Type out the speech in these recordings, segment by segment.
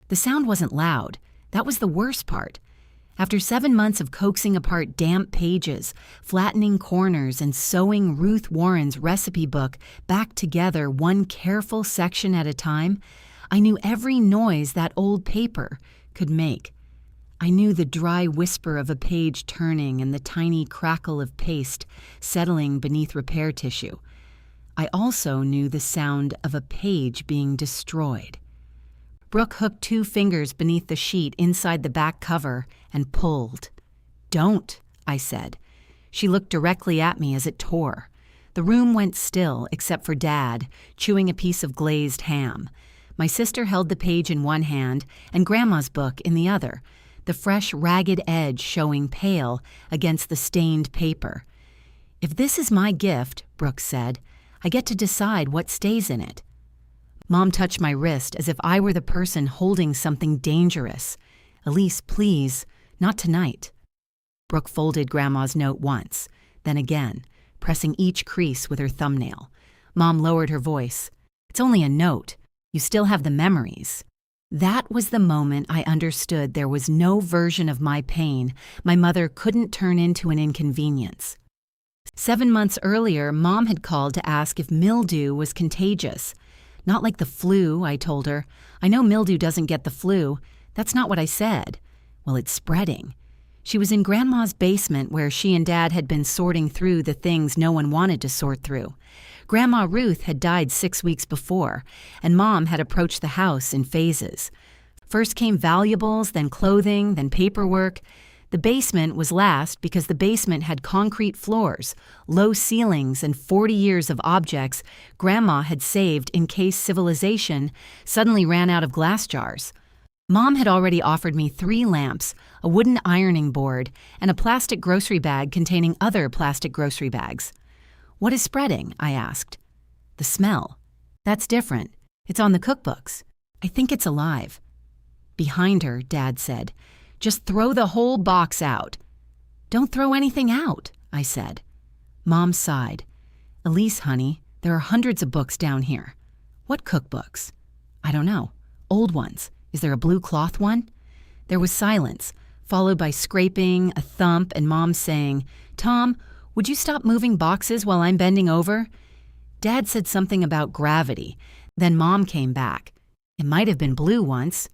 The sound wasn't loud. That was the worst part. After 7 months of coaxing apart damp pages, flattening corners, and sewing Ruth Warren's recipe book back together one careful section at a time, I knew every noise that old paper could make. I knew the dry whisper of a page turning and the tiny crackle of paste settling beneath repair tissue. I also knew the sound of a page being destroyed. Brooke hooked 2 fingers beneath the sheet inside the back cover and pulled. "Don't," I said. She looked directly at me as it tore. The room went still except for Dad, chewing a piece of glazed ham. My sister held the page in one hand and Grandma's book in the other, the fresh, ragged edge showing pale against the stained paper. "If this is my gift," Brooke said, "I get to decide what stays in it." Mom touched my wrist as if I were the person holding something dangerous. "Elise, please, not tonight." Brooke folded Grandma's note once, then again, pressing each crease with her thumbnail. Mom lowered her voice. "It's only a note. You still have the memories." That was the moment I understood there was no version of my pain my mother couldn't turn into an inconvenience. 7 months earlier, Mom had called to ask if mildew was contagious. "Not like the flu," I told her. "I know mildew doesn't get the flu. That's not what I said." "Well, it's spreading." She was in Grandma's basement where she and Dad had been sorting through the things no one wanted to sort through. Grandma Ruth had died 6 weeks before, and Mom had approached the house in phases. First came valuables, then clothing, then paperwork. The basement was last because the basement had concrete floors, low ceilings, and 40 years of objects Grandma had saved in case civilization suddenly ran out of glass jars. Mom had already offered me 3 lamps, a wooden ironing board, and a plastic grocery bag containing other plastic grocery bags. "What is spreading?" I asked. "The smell. That's different. It's on the cookbooks. I think it's alive." Behind her, Dad said, "Just throw the whole box out." "Don't throw anything out," I said. Mom sighed. "Elise, honey, there are hundreds of books down here." "What cookbooks?" "I don't know. Old ones. Is there a blue cloth one?" There was silence, followed by scraping, a thump, and Mom saying, "Tom, would you stop moving boxes while I'm bending over?" Dad said something about gravity. Then Mom came back. "It might have been blue once.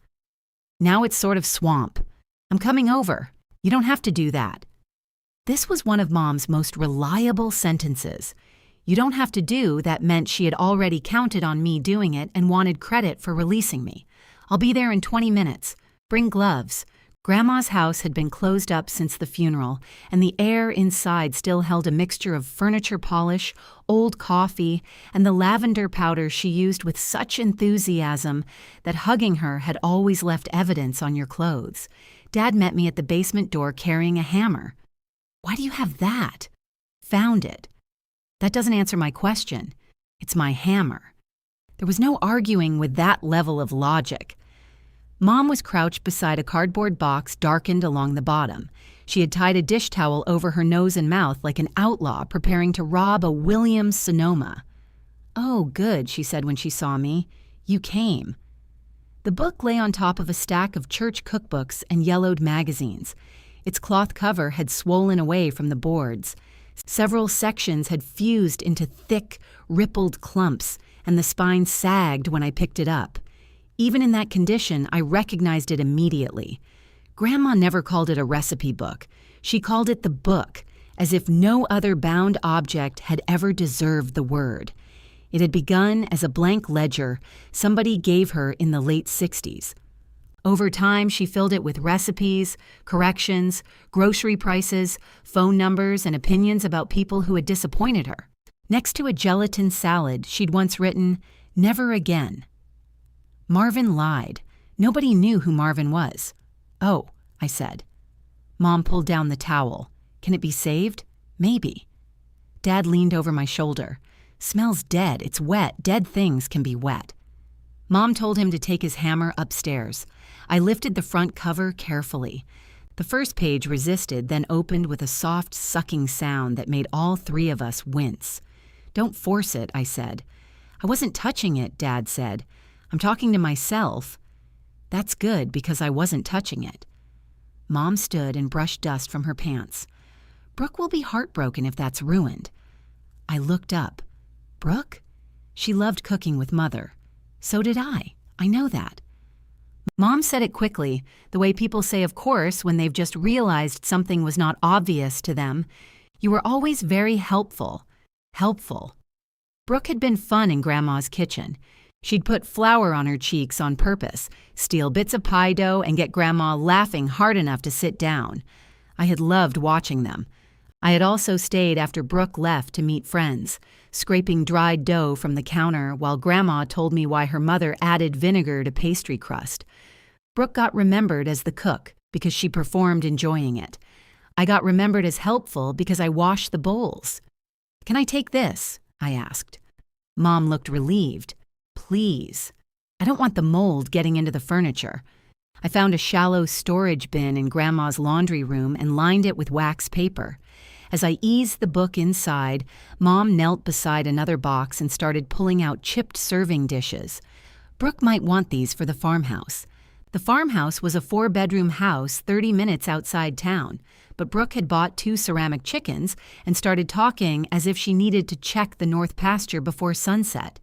Now it's sort of swamp. I'm coming over. You don't have to do that." This was one of Mom's most reliable sentences. "You don't have to do" that meant she had already counted on me doing it and wanted credit for releasing me. "I'll be there in 20 minutes. Bring gloves." Grandma's house had been closed up since the funeral, and the air inside still held a mixture of furniture polish, old coffee, and the lavender powder she used with such enthusiasm that hugging her had always left evidence on your clothes. Dad met me at the basement door carrying a hammer. "Why do you have that?" "Found it." "That doesn't answer my question. It's my hammer." There was no arguing with that level of logic. Mom was crouched beside a cardboard box darkened along the bottom. She had tied a dish towel over her nose and mouth like an outlaw preparing to rob a Williams-Sonoma. "Oh, good," she said when she saw me. "You came." The book lay on top of a stack of church cookbooks and yellowed magazines. Its cloth cover had swollen away from the boards. Several sections had fused into thick, rippled clumps, and the spine sagged when I picked it up. Even in that condition, I recognized it immediately. Grandma never called it a recipe book. She called it the book, as if no other bound object had ever deserved the word. It had begun as a blank ledger somebody gave her in the late 60s. Over time, she filled it with recipes, corrections, grocery prices, phone numbers, and opinions about people who had disappointed her. Next to a gelatin salad, she'd once written, "Never again." Marvin lied. Nobody knew who Marvin was. "Oh," I said. Mom pulled down the towel. "Can it be saved?" "Maybe." Dad leaned over my shoulder. "Smells dead. It's wet. Dead things can be wet." Mom told him to take his hammer upstairs. I lifted the front cover carefully. The first page resisted, then opened with a soft, sucking sound that made all 3 of us wince. "Don't force it," I said. "I wasn't touching it," Dad said. "I'm talking to myself." That's good because I wasn't touching it. Mom stood and brushed dust from her pants. Brooke will be heartbroken if that's ruined. I looked up. Brooke? She loved cooking with Mother. So did I. I know that. Mom said it quickly, the way people say of course when they've just realized something was not obvious to them. You were always very helpful. Helpful. Brooke had been fun in Grandma's kitchen. She'd put flour on her cheeks on purpose, steal bits of pie dough, and get Grandma laughing hard enough to sit down. I had loved watching them. I had also stayed after Brooke left to meet friends, scraping dried dough from the counter while Grandma told me why her mother added vinegar to pastry crust. Brooke got remembered as the cook because she performed enjoying it. I got remembered as helpful because I washed the bowls. "Can I take this?" I asked. Mom looked relieved. "Please. I don't want the mold getting into the furniture." I found a shallow storage bin in Grandma's laundry room and lined it with wax paper. As I eased the book inside, Mom knelt beside another box and started pulling out chipped serving dishes. Brooke might want these for the farmhouse. The farmhouse was a 4-bedroom house 30 minutes outside town, but Brooke had bought 2 ceramic chickens and started talking as if she needed to check the north pasture before sunset.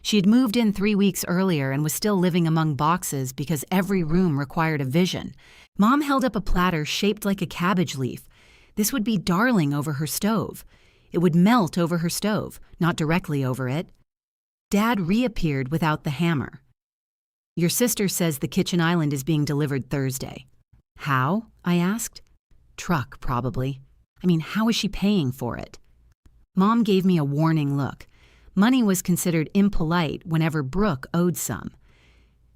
She had moved in 3 weeks earlier and was still living among boxes because every room required a vision. Mom held up a platter shaped like a cabbage leaf. This would be darling over her stove. It would melt over her stove, not directly over it. Dad reappeared without the hammer. "Your sister says the kitchen island is being delivered Thursday." "How?" I asked. "Truck, probably. I mean, how is she paying for it?" Mom gave me a warning look. Money was considered impolite whenever Brooke owed some.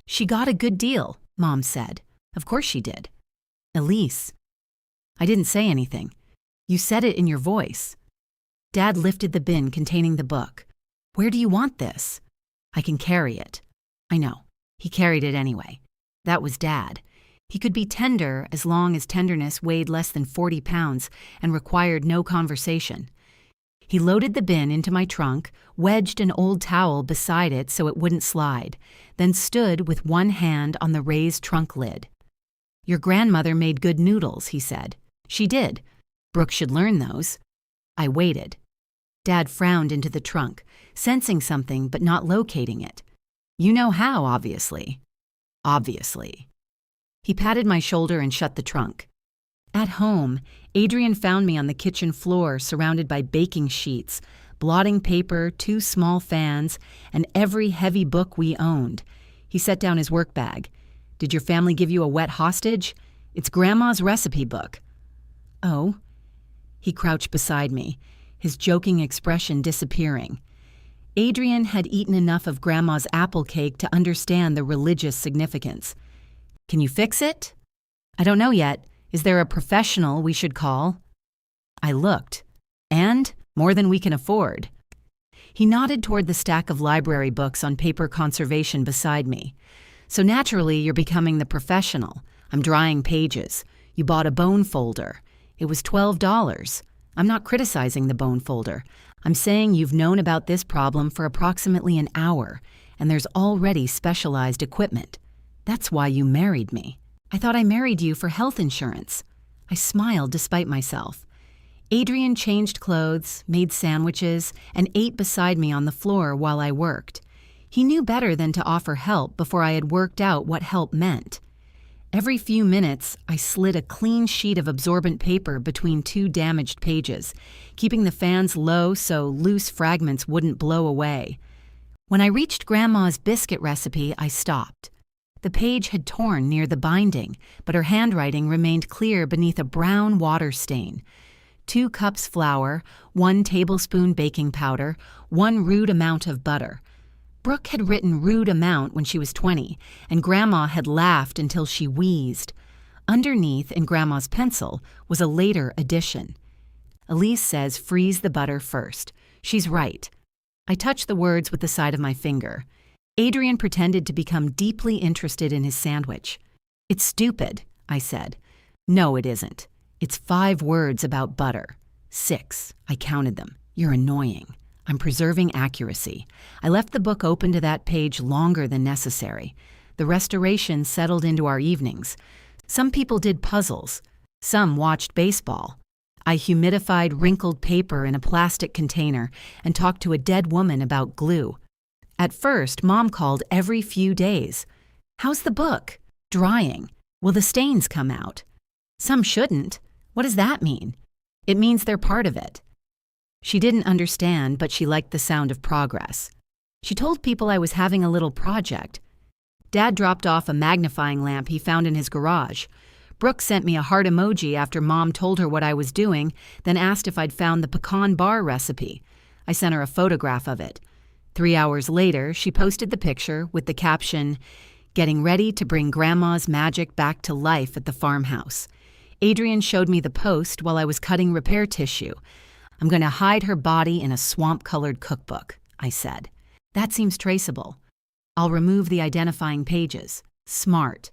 "She got a good deal," Mom said. "Of course she did." "Elise." I didn't say anything. "You said it in your voice." Dad lifted the bin containing the book. "Where do you want this?" "I can carry it." I know. He carried it anyway. That was Dad. He could be tender as long as tenderness weighed less than 40 pounds and required no conversation. He loaded the bin into my trunk, wedged an old towel beside it so it wouldn't slide, then stood with one hand on the raised trunk lid. "Your grandmother made good noodles," he said. "She did. Brooke should learn those." I waited. Dad frowned into the trunk, sensing something but not locating it. "You know how, obviously." "Obviously." He patted my shoulder and shut the trunk. At home, Adrian found me on the kitchen floor surrounded by baking sheets, blotting paper, 2 small fans, and every heavy book we owned. He set down his work bag. "Did your family give you a wet hostage? It's Grandma's recipe book." "Oh." He crouched beside me, his joking expression disappearing. Adrian had eaten enough of Grandma's apple cake to understand the religious significance. "Can you fix it?" "I don't know yet. Is there a professional we should call?" I looked. "And more than we can afford." He nodded toward the stack of library books on paper conservation beside me. "So naturally, you're becoming the professional. I'm drying pages. You bought a bone folder. It was $12. I'm not criticizing the bone folder. I'm saying you've known about this problem for approximately an hour, and there's already specialized equipment. That's why you married me." "I thought I married you for health insurance." I smiled despite myself. Adrian changed clothes, made sandwiches, and ate beside me on the floor while I worked. He knew better than to offer help before I had worked out what help meant. Every few minutes, I slid a clean sheet of absorbent paper between 2 damaged pages, keeping the fans low so loose fragments wouldn't blow away. When I reached Grandma's biscuit recipe, I stopped. The page had torn near the binding, but her handwriting remained clear beneath a brown water stain. 2 cups flour, 1 tablespoon baking powder, 1 rude amount of butter. Brooke had written rude amount when she was 20, and Grandma had laughed until she wheezed. Underneath, in Grandma's pencil, was a later addition. "Elise says freeze the butter first. She's right." I touched the words with the side of my finger. Adrian pretended to become deeply interested in his sandwich. "It's stupid," I said. "No, it isn't. It's 5 words about butter. 6. I counted them. You're annoying. I'm preserving accuracy. I left the book open to that page longer than necessary. The restoration settled into our evenings. Some people did puzzles. Some watched baseball. I humidified wrinkled paper in a plastic container and talked to a dead woman about glue. At first, Mom called every few days. "How's the book?" "Drying." "Will the stains come out?" "Some shouldn't." "What does that mean?" "It means they're part of it." She didn't understand, but she liked the sound of progress. She told people I was having a little project. Dad dropped off a magnifying lamp he found in his garage. Brooke sent me a heart emoji after Mom told her what I was doing, then asked if I'd found the pecan bar recipe. I sent her a photograph of it. 3 hours later, she posted the picture with the caption, "Getting ready to bring Grandma's magic back to life at the farmhouse." Adrian showed me the post while I was cutting repair tissue. "I'm going to hide her body in a swamp-colored cookbook," I said. "That seems traceable. I'll remove the identifying pages." Smart.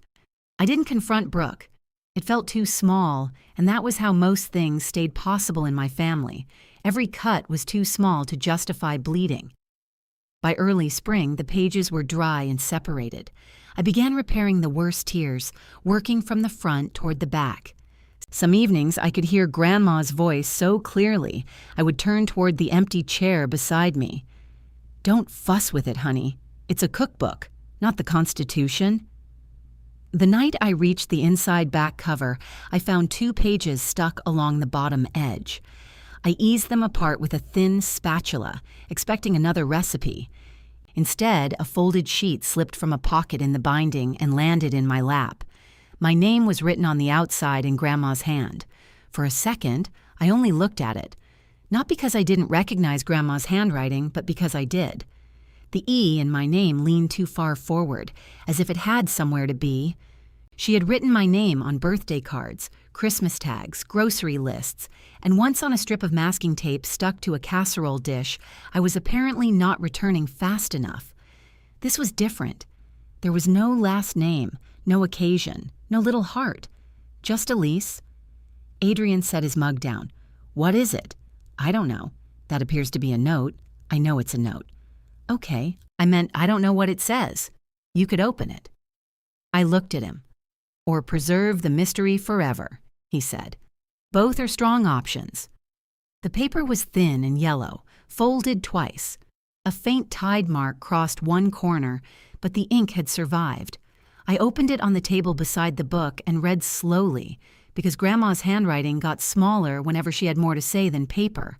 I didn't confront Brooke. It felt too small, and that was how most things stayed possible in my family. Every cut was too small to justify bleeding. By early spring, the pages were dry and separated. I began repairing the worst tears, working from the front toward the back. Some evenings I could hear Grandma's voice so clearly I would turn toward the empty chair beside me. "Don't fuss with it, honey. It's a cookbook, not the Constitution." The night I reached the inside back cover, I found 2 pages stuck along the bottom edge. I eased them apart with a thin spatula, expecting another recipe. Instead, a folded sheet slipped from a pocket in the binding and landed in my lap. My name was written on the outside in Grandma's hand. For a second, I only looked at it. Not because I didn't recognize Grandma's handwriting, but because I did. The E in my name leaned too far forward, as if it had somewhere to be. She had written my name on birthday cards, Christmas tags, grocery lists, and once on a strip of masking tape stuck to a casserole dish I was apparently not returning fast enough. This was different. There was no last name, no occasion, no little heart. Just Elise. Adrian set his mug down. "What is it?" "I don't know. That appears to be a note. I know it's a note." "Okay. I meant I don't know what it says. You could open it." I looked at him. "Or preserve the mystery forever," he said. "Both are strong options." The paper was thin and yellow, folded twice. A faint tide mark crossed one corner, but the ink had survived. I opened it on the table beside the book and read slowly, because Grandma's handwriting got smaller whenever she had more to say than paper.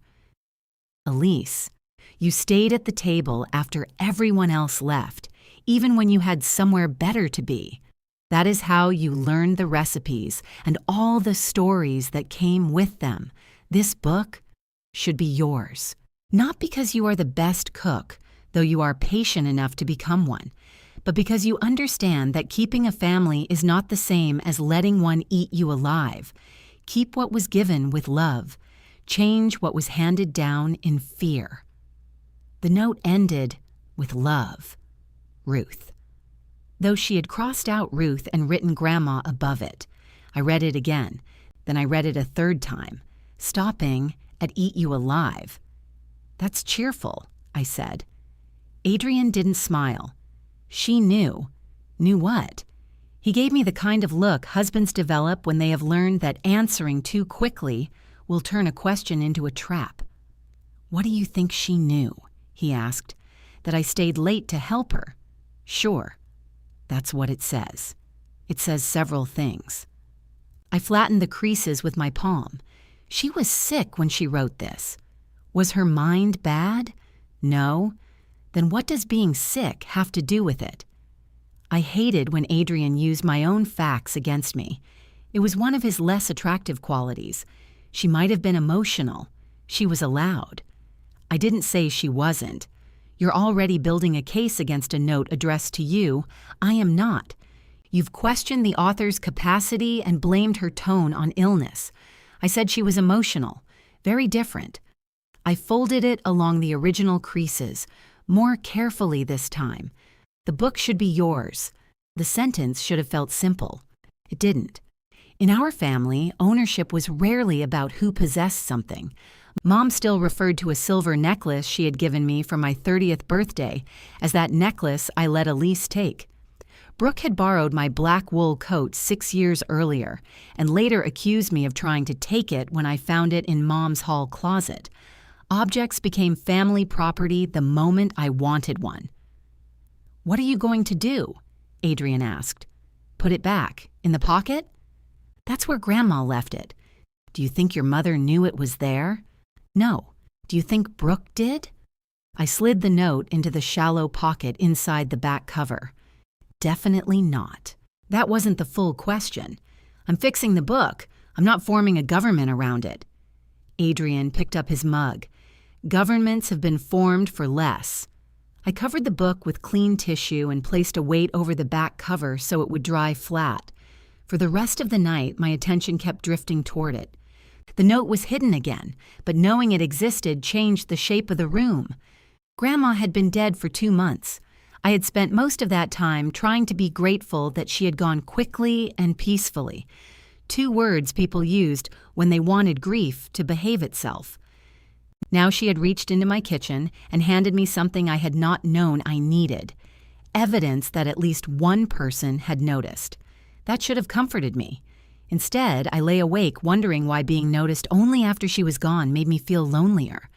"Elise, you stayed at the table after everyone else left, even when you had somewhere better to be. That is how you learned the recipes and all the stories that came with them. This book should be yours. Not because you are the best cook, though you are patient enough to become one, but because you understand that keeping a family is not the same as letting one eat you alive. Keep what was given with love. Change what was handed down in fear." The note ended with love. Ruth. Though she had crossed out Ruth and written Grandma above it. I read it again. Then I read it a third time, stopping at "eat you alive." "That's cheerful," I said. Adrian didn't smile. She knew. Knew what? He gave me the kind of look husbands develop when they have learned that answering too quickly will turn a question into a trap. "What do you think she knew?" he asked. "That I stayed late to help her?" "Sure. That's what it says. It says several things." I flattened the creases with my palm. She was sick when she wrote this. Was her mind bad? No. Then what does being sick have to do with it? I hated when Adrian used my own facts against me. It was one of his less attractive qualities. She might have been emotional. She was allowed. I didn't say she wasn't. You're already building a case against a note addressed to you. I am not. You've questioned the author's capacity and blamed her tone on illness. I said she was emotional. Very different. I folded it along the original creases, more carefully this time. The book should be yours. The sentence should have felt simple. It didn't. In our family, ownership was rarely about who possessed something. Mom still referred to a silver necklace she had given me for my 30th birthday as that necklace I let Elise take. Brooke had borrowed my black wool coat 6 years earlier and later accused me of trying to take it when I found it in Mom's hall closet. Objects became family property the moment I wanted one. "What are you going to do?" Adrian asked. "Put it back, in the pocket?" "That's where Grandma left it." "Do you think your mother knew it was there?" "No. Do you think Brooke did?" I slid the note into the shallow pocket inside the back cover. Definitely not. That wasn't the full question. I'm fixing the book. I'm not forming a government around it. Adrian picked up his mug. Governments have been formed for less. I covered the book with clean tissue and placed a weight over the back cover so it would dry flat. For the rest of the night, my attention kept drifting toward it. The note was hidden again, but knowing it existed changed the shape of the room. Grandma had been dead for 2 months. I had spent most of that time trying to be grateful that she had gone quickly and peacefully. 2 words people used when they wanted grief to behave itself. Now she had reached into my kitchen and handed me something I had not known I needed. Evidence that at least one person had noticed. That should have comforted me. Instead, I lay awake wondering why being noticed only after she was gone made me feel lonelier.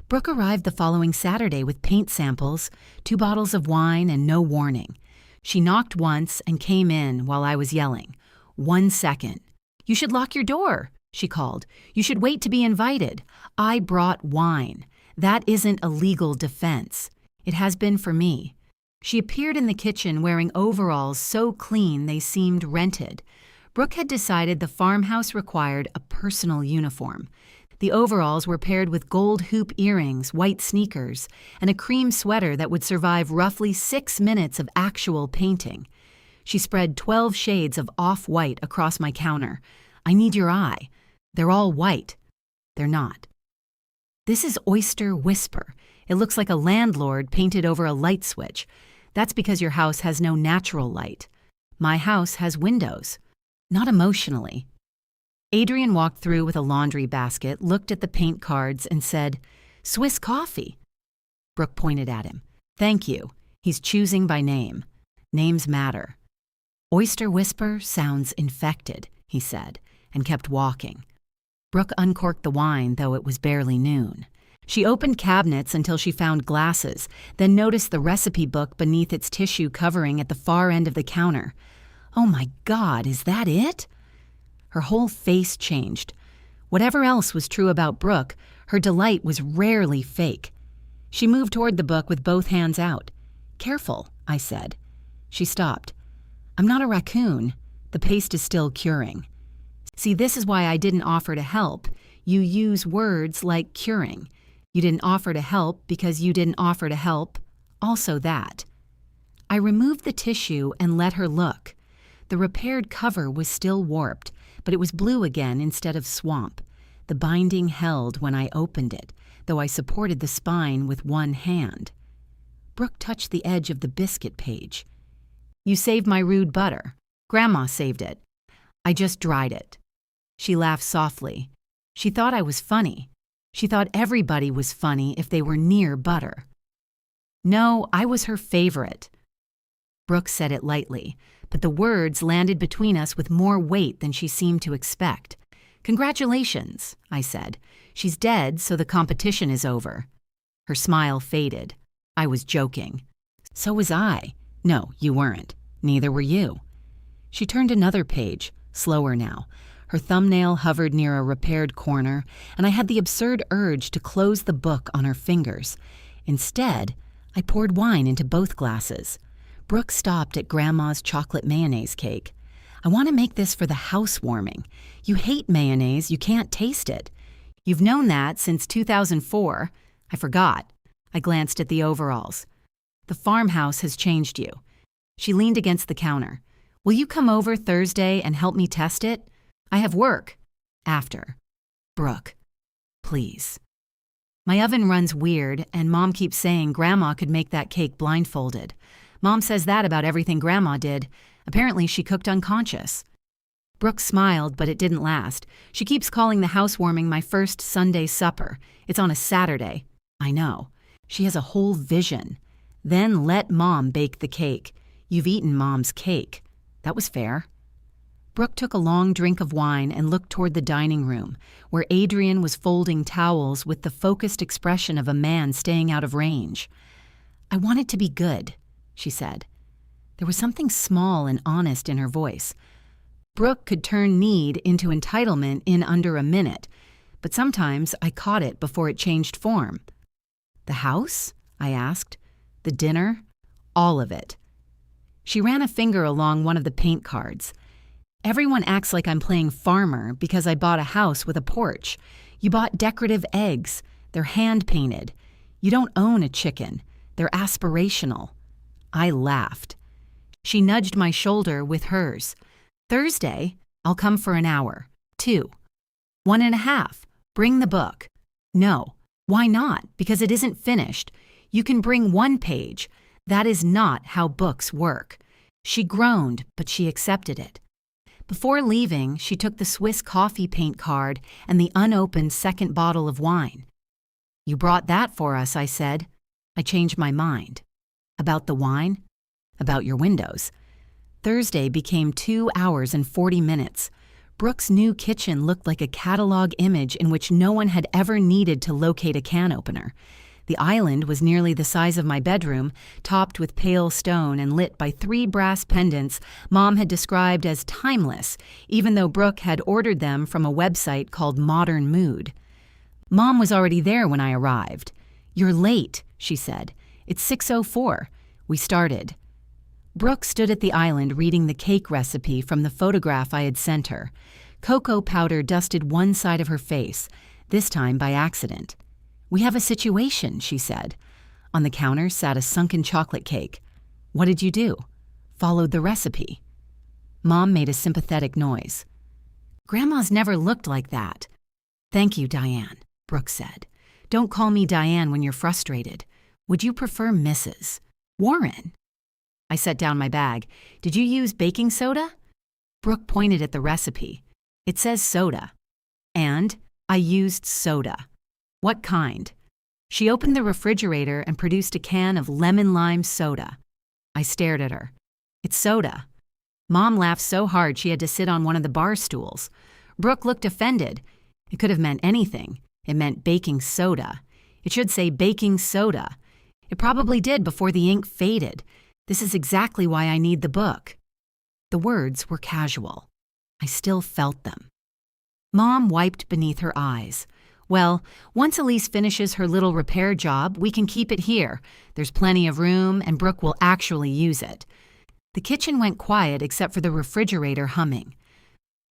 Brooke arrived the following Saturday with paint samples, 2 bottles of wine, and no warning. She knocked once and came in while I was yelling. 1 second. "You should lock your door," she called. "You should wait to be invited. I brought wine. That isn't a legal defense. It has been for me." She appeared in the kitchen wearing overalls so clean they seemed rented. Brooke had decided the farmhouse required a personal uniform. The overalls were paired with gold hoop earrings, white sneakers, and a cream sweater that would survive roughly 6 minutes of actual painting. She spread 12 shades of off-white across my counter. "I need your eye. They're all white." They're not. "This is Oyster Whisper. It looks like a landlord painted over a light switch. That's because your house has no natural light. My house has windows." Not emotionally. Adrian walked through with a laundry basket, looked at the paint cards, and said, "Swiss coffee." Brooke pointed at him. "Thank you. He's choosing by name. Names matter." "Oyster Whisper sounds infected," he said, and kept walking. Brooke uncorked the wine, though it was barely noon. She opened cabinets until she found glasses, then noticed the recipe book beneath its tissue covering at the far end of the counter. "Oh my God, is that it?" Her whole face changed. Whatever else was true about Brooke, her delight was rarely fake. She moved toward the book with both hands out. "Careful," I said. She stopped. "I'm not a raccoon. The paste is still curing." See, this is why I didn't offer to help. You use words like curing. You didn't offer to help because you didn't offer to help. Also that. I removed the tissue and let her look. The repaired cover was still warped, but it was blue again instead of swamp. The binding held when I opened it, though I supported the spine with one hand. Brooke touched the edge of the biscuit page. "You saved my rude butter. Grandma saved it. I just dried it." She laughed softly. She thought I was funny. She thought everybody was funny if they were near butter. "No, I was her favorite." Brooke said it lightly, but the words landed between us with more weight than she seemed to expect. "Congratulations," I said. "She's dead, so the competition is over." Her smile faded. I was joking. "So was I." "No, you weren't. Neither were you." She turned another page, slower now. Her thumbnail hovered near a repaired corner, and I had the absurd urge to close the book on her fingers. Instead, I poured wine into both glasses. Brooke stopped at Grandma's chocolate mayonnaise cake. "I want to make this for the housewarming. You hate mayonnaise, you can't taste it. You've known that since 2004. I forgot." I glanced at the overalls. "The farmhouse has changed you." She leaned against the counter. "Will you come over Thursday and help me test it? I have work." "After." "Brooke, please." My oven runs weird, and Mom keeps saying Grandma could make that cake blindfolded. Mom says that about everything Grandma did. Apparently she cooked unconscious. Brooke smiled, but it didn't last. She keeps calling the housewarming my first Sunday supper. It's on a Saturday. I know. She has a whole vision. Then let Mom bake the cake. You've eaten Mom's cake. That was fair. Brooke took a long drink of wine and looked toward the dining room, where Adrian was folding towels with the focused expression of a man staying out of range. I wanted to be good, she said. There was something small and honest in her voice. Brooke could turn need into entitlement in under a minute, but sometimes I caught it before it changed form. The house? I asked. The dinner? All of it. She ran a finger along one of the paint cards. Everyone acts like I'm playing farmer because I bought a house with a porch. You bought decorative eggs. They're hand-painted. You don't own a chicken. They're aspirational. I laughed. She nudged my shoulder with hers. Thursday, I'll come for an hour. 2. 1.5. Bring the book. No. Why not? Because it isn't finished. You can bring 1 page. That is not how books work. She groaned, but she accepted it. Before leaving, she took the Swiss coffee paint card and the unopened second bottle of wine. You brought that for us, I said. I changed my mind. About the wine? About your windows. Thursday became 2 hours and 40 minutes. Brooke's new kitchen looked like a catalog image in which no one had ever needed to locate a can opener. The island was nearly the size of my bedroom, topped with pale stone and lit by 3 brass pendants Mom had described as timeless, even though Brooke had ordered them from a website called Modern Mood. Mom was already there when I arrived. You're late, she said. It's 6:04. We started. Brooke stood at the island reading the cake recipe from the photograph I had sent her. Cocoa powder dusted one side of her face, this time by accident. We have a situation, she said. On the counter sat a sunken chocolate cake. What did you do? Followed the recipe. Mom made a sympathetic noise. Grandma's never looked like that. Thank you, Diane, Brooke said. Don't call me Diane when you're frustrated. Would you prefer Mrs. Warren? I set down my bag. Did you use baking soda? Brooke pointed at the recipe. It says soda. And I used soda. What kind? She opened the refrigerator and produced a can of lemon-lime soda. I stared at her. It's soda. Mom laughed so hard she had to sit on one of the bar stools. Brooke looked offended. It could have meant anything. It meant baking soda. It should say baking soda. It probably did before the ink faded. This is exactly why I need the book. The words were casual. I still felt them. Mom wiped beneath her eyes. Well, once Elise finishes her little repair job, we can keep it here. There's plenty of room, and Brooke will actually use it. The kitchen went quiet except for the refrigerator humming.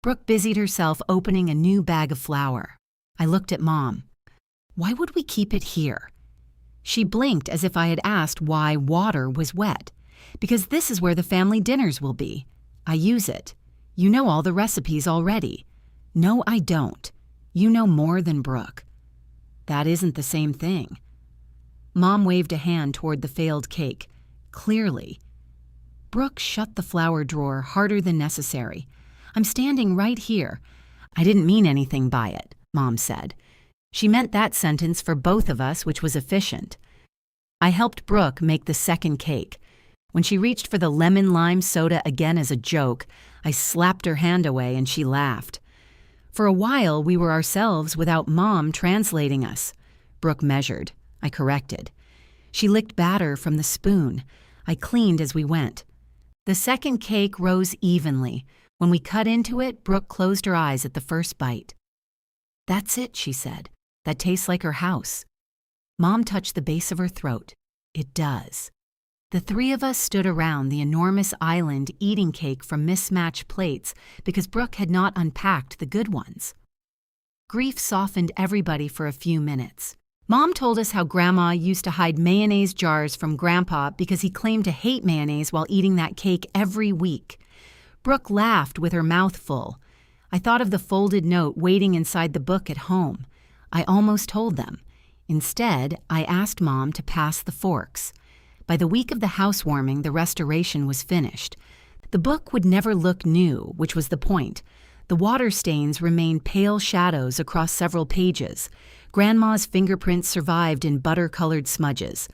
Brooke busied herself opening a new bag of flour. I looked at Mom. Why would we keep it here? She blinked as if I had asked why water was wet. Because this is where the family dinners will be. I use it. You know all the recipes already. No, I don't. You know more than Brooke. That isn't the same thing. Mom waved a hand toward the failed cake. Clearly. Brooke shut the flour drawer harder than necessary. I'm standing right here. I didn't mean anything by it, Mom said. She meant that sentence for both of us, which was efficient. I helped Brooke make the second cake. When she reached for the lemon-lime soda again as a joke, I slapped her hand away and she laughed. For a while, we were ourselves without Mom translating us. Brooke measured. I corrected. She licked batter from the spoon. I cleaned as we went. The second cake rose evenly. When we cut into it, Brooke closed her eyes at the first bite. That's it, she said. That tastes like her house. Mom touched the base of her throat. It does. The 3 of us stood around the enormous island eating cake from mismatched plates because Brooke had not unpacked the good ones. Grief softened everybody for a few minutes. Mom told us how Grandma used to hide mayonnaise jars from Grandpa because he claimed to hate mayonnaise while eating that cake every week. Brooke laughed with her mouth full. I thought of the folded note waiting inside the book at home. I almost told them. Instead, I asked Mom to pass the forks. By the week of the housewarming, the restoration was finished. The book would never look new, which was the point. The water stains remained pale shadows across several pages. Grandma's fingerprints survived in butter-colored smudges.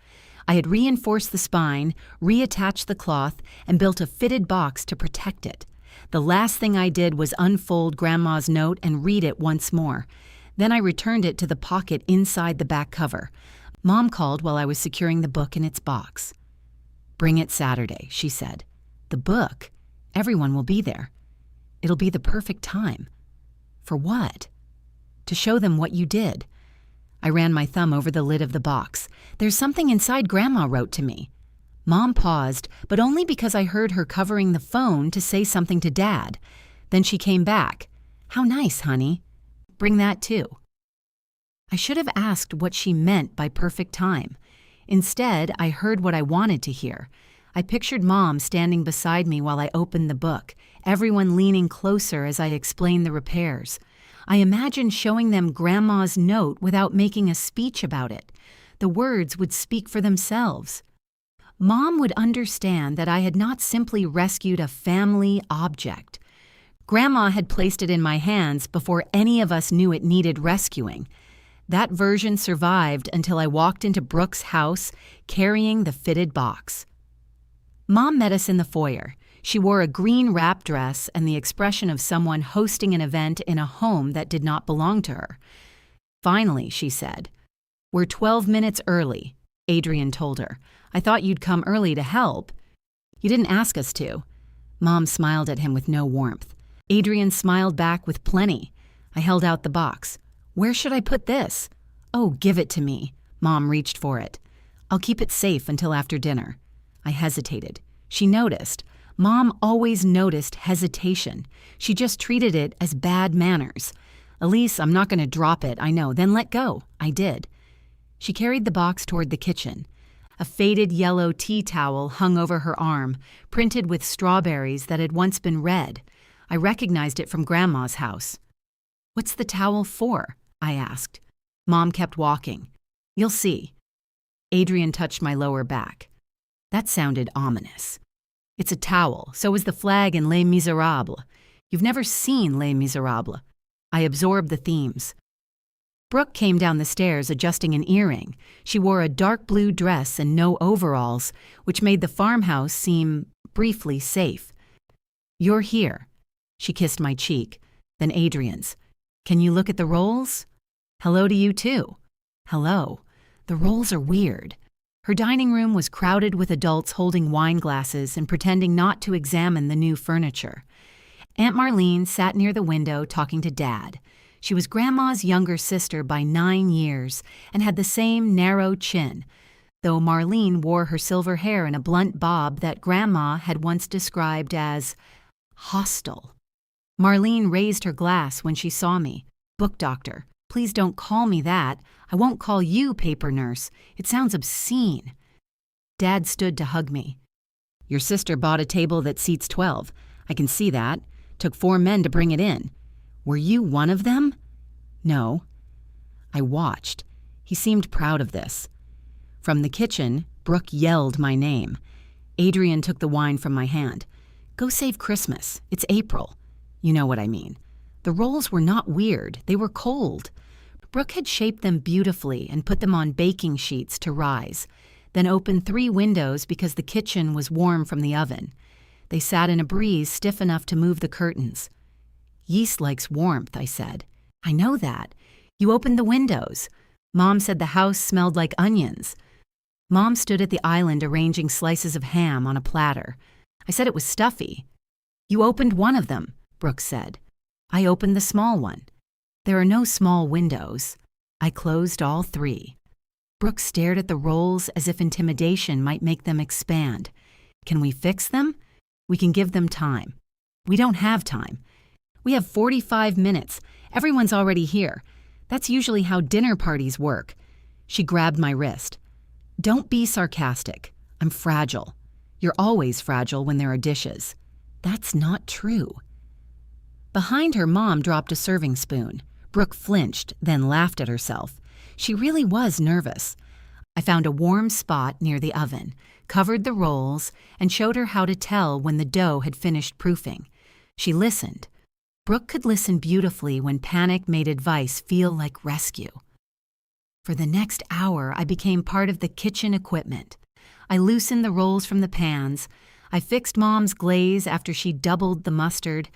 I had reinforced the spine, reattached the cloth, and built a fitted box to protect it. The last thing I did was unfold Grandma's note and read it once more. Then I returned it to the pocket inside the back cover. Mom called while I was securing the book in its box. "Bring it Saturday," she said. "The book? Everyone will be there. It'll be the perfect time." "For what?" "To show them what you did." I ran my thumb over the lid of the box. "There's something inside Grandma wrote to me." Mom paused, but only because I heard her covering the phone to say something to Dad. Then she came back. "How nice, honey. Bring that too." I should have asked what she meant by perfect time. Instead, I heard what I wanted to hear. I pictured Mom standing beside me while I opened the book, everyone leaning closer as I explained the repairs. I imagined showing them Grandma's note without making a speech about it. The words would speak for themselves. Mom would understand that I had not simply rescued a family object. Grandma had placed it in my hands before any of us knew it needed rescuing. That version survived until I walked into Brooke's house carrying the fitted box. Mom met us in the foyer. She wore a green wrap dress and the expression of someone hosting an event in a home that did not belong to her. "Finally," she said. "We're 12 minutes early," Adrian told her. "I thought you'd come early to help." "You didn't ask us to." Mom smiled at him with no warmth. Adrian smiled back with plenty. I held out the box. "Where should I put this?" "Oh, give it to me." Mom reached for it. "I'll keep it safe until after dinner." I hesitated. She noticed. Mom always noticed hesitation. She just treated it as bad manners. "Elise, I'm not going to drop it, I know. Then let go." I did. She carried the box toward the kitchen. A faded yellow tea towel hung over her arm, printed with strawberries that had once been red. I recognized it from Grandma's house. "What's the towel for?" I asked. Mom kept walking. "You'll see." Adrian touched my lower back. That sounded ominous. "It's a towel, so is the flag in Les Miserables. You've never seen Les Miserables." I absorbed the themes. Brooke came down the stairs adjusting an earring. She wore a dark blue dress and no overalls, which made the farmhouse seem briefly safe. "You're here." She kissed my cheek, then Adrian's. "Can you look at the rolls?" "Hello to you too." "Hello." The rolls are weird. Her dining room was crowded with adults holding wine glasses and pretending not to examine the new furniture. Aunt Marlene sat near the window talking to Dad. She was Grandma's younger sister by 9 years and had the same narrow chin, though Marlene wore her silver hair in a blunt bob that Grandma had once described as hostile. Marlene raised her glass when she saw me. "Book doctor, please don't call me that. I won't call you paper nurse. It sounds obscene." Dad stood to hug me. "Your sister bought a table that seats 12. I can see that. Took 4 men to bring it in. Were you one of them?" "No." I watched. He seemed proud of this. From the kitchen, Brooke yelled my name. Adrian took the wine from my hand. "Go save Christmas. It's April." You know what I mean. The rolls were not weird. They were cold. Brooke had shaped them beautifully and put them on baking sheets to rise, then opened 3 windows because the kitchen was warm from the oven. They sat in a breeze stiff enough to move the curtains. "Yeast likes warmth," I said. "I know that. You opened the windows." Mom said the house smelled like onions. Mom stood at the island arranging slices of ham on a platter. I said it was stuffy. "You opened one of them," Brooke said. I opened the small one. "There are no small windows." I closed all 3. Brooke stared at the rolls as if intimidation might make them expand. "Can we fix them?" "We can give them time." "We don't have time." "We have 45 minutes. Everyone's already here. That's usually how dinner parties work." She grabbed my wrist. "Don't be sarcastic. I'm fragile." "You're always fragile when there are dishes." "That's not true." Behind her, Mom dropped a serving spoon. Brooke flinched, then laughed at herself. She really was nervous. I found a warm spot near the oven, covered the rolls, and showed her how to tell when the dough had finished proofing. She listened. Brooke could listen beautifully when panic made advice feel like rescue. For the next hour, I became part of the kitchen equipment. I loosened the rolls from the pans. I fixed Mom's glaze after she doubled the mustard.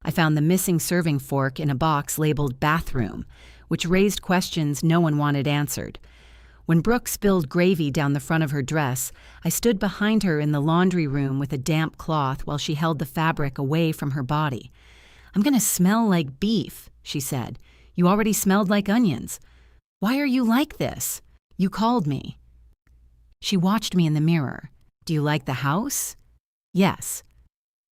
I found the missing serving fork in a box labeled bathroom, which raised questions no one wanted answered. When Brooke spilled gravy down the front of her dress, I stood behind her in the laundry room with a damp cloth while she held the fabric away from her body. "I'm going to smell like beef," she said. "You already smelled like onions. Why are you like this? You called me." She watched me in the mirror. "Do you like the house?" "Yes."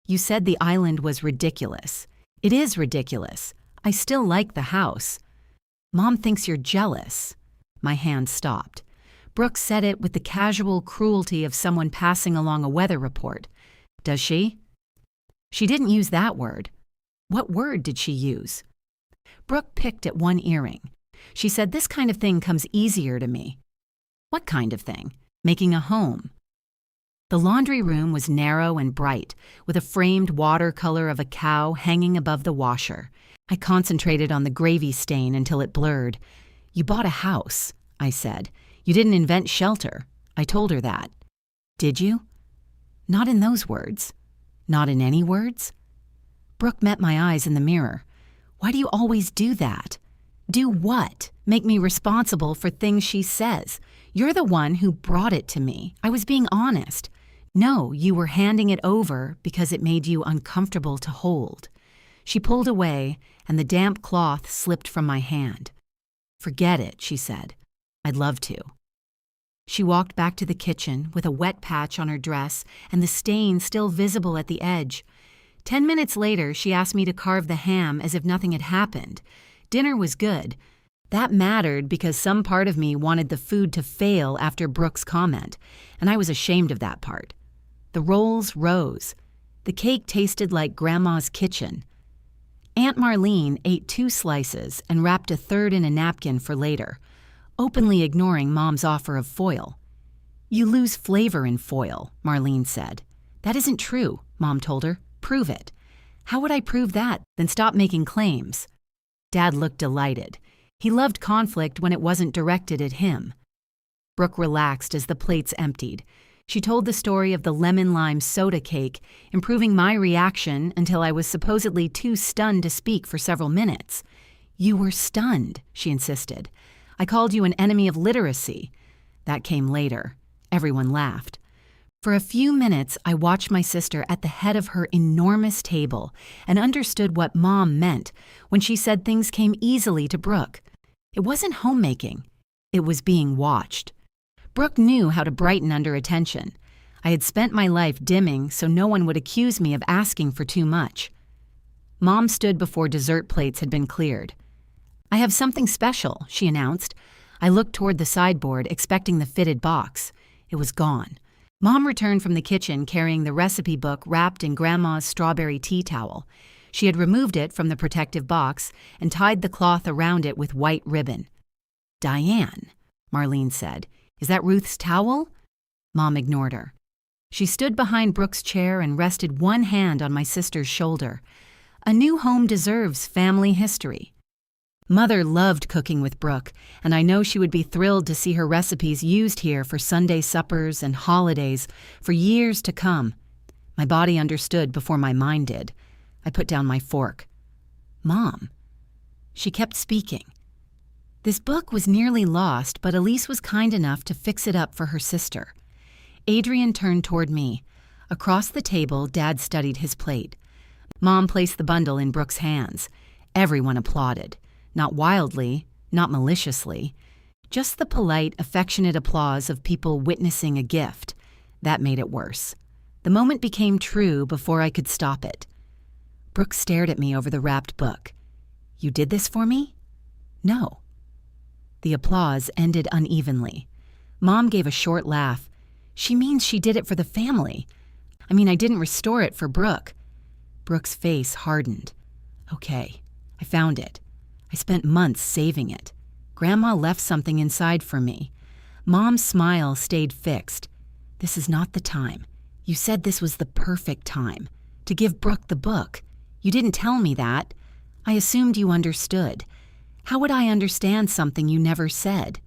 "You said the island was ridiculous." "It is ridiculous. I still like the house." "Mom thinks you're jealous." My hand stopped. Brooke said it with the casual cruelty of someone passing along a weather report. "Does she?" "She didn't use that word." "What word did she use?" Brooke picked at one earring. She said, "This kind of thing comes easier to me." "What kind of thing?" "Making a home." The laundry room was narrow and bright, with a framed watercolor of a cow hanging above the washer. I concentrated on the gravy stain until it blurred. "You bought a house," I said. "You didn't invent shelter." I told her that. "Did you?" "Not in those words." "Not in any words?" Brooke met my eyes in the mirror. "Why do you always do that?" "Do what? Make me responsible for things she says. You're the one who brought it to me. I was being honest." "No, you were handing it over because it made you uncomfortable to hold." She pulled away, and the damp cloth slipped from my hand. "Forget it," she said. "I'd love to." She walked back to the kitchen with a wet patch on her dress and the stain still visible at the edge. 10 minutes later, she asked me to carve the ham as if nothing had happened. Dinner was good. That mattered because some part of me wanted the food to fail after Brooke's comment, and I was ashamed of that part. The rolls rose. The cake tasted like Grandma's kitchen. Aunt Marlene ate 2 slices and wrapped a third in a napkin for later, openly ignoring Mom's offer of foil. "You lose flavor in foil," Marlene said. "That isn't true," Mom told her. "Prove it." "How would I prove that? Then stop making claims." Dad looked delighted. He loved conflict when it wasn't directed at him. Brooke relaxed as the plates emptied. She told the story of the lemon-lime soda cake, improving my reaction until I was supposedly too stunned to speak for several minutes. "You were stunned," she insisted. "I called you an enemy of literacy." That came later. Everyone laughed. For a few minutes, I watched my sister at the head of her enormous table and understood what Mom meant when she said things came easily to Brooke. It wasn't homemaking. It was being watched. Brooke knew how to brighten under attention. I had spent my life dimming so no one would accuse me of asking for too much. Mom stood before dessert plates had been cleared. "I have something special," she announced. I looked toward the sideboard, expecting the fitted box. It was gone. Mom returned from the kitchen carrying the recipe book wrapped in Grandma's strawberry tea towel. She had removed it from the protective box and tied the cloth around it with white ribbon. "Diane," Marlene said. "Is that Ruth's towel?" Mom ignored her. She stood behind Brooke's chair and rested one hand on my sister's shoulder. A new home deserves family history. Mother loved cooking with Brooke, and I know she would be thrilled to see her recipes used here for Sunday suppers and holidays for years to come. My body understood before my mind did. I put down my fork. "Mom." She kept speaking. "This book was nearly lost, but Elise was kind enough to fix it up for her sister." Adrian turned toward me. Across the table, Dad studied his plate. Mom placed the bundle in Brooke's hands. Everyone applauded. Not wildly, not maliciously. Just the polite, affectionate applause of people witnessing a gift. That made it worse. The moment became true before I could stop it. Brooke stared at me over the wrapped book. "You did this for me?" "No." The applause ended unevenly. Mom gave a short laugh. "She means she did it for the family. I didn't restore it for Brooke." Brooke's face hardened. "Okay, I found it. I spent months saving it. Grandma left something inside for me." Mom's smile stayed fixed. "This is not the time. You said this was the perfect time. To give Brooke the book. You didn't tell me that. I assumed you understood. How would I understand something you never said?"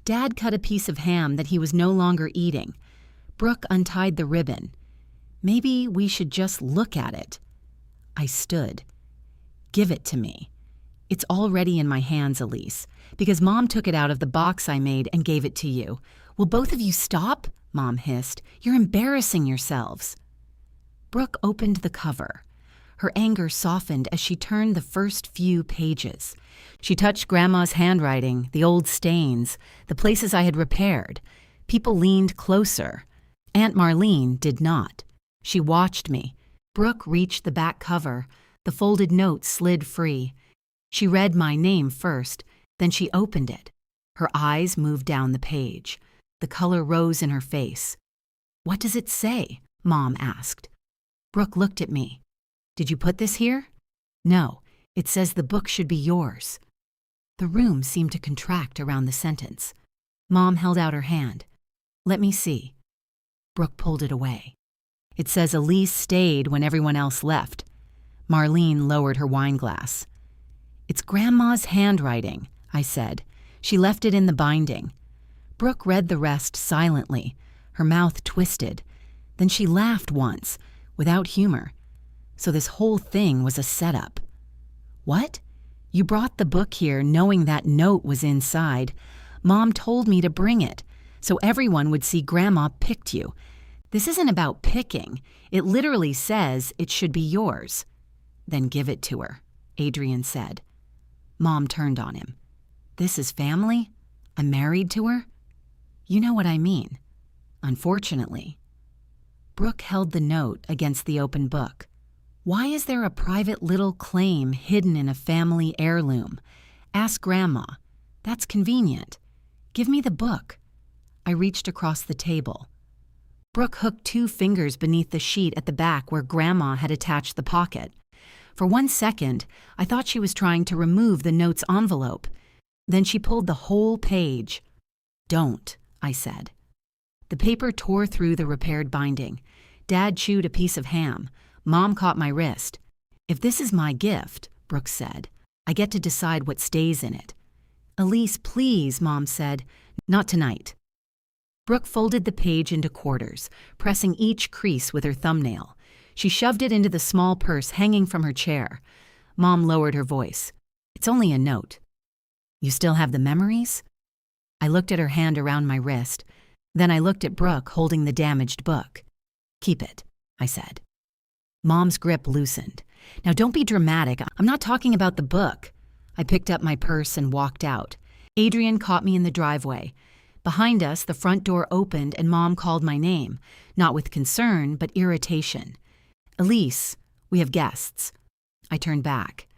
Dad cut a piece of ham that he was no longer eating. Brooke untied the ribbon. Maybe we should just look at it. I stood. Give it to me. It's already in my hands, Elise, because Mom took it out of the box I made and gave it to you. Will both of you stop? Mom hissed. You're embarrassing yourselves. Brooke opened the cover. Her anger softened as she turned the first few pages. She touched Grandma's handwriting, the old stains, the places I had repaired. People leaned closer. Aunt Marlene did not. She watched me. Brooke reached the back cover. The folded note slid free. She read my name first, then she opened it. Her eyes moved down the page. The color rose in her face. What does it say? Mom asked. Brooke looked at me. Did you put this here? No, it says the book should be yours. The room seemed to contract around the sentence. Mom held out her hand. Let me see. Brooke pulled it away. It says Elise stayed when everyone else left. Marlene lowered her wine glass. It's Grandma's handwriting, I said. She left it in the binding. Brooke read the rest silently, her mouth twisted. Then she laughed once, without humor. So this whole thing was a setup. What? You brought the book here knowing that note was inside. Mom told me to bring it, so everyone would see Grandma picked you. This isn't about picking. It literally says it should be yours. Then give it to her, Adrian said. Mom turned on him. This is family? I'm married to her? You know what I mean. Unfortunately. Brooke held the note against the open book. Why is there a private little claim hidden in a family heirloom? Ask Grandma. That's convenient. Give me the book. I reached across the table. Brooke hooked 2 fingers beneath the sheet at the back where Grandma had attached the pocket. For 1 second, I thought she was trying to remove the note's envelope. Then she pulled the whole page. Don't, I said. The paper tore through the repaired binding. Dad chewed a piece of ham. Mom caught my wrist. If this is my gift, Brooke said, I get to decide what stays in it. Elise, please, Mom said. Not tonight. Brooke folded the page into quarters, pressing each crease with her thumbnail. She shoved it into the small purse hanging from her chair. Mom lowered her voice. It's only a note. You still have the memories? I looked at her hand around my wrist. Then I looked at Brooke holding the damaged book. Keep it, I said. Mom's grip loosened. Now don't be dramatic. I'm not talking about the book. I picked up my purse and walked out. Adrian caught me in the driveway. Behind us, the front door opened and Mom called my name, not with concern, but irritation. Elise, we have guests. I turned back.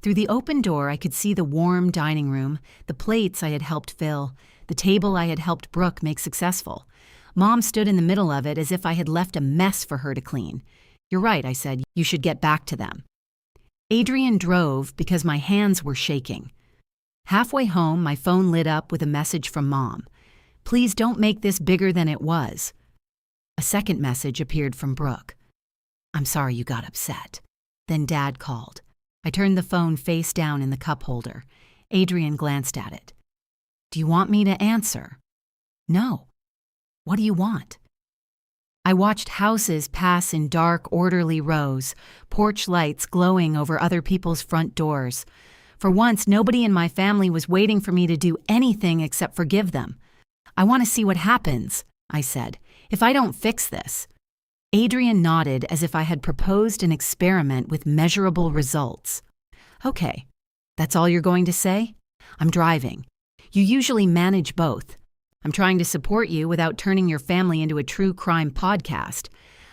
Through the open door, I could see the warm dining room, the plates I had helped fill, the table I had helped Brooke make successful. Mom stood in the middle of it as if I had left a mess for her to clean. You're right, I said. You should get back to them. Adrian drove because my hands were shaking. Halfway home, my phone lit up with a message from Mom. Please don't make this bigger than it was. A second message appeared from Brooke. I'm sorry you got upset. Then Dad called. I turned the phone face down in the cup holder. Adrian glanced at it. Do you want me to answer? No. What do you want? I watched houses pass in dark, orderly rows, porch lights glowing over other people's front doors. For once, nobody in my family was waiting for me to do anything except forgive them. I want to see what happens, I said, if I don't fix this. Adrian nodded as if I had proposed an experiment with measurable results. Okay, that's all you're going to say? I'm driving. You usually manage both. I'm trying to support you without turning your family into a true crime podcast.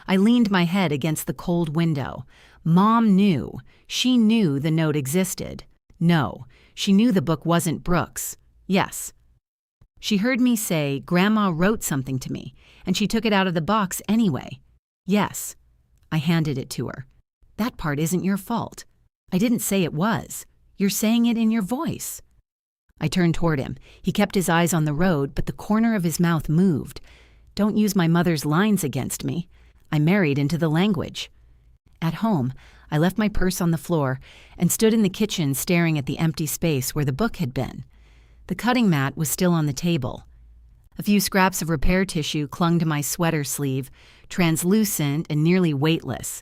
I leaned my head against the cold window. Mom knew. She knew the note existed. No, she knew the book wasn't Brooke's. Yes. She heard me say Grandma wrote something to me, and she took it out of the box anyway. Yes. I handed it to her. That part isn't your fault. I didn't say it was. You're saying it in your voice. I turned toward him. He kept his eyes on the road, but the corner of his mouth moved. Don't use my mother's lines against me. I married into the language. At home, I left my purse on the floor and stood in the kitchen staring at the empty space where the book had been. The cutting mat was still on the table. A few scraps of repair tissue clung to my sweater sleeve, translucent and nearly weightless.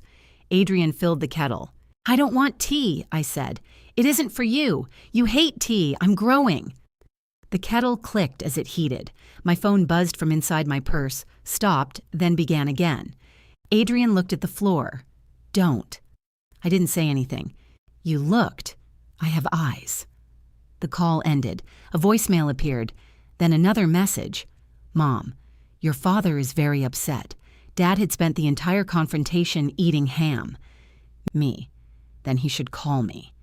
Adrian filled the kettle. "I don't want tea," I said. "It isn't for you. You hate tea. I'm growing." The kettle clicked as it heated. My phone buzzed from inside my purse, stopped, then began again. Adrian looked at the floor. "Don't." I didn't say anything. "You looked. I have eyes." The call ended. A voicemail appeared. Then another message. "Mom, your father is very upset. Dad had spent the entire confrontation eating ham." Me. Then he should call me.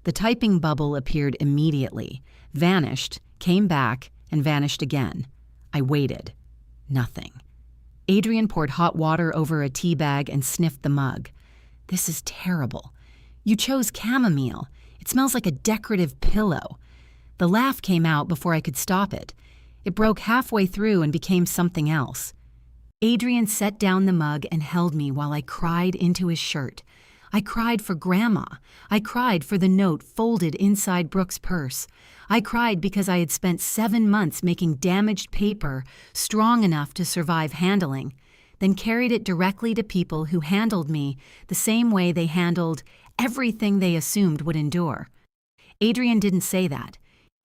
The typing bubble appeared immediately, vanished, came back, and vanished again. I waited. Nothing. Adrian poured hot water over a tea bag and sniffed the mug. "This is terrible. You chose chamomile. It smells like a decorative pillow." The laugh came out before I could stop it. It broke halfway through and became something else. Adrian set down the mug and held me while I cried into his shirt. I cried for Grandma. I cried for the note folded inside Brooke's purse. I cried because I had spent 7 months making damaged paper strong enough to survive handling, then carried it directly to people who handled me the same way they handled everything they assumed would endure. Adrian didn't say that.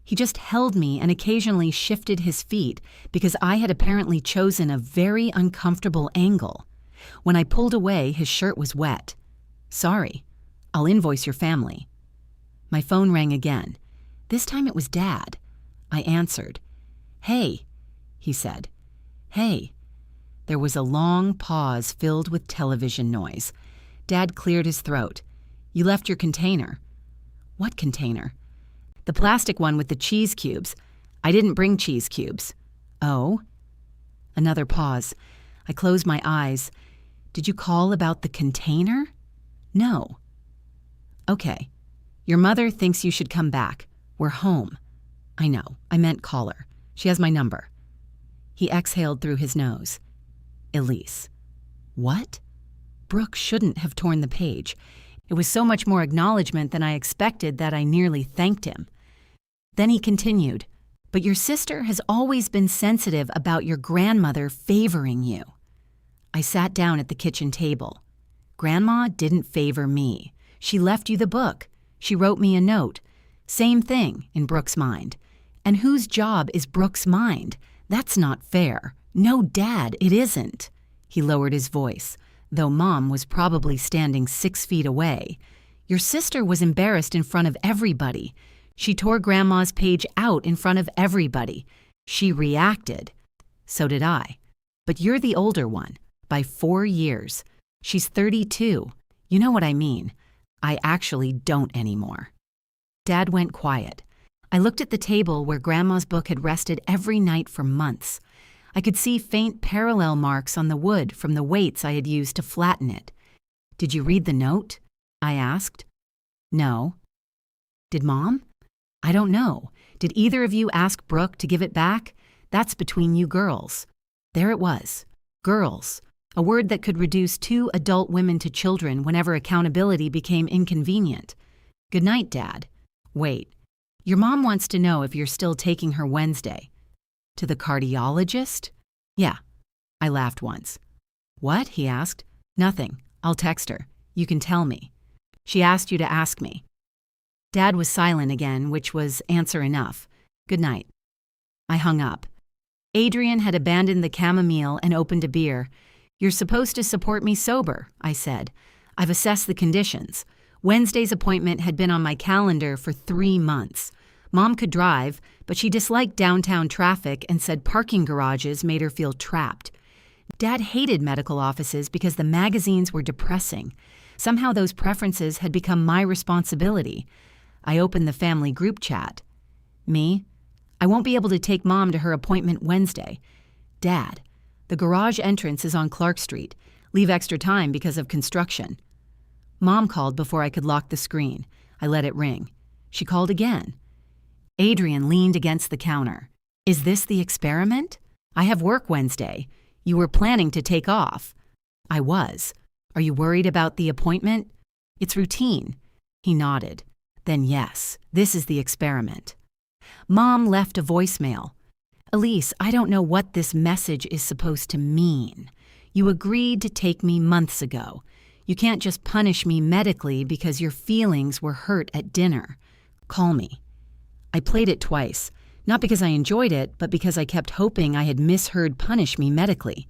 He just held me and occasionally shifted his feet because I had apparently chosen a very uncomfortable angle. When I pulled away, his shirt was wet. "Sorry. I'll invoice your family." My phone rang again. This time it was Dad. I answered. "Hey," he said. "Hey." There was a long pause filled with television noise. Dad cleared his throat. "You left your container." "What container?" "The plastic one with the cheese cubes." "I didn't bring cheese cubes." "Oh?" Another pause. I closed my eyes. "Did you call about the container?" "No." "Okay. Your mother thinks you should come back. We're home." "I know. I meant call her. She has my number." He exhaled through his nose. "Elise." "What?" Brooke shouldn't have torn the page. It was so much more acknowledgement than I expected that I nearly thanked him. Then he continued, "But your sister has always been sensitive about your grandmother favoring you." I sat down at the kitchen table. "Grandma didn't favor me. She left you the book. She wrote me a note. Same thing in Brooke's mind. And whose job is Brooke's mind? That's not fair. No, Dad, it isn't." He lowered his voice, though Mom was probably standing 6 feet away. "Your sister was embarrassed in front of everybody. She tore Grandma's page out in front of everybody. She reacted. So did I. But you're the older one, by 4 years. She's 32. You know what I mean. I actually don't anymore." Dad went quiet. I looked at the table where Grandma's book had rested every night for months. I could see faint parallel marks on the wood from the weights I had used to flatten it. "Did you read the note?" I asked. "No." "Did Mom?" "I don't know. Did either of you ask Brooke to give it back? That's between you girls." There it was. Girls. A word that could reduce 2 adult women to children whenever accountability became inconvenient. "Good night, Dad." "Wait. Your mom wants to know if you're still taking her Wednesday." "To the cardiologist?" "Yeah." I laughed once. "What?" he asked. "Nothing. I'll text her. You can tell me. She asked you to ask me." Dad was silent again, which was answer enough. "Good night." I hung up. Adrian had abandoned the chamomile and opened a beer. "You're supposed to support me sober," I said. "I've assessed the conditions. Wednesday's appointment had been on my calendar for 3 months. Mom could drive, but she disliked downtown traffic and said parking garages made her feel trapped. Dad hated medical offices because the magazines were depressing. Somehow those preferences had become my responsibility. I opened the family group chat. "Me? I won't be able to take Mom to her appointment Wednesday. Dad, the garage entrance is on Clark Street. Leave extra time because of construction." Mom called before I could lock the screen. I let it ring. She called again. Adrian leaned against the counter. "Is this the experiment? I have work Wednesday. You were planning to take off." I was. "Are you worried about the appointment?" "It's routine." He nodded. "Then yes, this is the experiment." Mom left a voicemail. Elise, I don't know what this message is supposed to mean. You agreed to take me months ago. You can't just punish me medically because your feelings were hurt at dinner. Call me. I played it twice, not because I enjoyed it, but because I kept hoping I had misheard punish me medically.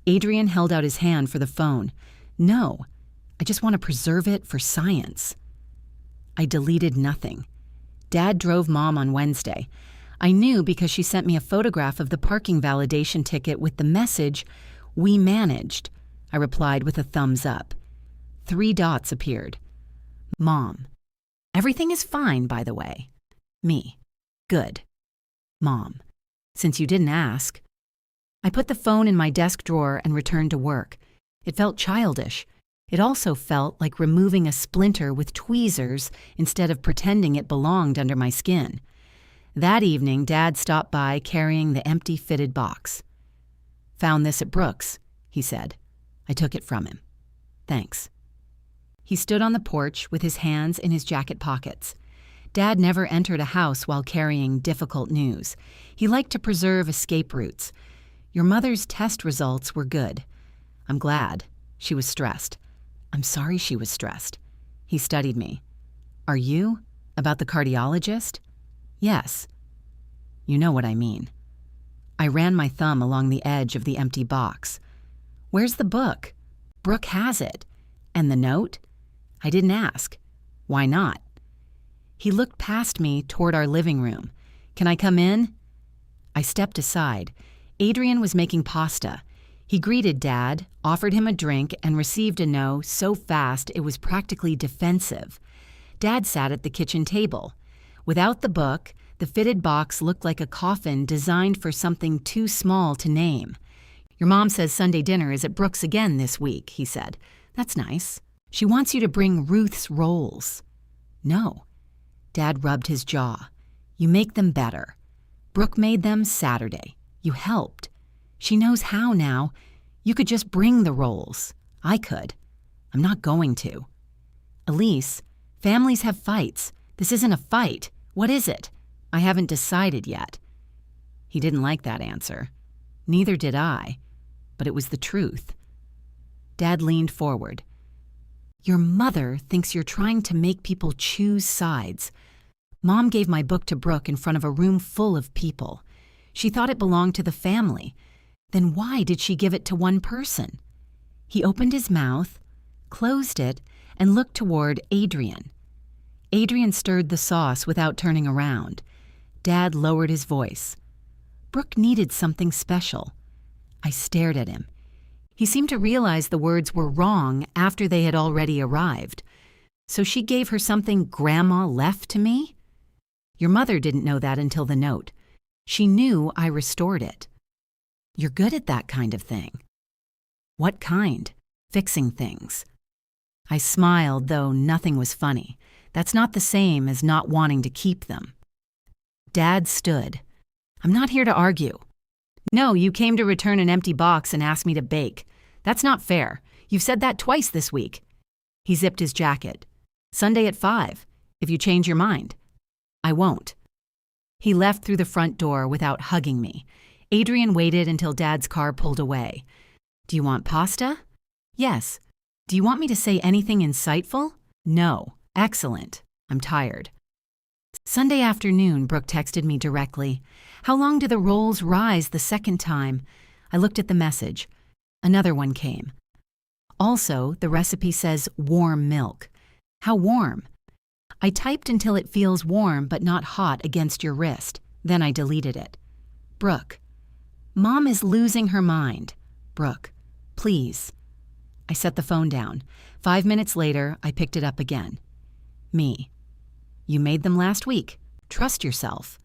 Adrian held out his hand for the phone. No, I just want to preserve it for science. I deleted nothing. Dad drove Mom on Wednesday. I knew because she sent me a photograph of the parking validation ticket with the message, "We managed." I replied with a thumbs up. 3 dots appeared. Mom. Everything is fine, by the way. Me. Good. Mom. Since you didn't ask. I put the phone in my desk drawer and returned to work. It felt childish. It also felt like removing a splinter with tweezers instead of pretending it belonged under my skin. That evening, Dad stopped by carrying the empty fitted box. "Found this at Brooks," he said. I took it from him. "Thanks." He stood on the porch with his hands in his jacket pockets. Dad never entered a house while carrying difficult news. He liked to preserve escape routes. "Your mother's test results were good." "I'm glad." She was stressed. "I'm sorry she was stressed." He studied me. "Are you? About the cardiologist?" "Yes." "You know what I mean." I ran my thumb along the edge of the empty box. "Where's the book?" "Brooke has it." "And the note?" "I didn't ask." "Why not?" He looked past me toward our living room. "Can I come in?" I stepped aside. Adrian was making pasta. He greeted Dad, offered him a drink, and received a no so fast it was practically defensive. Dad sat at the kitchen table. Without the book, the fitted box looked like a coffin designed for something too small to name. "Your mom says Sunday dinner is at Brooks again this week," he said. "That's nice. She wants you to bring Ruth's rolls." "No." Dad rubbed his jaw. "You make them better. Brooke made them Saturday. You helped. She knows how now. You could just bring the rolls. I could. I'm not going to." "Elise, families have fights. This isn't a fight. What is it?" "I haven't decided yet." He didn't like that answer. Neither did I, but it was the truth. Dad leaned forward. "Your mother thinks you're trying to make people choose sides. Mom gave my book to Brooke in front of a room full of people. She thought it belonged to the family. Then why did she give it to one person?" He opened his mouth, closed it, and looked toward Adrian. Adrian stirred the sauce without turning around. Dad lowered his voice. "Brooke needed something special." I stared at him. He seemed to realize the words were wrong after they had already arrived. "So she gave her something Grandma left to me?" "Your mother didn't know that until the note. She knew I restored it." "You're good at that kind of thing." "What kind?" "Fixing things." I smiled, though nothing was funny. That's not the same as not wanting to keep them. Dad stood. "I'm not here to argue." "No, you came to return an empty box and ask me to bake. That's not fair. You've said that twice this week." He zipped his jacket. "Sunday at 5, if you change your mind." "I won't." He left through the front door without hugging me. Adrian waited until Dad's car pulled away. "Do you want pasta?" "Yes." "Do you want me to say anything insightful?" "No." "Excellent. I'm tired." Sunday afternoon, Brooke texted me directly. "How long do the rolls rise the second time?" I looked at the message. Another one came. Also, the recipe says warm milk. How warm? I typed until it feels warm but not hot against your wrist. Then I deleted it. Brooke. Mom is losing her mind. Brooke, please. I set the phone down. 5 minutes later, I picked it up again. Me. You made them last week. Trust yourself.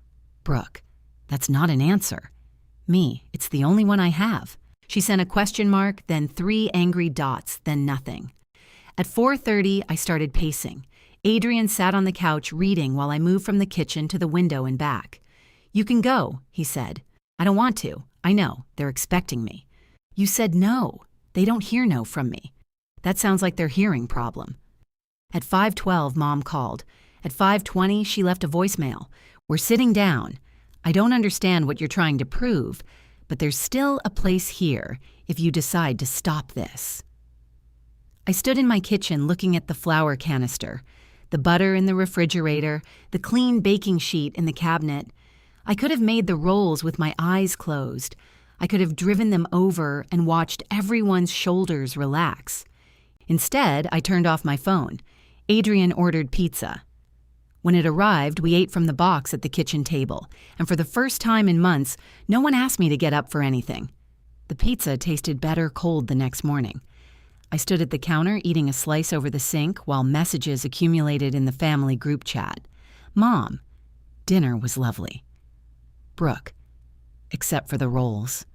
Brooke. That's not an answer. Me. It's the only one I have. She sent a question mark, then 3 angry dots, then nothing. At 4:30, I started pacing. Adrian sat on the couch reading while I moved from the kitchen to the window and back. You can go, he said. I don't want to. I know. They're expecting me. You said no. They don't hear no from me. That sounds like their hearing problem. At 5:12, Mom called. At 5:20, she left a voicemail. We're sitting down. I don't understand what you're trying to prove, but there's still a place here if you decide to stop this." I stood in my kitchen looking at the flour canister, the butter in the refrigerator, the clean baking sheet in the cabinet. I could have made the rolls with my eyes closed. I could have driven them over and watched everyone's shoulders relax. Instead, I turned off my phone. Adrian ordered pizza. When it arrived, we ate from the box at the kitchen table, and for the first time in months, no one asked me to get up for anything. The pizza tasted better cold the next morning. I stood at the counter eating a slice over the sink while messages accumulated in the family group chat. Mom, dinner was lovely. Brooke, except for the rolls.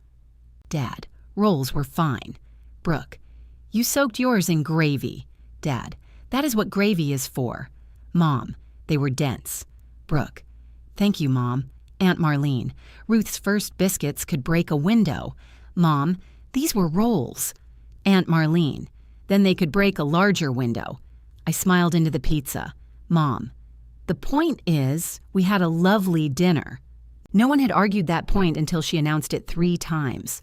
Dad, rolls were fine. Brooke, you soaked yours in gravy. Dad, that is what gravy is for. Mom, they were dense. Brooke, thank you, Mom. Aunt Marlene, Ruth's first biscuits could break a window. Mom, these were rolls. Aunt Marlene, then they could break a larger window. I smiled into the pizza. Mom, the point is, we had a lovely dinner. No one had argued that point until she announced it 3 times.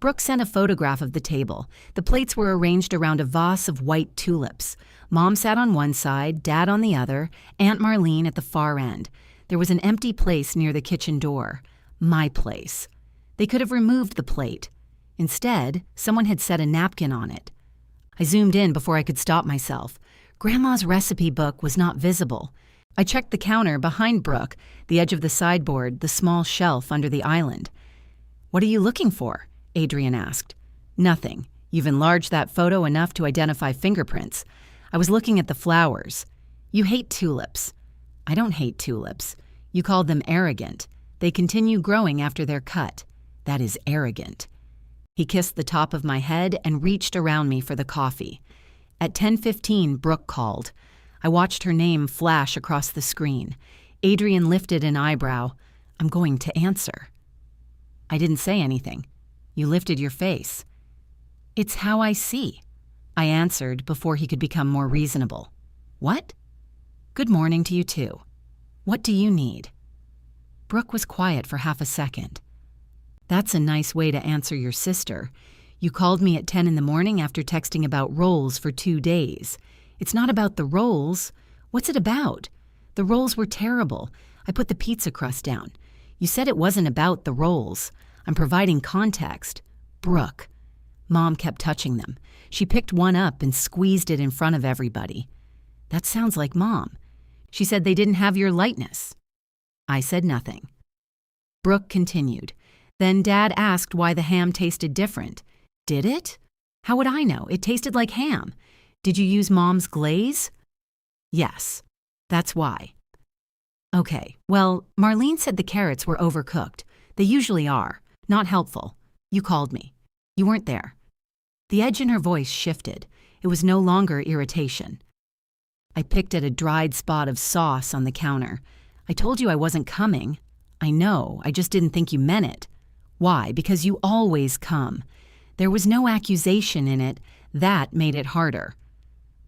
Brooke sent a photograph of the table. The plates were arranged around a vase of white tulips. Mom sat on one side, Dad on the other, Aunt Marlene at the far end. There was an empty place near the kitchen door. My place. They could have removed the plate. Instead, someone had set a napkin on it. I zoomed in before I could stop myself. Grandma's recipe book was not visible. I checked the counter behind Brooke, the edge of the sideboard, the small shelf under the island. "What are you looking for?" Adrian asked. "Nothing. You've enlarged that photo enough to identify fingerprints. I was looking at the flowers. You hate tulips." "I don't hate tulips. You called them arrogant. They continue growing after they're cut. That is arrogant." He kissed the top of my head and reached around me for the coffee. At 10:15, Brooke called. I watched her name flash across the screen. Adrian lifted an eyebrow. "I'm going to answer." I didn't say anything. You lifted your face. "It's how I see." I answered before he could become more reasonable. "What?" "Good morning to you too. What do you need?" Brooke was quiet for half a second. "That's a nice way to answer your sister. You called me at 10 in the morning after texting about rolls for 2 days. It's not about the rolls. What's it about? The rolls were terrible. I put the pizza crust down. You said it wasn't about the rolls. I'm providing context." "Brooke." Mom kept touching them. She picked one up and squeezed it in front of everybody. "That sounds like Mom. She said they didn't have your lightness." I said nothing. Brooke continued. "Then Dad asked why the ham tasted different. Did it? How would I know? It tasted like ham. Did you use Mom's glaze?" "Yes. That's why." "Okay, well, Marlene said the carrots were overcooked. They usually are. Not helpful. You called me. You weren't there." The edge in her voice shifted. It was no longer irritation. I picked at a dried spot of sauce on the counter. "I told you I wasn't coming." "I know, I just didn't think you meant it." "Why? Because you always come." There was no accusation in it. That made it harder.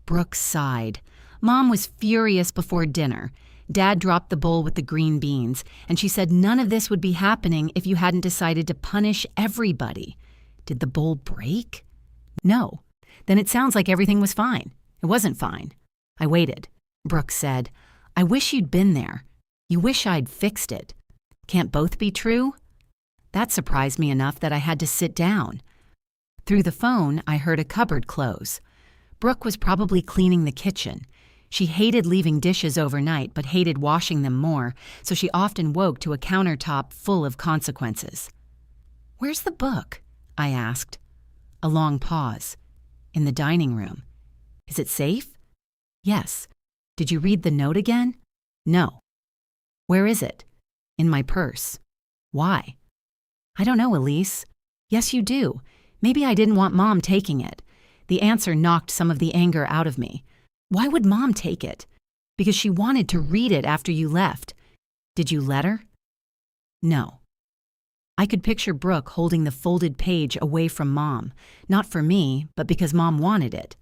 Brooke sighed. Mom was furious before dinner. Dad dropped the bowl with the green beans, and she said none of this would be happening if you hadn't decided to punish everybody. Did the bowl break? No. Then it sounds like everything was fine. It wasn't fine. I waited. Brooke said, "I wish you'd been there. You wish I'd fixed it. Can't both be true?" That surprised me enough that I had to sit down. Through the phone, I heard a cupboard close. Brooke was probably cleaning the kitchen. She hated leaving dishes overnight, but hated washing them more, so she often woke to a countertop full of consequences. "Where's the book?" I asked. A long pause. "In the dining room." "Is it safe?" "Yes." "Did you read the note again?" "No." "Where is it?" "In my purse." "Why?" "I don't know, Elise." "Yes, you do. Maybe I didn't want Mom taking it." The answer knocked some of the anger out of me. "Why would Mom take it?" "Because she wanted to read it after you left." "Did you let her?" "No." I could picture Brooke holding the folded page away from Mom, not for me, but because Mom wanted it.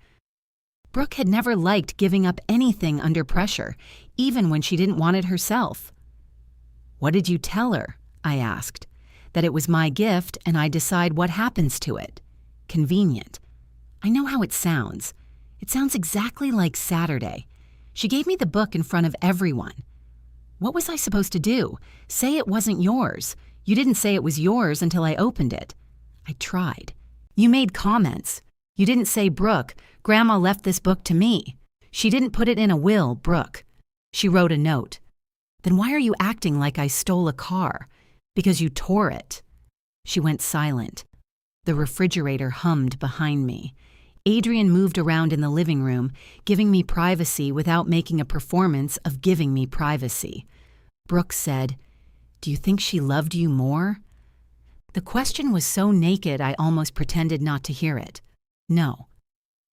Brooke had never liked giving up anything under pressure, even when she didn't want it herself. What did you tell her? I asked. That it was my gift and I decide what happens to it. Convenient. I know how it sounds. It sounds exactly like Saturday. She gave me the book in front of everyone. What was I supposed to do? Say it wasn't yours. You didn't say it was yours until I opened it. I tried. You made comments. You didn't say, Brooke, Grandma left this book to me. She didn't put it in a will, Brooke. She wrote a note. Then why are you acting like I stole a car? Because you tore it. She went silent. The refrigerator hummed behind me. Adrian moved around in the living room, giving me privacy without making a performance of giving me privacy. Brooke said, Do you think she loved you more? The question was so naked I almost pretended not to hear it. No.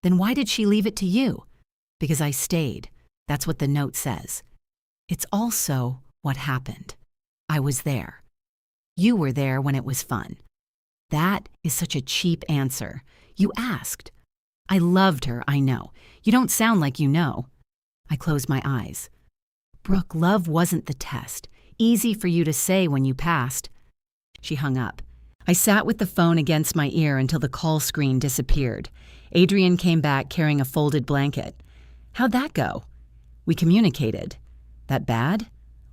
Then why did she leave it to you? Because I stayed. That's what the note says. It's also what happened. I was there. You were there when it was fun. That is such a cheap answer. You asked. I loved her, I know. You don't sound like you know. I closed my eyes. Brooke, love wasn't the test. Easy for you to say when you passed. She hung up. I sat with the phone against my ear until the call screen disappeared. Adrian came back carrying a folded blanket. How'd that go? We communicated. That bad?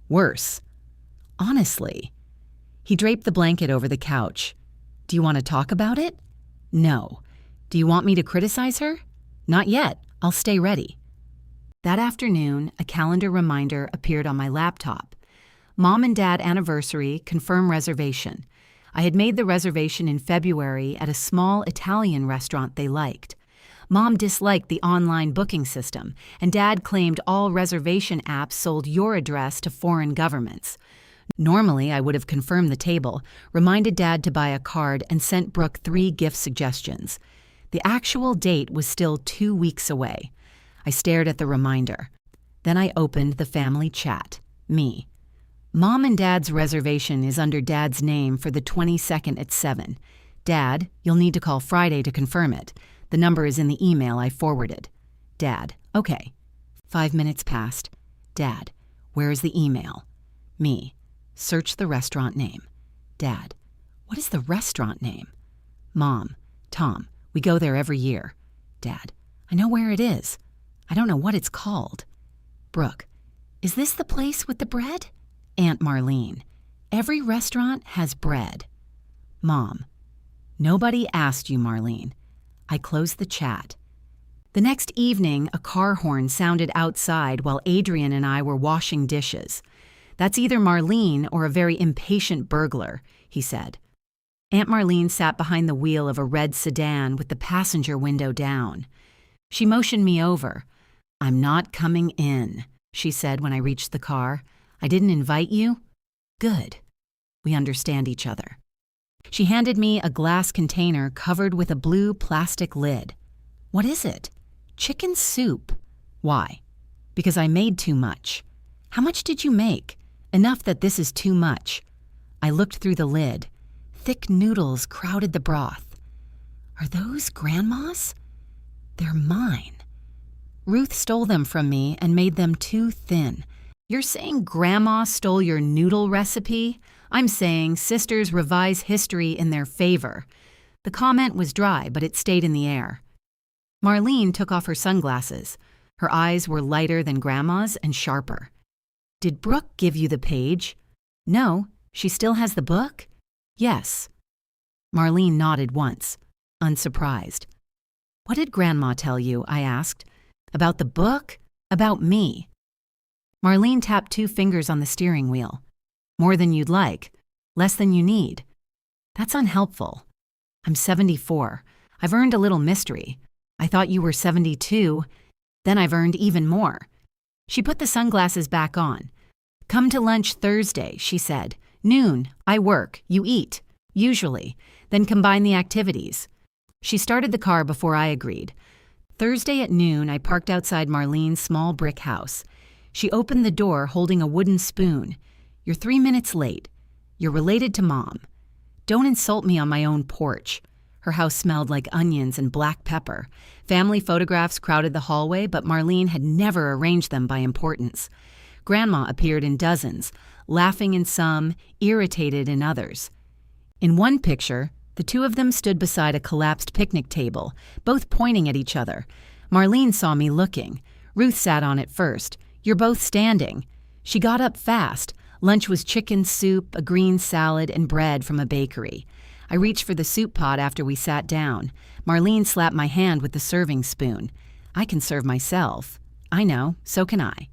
Worse. Honestly. He draped the blanket over the couch. Do you want to talk about it? No. Do you want me to criticize her? Not yet. I'll stay ready. That afternoon, a calendar reminder appeared on my laptop. Mom and Dad anniversary, confirm reservation. I had made the reservation in February at a small Italian restaurant they liked. Mom disliked the online booking system, and Dad claimed all reservation apps sold your address to foreign governments. Normally, I would have confirmed the table, reminded Dad to buy a card, and sent Brooke 3 gift suggestions. The actual date was still 2 weeks away. I stared at the reminder. Then I opened the family chat. Me. Mom and Dad's reservation is under Dad's name for the 22nd at 7. Dad, you'll need to call Friday to confirm it. The number is in the email I forwarded. Dad, okay. 5 minutes passed. Dad, where is the email? Me. Search the restaurant name. Dad, what is the restaurant name? Mom, Tom, we go there every year. Dad, I know where it is. I don't know what it's called. Brooke, is this the place with the bread? Aunt Marlene, every restaurant has bread. Mom, nobody asked you, Marlene. I closed the chat. The next evening, a car horn sounded outside while Adrian and I were washing dishes. That's either Marlene or a very impatient burglar, he said. Aunt Marlene sat behind the wheel of a red sedan with the passenger window down. She motioned me over. I'm not coming in, she said when I reached the car. I didn't invite you? Good. We understand each other. She handed me a glass container covered with a blue plastic lid. What is it? Chicken soup. Why? Because I made too much. How much did you make? Enough that this is too much. I looked through the lid. Thick noodles crowded the broth. Are those Grandma's? They're mine. Ruth stole them from me and made them too thin. You're saying Grandma stole your noodle recipe? I'm saying sisters revise history in their favor. The comment was dry, but it stayed in the air. Marlene took off her sunglasses. Her eyes were lighter than Grandma's and sharper. Did Brooke give you the page? No. She still has the book? Yes. Marlene nodded once, unsurprised. What did Grandma tell you? I asked. About the book? About me. Marlene tapped 2 fingers on the steering wheel. More than you'd like. Less than you need. That's unhelpful. I'm 74. I've earned a little mystery. I thought you were 72. Then I've earned even more. She put the sunglasses back on. Come to lunch Thursday, she said. Noon, I work, you eat. Usually. Then combine the activities. She started the car before I agreed. Thursday at noon, I parked outside Marlene's small brick house. She opened the door holding a wooden spoon. You're 3 minutes late. You're related to Mom. Don't insult me on my own porch. Her house smelled like onions and black pepper. Family photographs crowded the hallway, but Marlene had never arranged them by importance. Grandma appeared in dozens, laughing in some, irritated in others. In one picture, the two of them stood beside a collapsed picnic table, both pointing at each other. Marlene saw me looking. Ruth sat on it first. "You're both standing." She got up fast. Lunch was chicken soup, a green salad, and bread from a bakery. I reached for the soup pot after we sat down. Marlene slapped my hand with the serving spoon. "I can serve myself." "I know, so can I."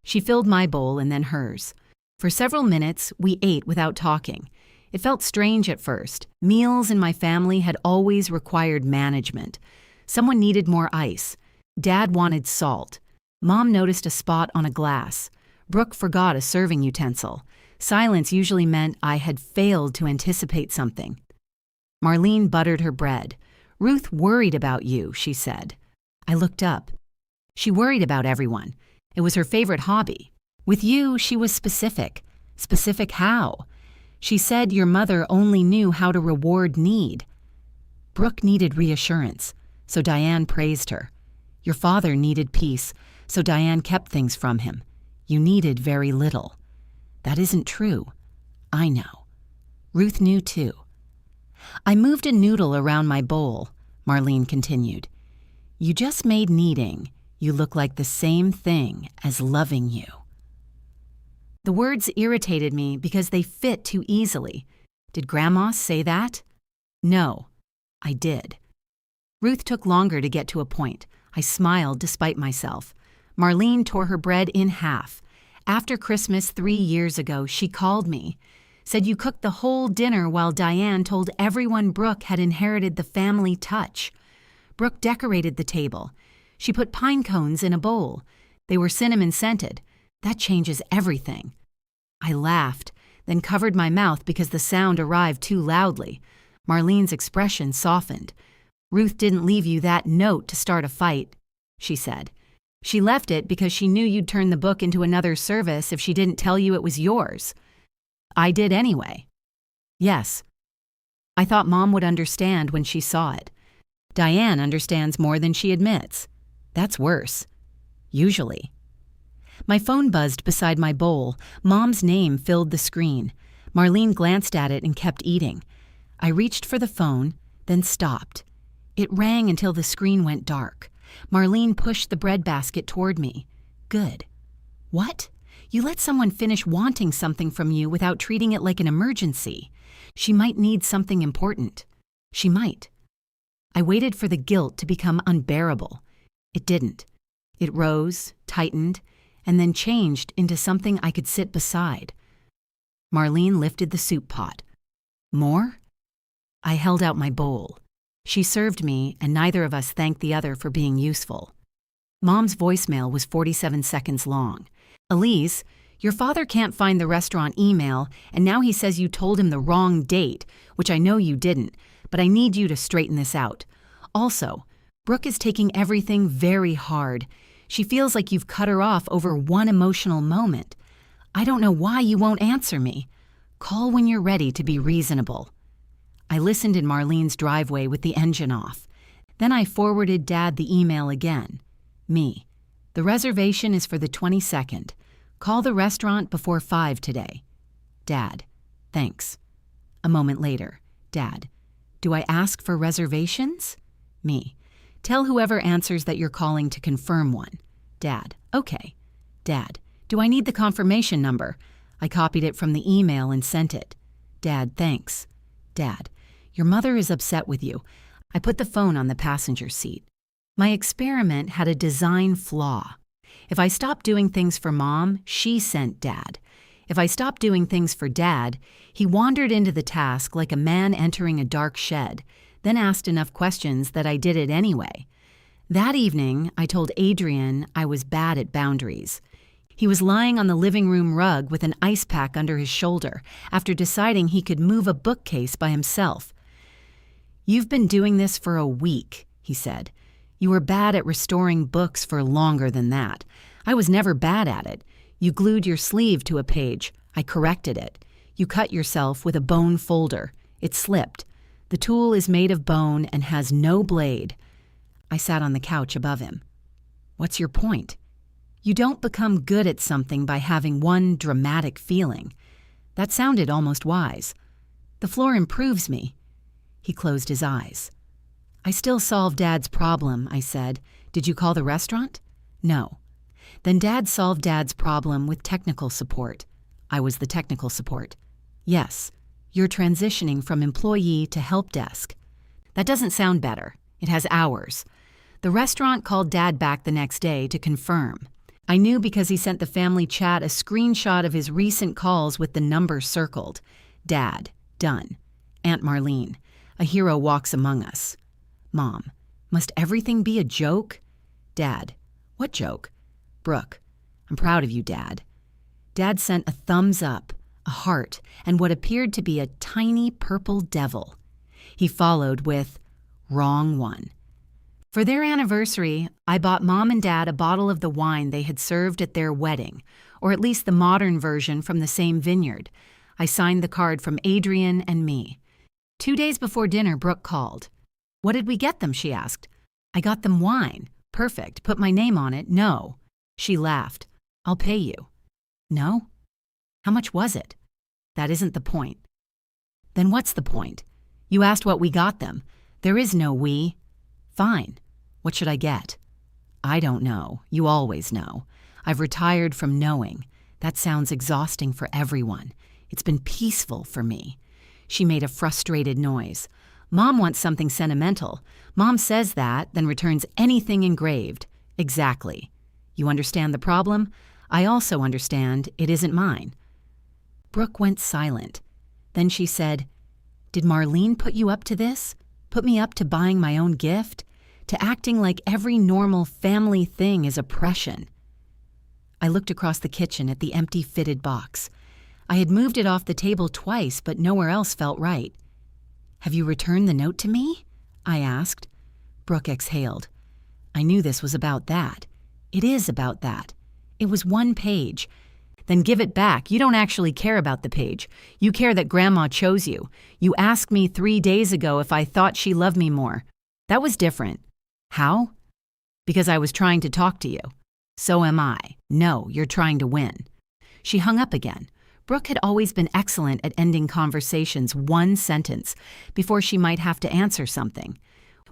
She filled my bowl and then hers. For several minutes, we ate without talking. It felt strange at first. Meals in my family had always required management. Someone needed more ice. Dad wanted salt. Mom noticed a spot on a glass. Brooke forgot a serving utensil. Silence usually meant I had failed to anticipate something. Marlene buttered her bread. "Ruth worried about you," she said. I looked up. She worried about everyone. It was her favorite hobby. With you, she was specific. Specific how? She said your mother only knew how to reward need. Brooke needed reassurance, so Diane praised her. Your father needed peace, so Diane kept things from him. You needed very little. That isn't true. I know. Ruth knew too. I moved a noodle around my bowl, Marlene continued. You just made needing you look like the same thing as loving you. The words irritated me because they fit too easily. Did Grandma say that? No, I did. Ruth took longer to get to a point. I smiled despite myself. Marlene tore her bread in half. After Christmas 3 years ago, she called me. Said you cooked the whole dinner while Diane told everyone Brooke had inherited the family touch. Brooke decorated the table. She put pine cones in a bowl. They were cinnamon-scented. That changes everything. I laughed, then covered my mouth because the sound arrived too loudly. Marlene's expression softened. Ruth didn't leave you that note to start a fight, she said. She left it because she knew you'd turn the book into another service if she didn't tell you it was yours. I did anyway. Yes. I thought Mom would understand when she saw it. Diane understands more than she admits. That's worse. Usually. My phone buzzed beside my bowl. Mom's name filled the screen. Marlene glanced at it and kept eating. I reached for the phone, then stopped. It rang until the screen went dark. Marlene pushed the bread basket toward me. Good. What? You let someone finish wanting something from you without treating it like an emergency. She might need something important. She might. I waited for the guilt to become unbearable. It didn't. It rose, tightened, and then changed into something I could sit beside. Marlene lifted the soup pot. More? I held out my bowl. She served me, and neither of us thanked the other for being useful. Mom's voicemail was 47 seconds long. Elise, your father can't find the restaurant email, and now he says you told him the wrong date, which I know you didn't, but I need you to straighten this out. Also, Brooke is taking everything very hard. She feels like you've cut her off over one emotional moment. I don't know why you won't answer me. Call when you're ready to be reasonable. I listened in Marlene's driveway with the engine off. Then I forwarded Dad the email again. Me. The reservation is for the 22nd. Call the restaurant before 5 today. Dad. Thanks. A moment later. Dad. Do I ask for reservations? Me. Tell whoever answers that you're calling to confirm one. Dad. Okay. Dad. Do I need the confirmation number? I copied it from the email and sent it. Dad. Thanks. Dad. Your mother is upset with you. I put the phone on the passenger seat. My experiment had a design flaw. If I stopped doing things for Mom, she sent Dad. If I stopped doing things for Dad, he wandered into the task like a man entering a dark shed, then asked enough questions that I did it anyway. That evening, I told Adrian I was bad at boundaries. He was lying on the living room rug with an ice pack under his shoulder after deciding he could move a bookcase by himself. You've been doing this for a week, he said. You were bad at restoring books for longer than that. I was never bad at it. You glued your sleeve to a page. I corrected it. You cut yourself with a bone folder. It slipped. The tool is made of bone and has no blade. I sat on the couch above him. What's your point? You don't become good at something by having one dramatic feeling. That sounded almost wise. The floor improves me. He closed his eyes. I still solved Dad's problem, I said. Did you call the restaurant? No. Then Dad solved Dad's problem with technical support. I was the technical support. Yes, you're transitioning from employee to help desk. That doesn't sound better. It has hours. The restaurant called Dad back the next day to confirm. I knew because he sent the family chat a screenshot of his recent calls with the number circled. Dad, done. Aunt Marlene, a hero walks among us. Mom, must everything be a joke? Dad, what joke? Brooke, I'm proud of you, Dad. Dad sent a thumbs up, a heart, and what appeared to be a tiny purple devil. He followed with, wrong one. For their anniversary, I bought Mom and Dad a bottle of the wine they had served at their wedding, or at least the modern version from the same vineyard. I signed the card from Adrian and me. 2 days before dinner, Brooke called. What did we get them, she asked. I got them wine. Perfect. Put my name on it. No. She laughed. I'll pay you. No? How much was it? That isn't the point. Then what's the point? You asked what we got them. There is no we. Fine. What should I get? I don't know. You always know. I've retired from knowing. That sounds exhausting for everyone. It's been peaceful for me. She made a frustrated noise. Mom wants something sentimental. Mom says that, then returns anything engraved. Exactly. You understand the problem? I also understand it isn't mine. Brooke went silent. Then she said, Did Marlene put you up to this? Put me up to buying my own gift? To acting like every normal family thing is oppression? I looked across the kitchen at the empty fitted box. I had moved it off the table twice, but nowhere else felt right. Have you returned the note to me? I asked. Brooke exhaled. I knew this was about that. It is about that. It was 1 page. Then give it back. You don't actually care about the page. You care that Grandma chose you. You asked me 3 days ago if I thought she loved me more. That was different. How? Because I was trying to talk to you. So am I. No, you're trying to win. She hung up again. Brooke had always been excellent at ending conversations 1 sentence before she might have to answer something.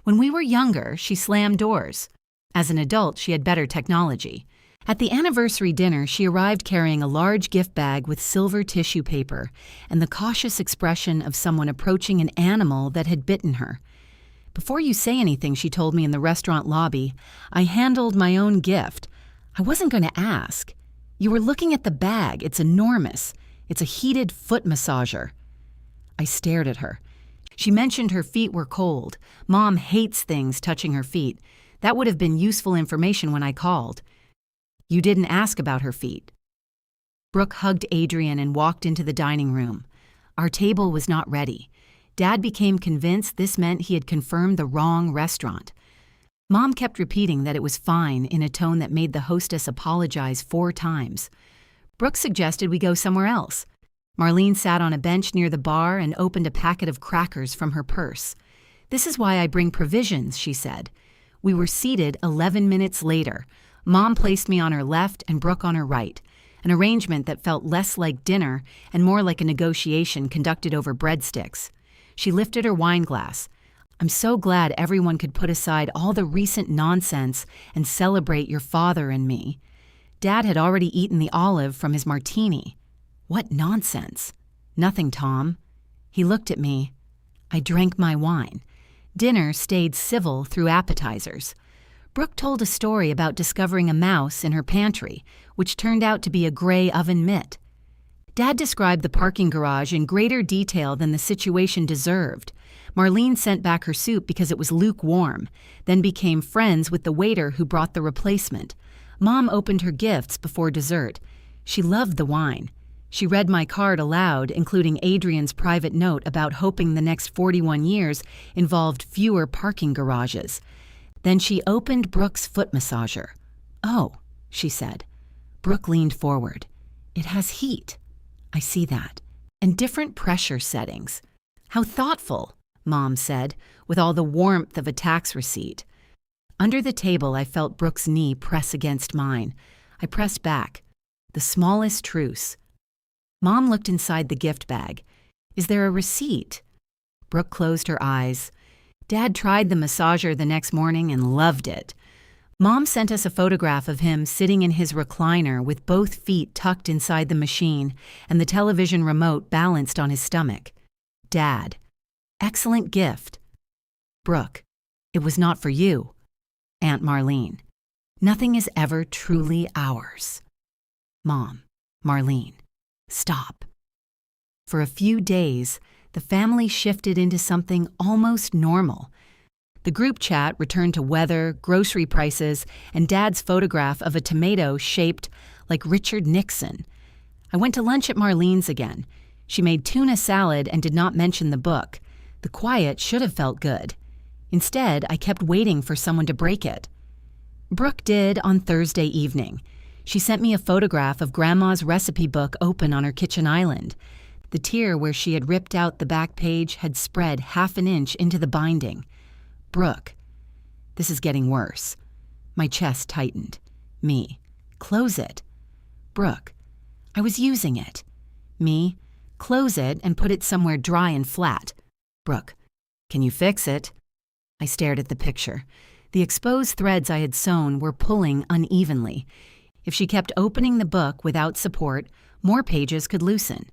When we were younger, she slammed doors. As an adult, she had better technology. At the anniversary dinner, she arrived carrying a large gift bag with silver tissue paper and the cautious expression of someone approaching an animal that had bitten her. Before you say anything, she told me in the restaurant lobby, I handled my own gift. I wasn't going to ask. You were looking at the bag. It's enormous. It's a heated foot massager. I stared at her. She mentioned her feet were cold. Mom hates things touching her feet. That would have been useful information when I called. You didn't ask about her feet. Brooke hugged Adrian and walked into the dining room. Our table was not ready. Dad became convinced this meant he had confirmed the wrong restaurant. Mom kept repeating that it was fine in a tone that made the hostess apologize 4 times. Brooke suggested we go somewhere else. Marlene sat on a bench near the bar and opened a packet of crackers from her purse. This is why I bring provisions, she said. We were seated 11 minutes later. Mom placed me on her left and Brooke on her right, an arrangement that felt less like dinner and more like a negotiation conducted over breadsticks. She lifted her wine glass. I'm so glad everyone could put aside all the recent nonsense and celebrate your father and me. Dad had already eaten the olive from his martini. What nonsense. Nothing, Tom. He looked at me. I drank my wine. Dinner stayed civil through appetizers. Brooke told a story about discovering a mouse in her pantry, which turned out to be a gray oven mitt. Dad described the parking garage in greater detail than the situation deserved. Marlene sent back her soup because it was lukewarm, then became friends with the waiter who brought the replacement. Mom opened her gifts before dessert. She loved the wine. She read my card aloud, including Adrian's private note about hoping the next 41 years involved fewer parking garages. Then she opened Brooke's foot massager. Oh, she said. Brooke leaned forward. It has heat. I see that. And different pressure settings. How thoughtful, Mom said, with all the warmth of a tax receipt. Under the table, I felt Brooke's knee press against mine. I pressed back. The smallest truce. Mom looked inside the gift bag. Is there a receipt? Brooke closed her eyes. Dad tried the massager the next morning and loved it. Mom sent us a photograph of him sitting in his recliner with both feet tucked inside the machine and the television remote balanced on his stomach. Dad. Excellent gift. Brooke. It was not for you. Aunt Marlene. Nothing is ever truly ours. Mom. Marlene. Stop. For a few days, the family shifted into something almost normal. The group chat returned to weather, grocery prices, and Dad's photograph of a tomato shaped like Richard Nixon. I went to lunch at Marlene's again. She made tuna salad and did not mention the book. The quiet should have felt good. Instead, I kept waiting for someone to break it. Brooke did on Thursday evening. She sent me a photograph of Grandma's recipe book open on her kitchen island. The tear where she had ripped out the back page had spread half an inch into the binding. Brooke. This is getting worse. My chest tightened. Me. Close it. Brooke. I was using it. Me. Close it and put it somewhere dry and flat. Brooke. Can you fix it? I stared at the picture. The exposed threads I had sewn were pulling unevenly. If she kept opening the book without support, more pages could loosen.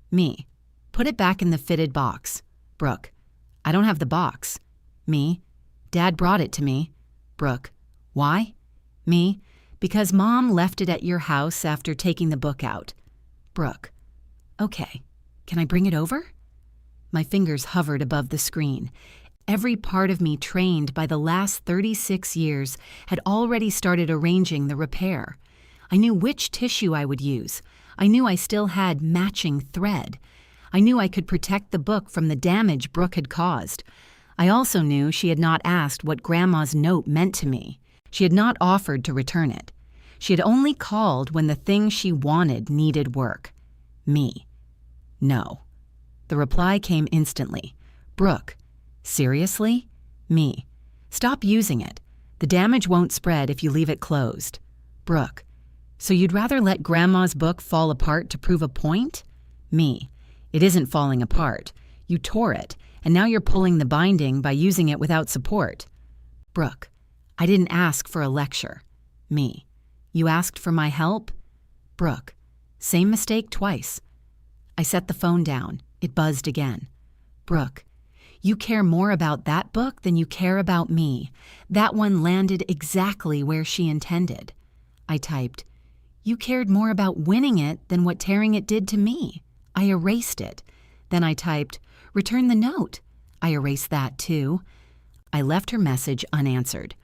Me. Put it back in the fitted box. Brooke. I don't have the box. Me. Dad brought it to me. Brooke. Why? Me. Because Mom left it at your house after taking the book out. Brooke. Okay. Can I bring it over? My fingers hovered above the screen. Every part of me trained by the last 36 years had already started arranging the repair. I knew which tissue I would use. I knew I still had matching thread. I knew I could protect the book from the damage Brooke had caused. I also knew she had not asked what Grandma's note meant to me. She had not offered to return it. She had only called when the thing she wanted needed work. Me. No. The reply came instantly. Brooke. Seriously? Me. Stop using it. The damage won't spread if you leave it closed. Brooke. So you'd rather let Grandma's book fall apart to prove a point? Me. It isn't falling apart. You tore it, and now you're pulling the binding by using it without support. Brooke. I didn't ask for a lecture. Me. You asked for my help? Brooke. Same mistake twice. I set the phone down. It buzzed again. Brooke. You care more about that book than you care about me. That one landed exactly where she intended. I typed. You cared more about winning it than what tearing it did to me. I erased it. Then I typed, return the note. I erased that too. I left her message unanswered.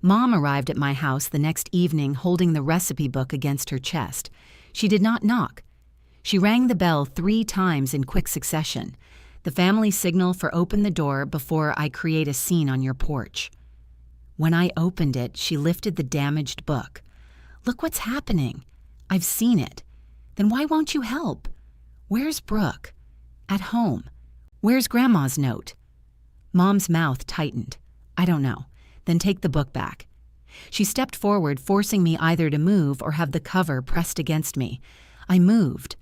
Mom arrived at my house the next evening holding the recipe book against her chest. She did not knock. She rang the bell 3 times in quick succession. The family signal for open the door before I create a scene on your porch. When I opened it, she lifted the damaged book. Look what's happening. I've seen it. Then why won't you help? Where's Brooke? At home. Where's Grandma's note? Mom's mouth tightened. I don't know. Then take the book back. She stepped forward, forcing me either to move or have the cover pressed against me. I moved.